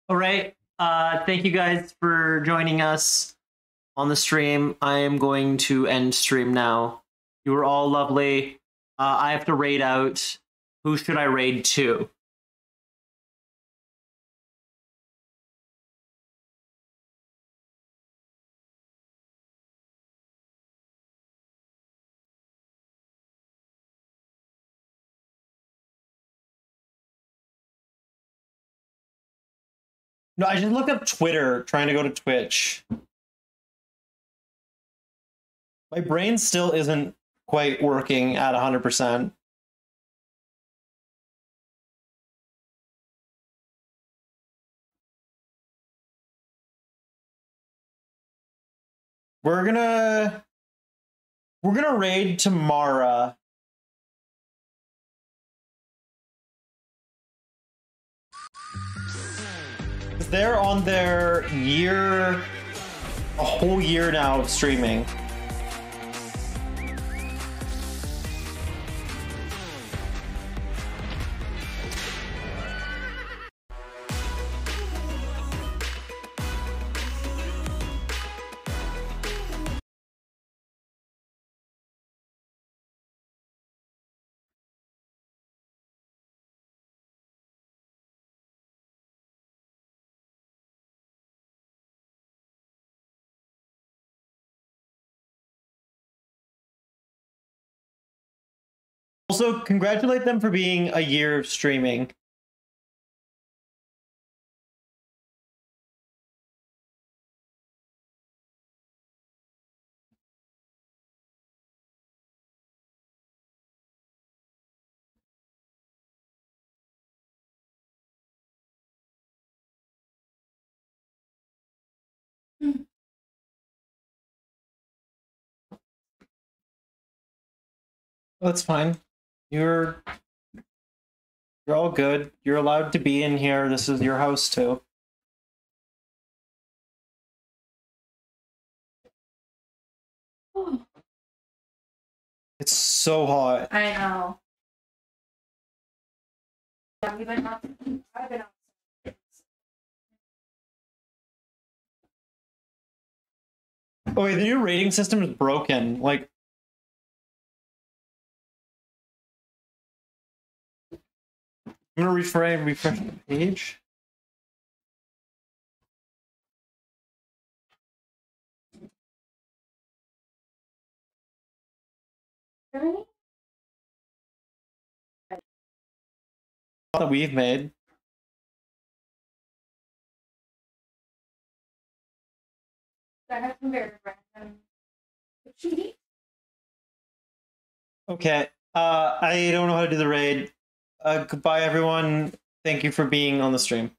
All right. Thank you guys for joining us on the stream. I am going to end stream now. You were all lovely. I have to raid out. Who should I raid to? No, I just looked up Twitter trying to go to Twitch. My brain still isn't quite working at 100%. We're gonna raid Tamara. They're on their year, a whole year now of streaming. Also, congratulate them for being a year of streaming. That's fine. You're all good. You're allowed to be in here. This is your house too. It's so hot. I know. I've been out. Oh wait, the new rating system is broken. Like, I'm gonna refresh the page. Really? That we've made. I have some very random. Cheating. Okay. I don't know how to do the raid. Goodbye, everyone. Thank you for being on the stream.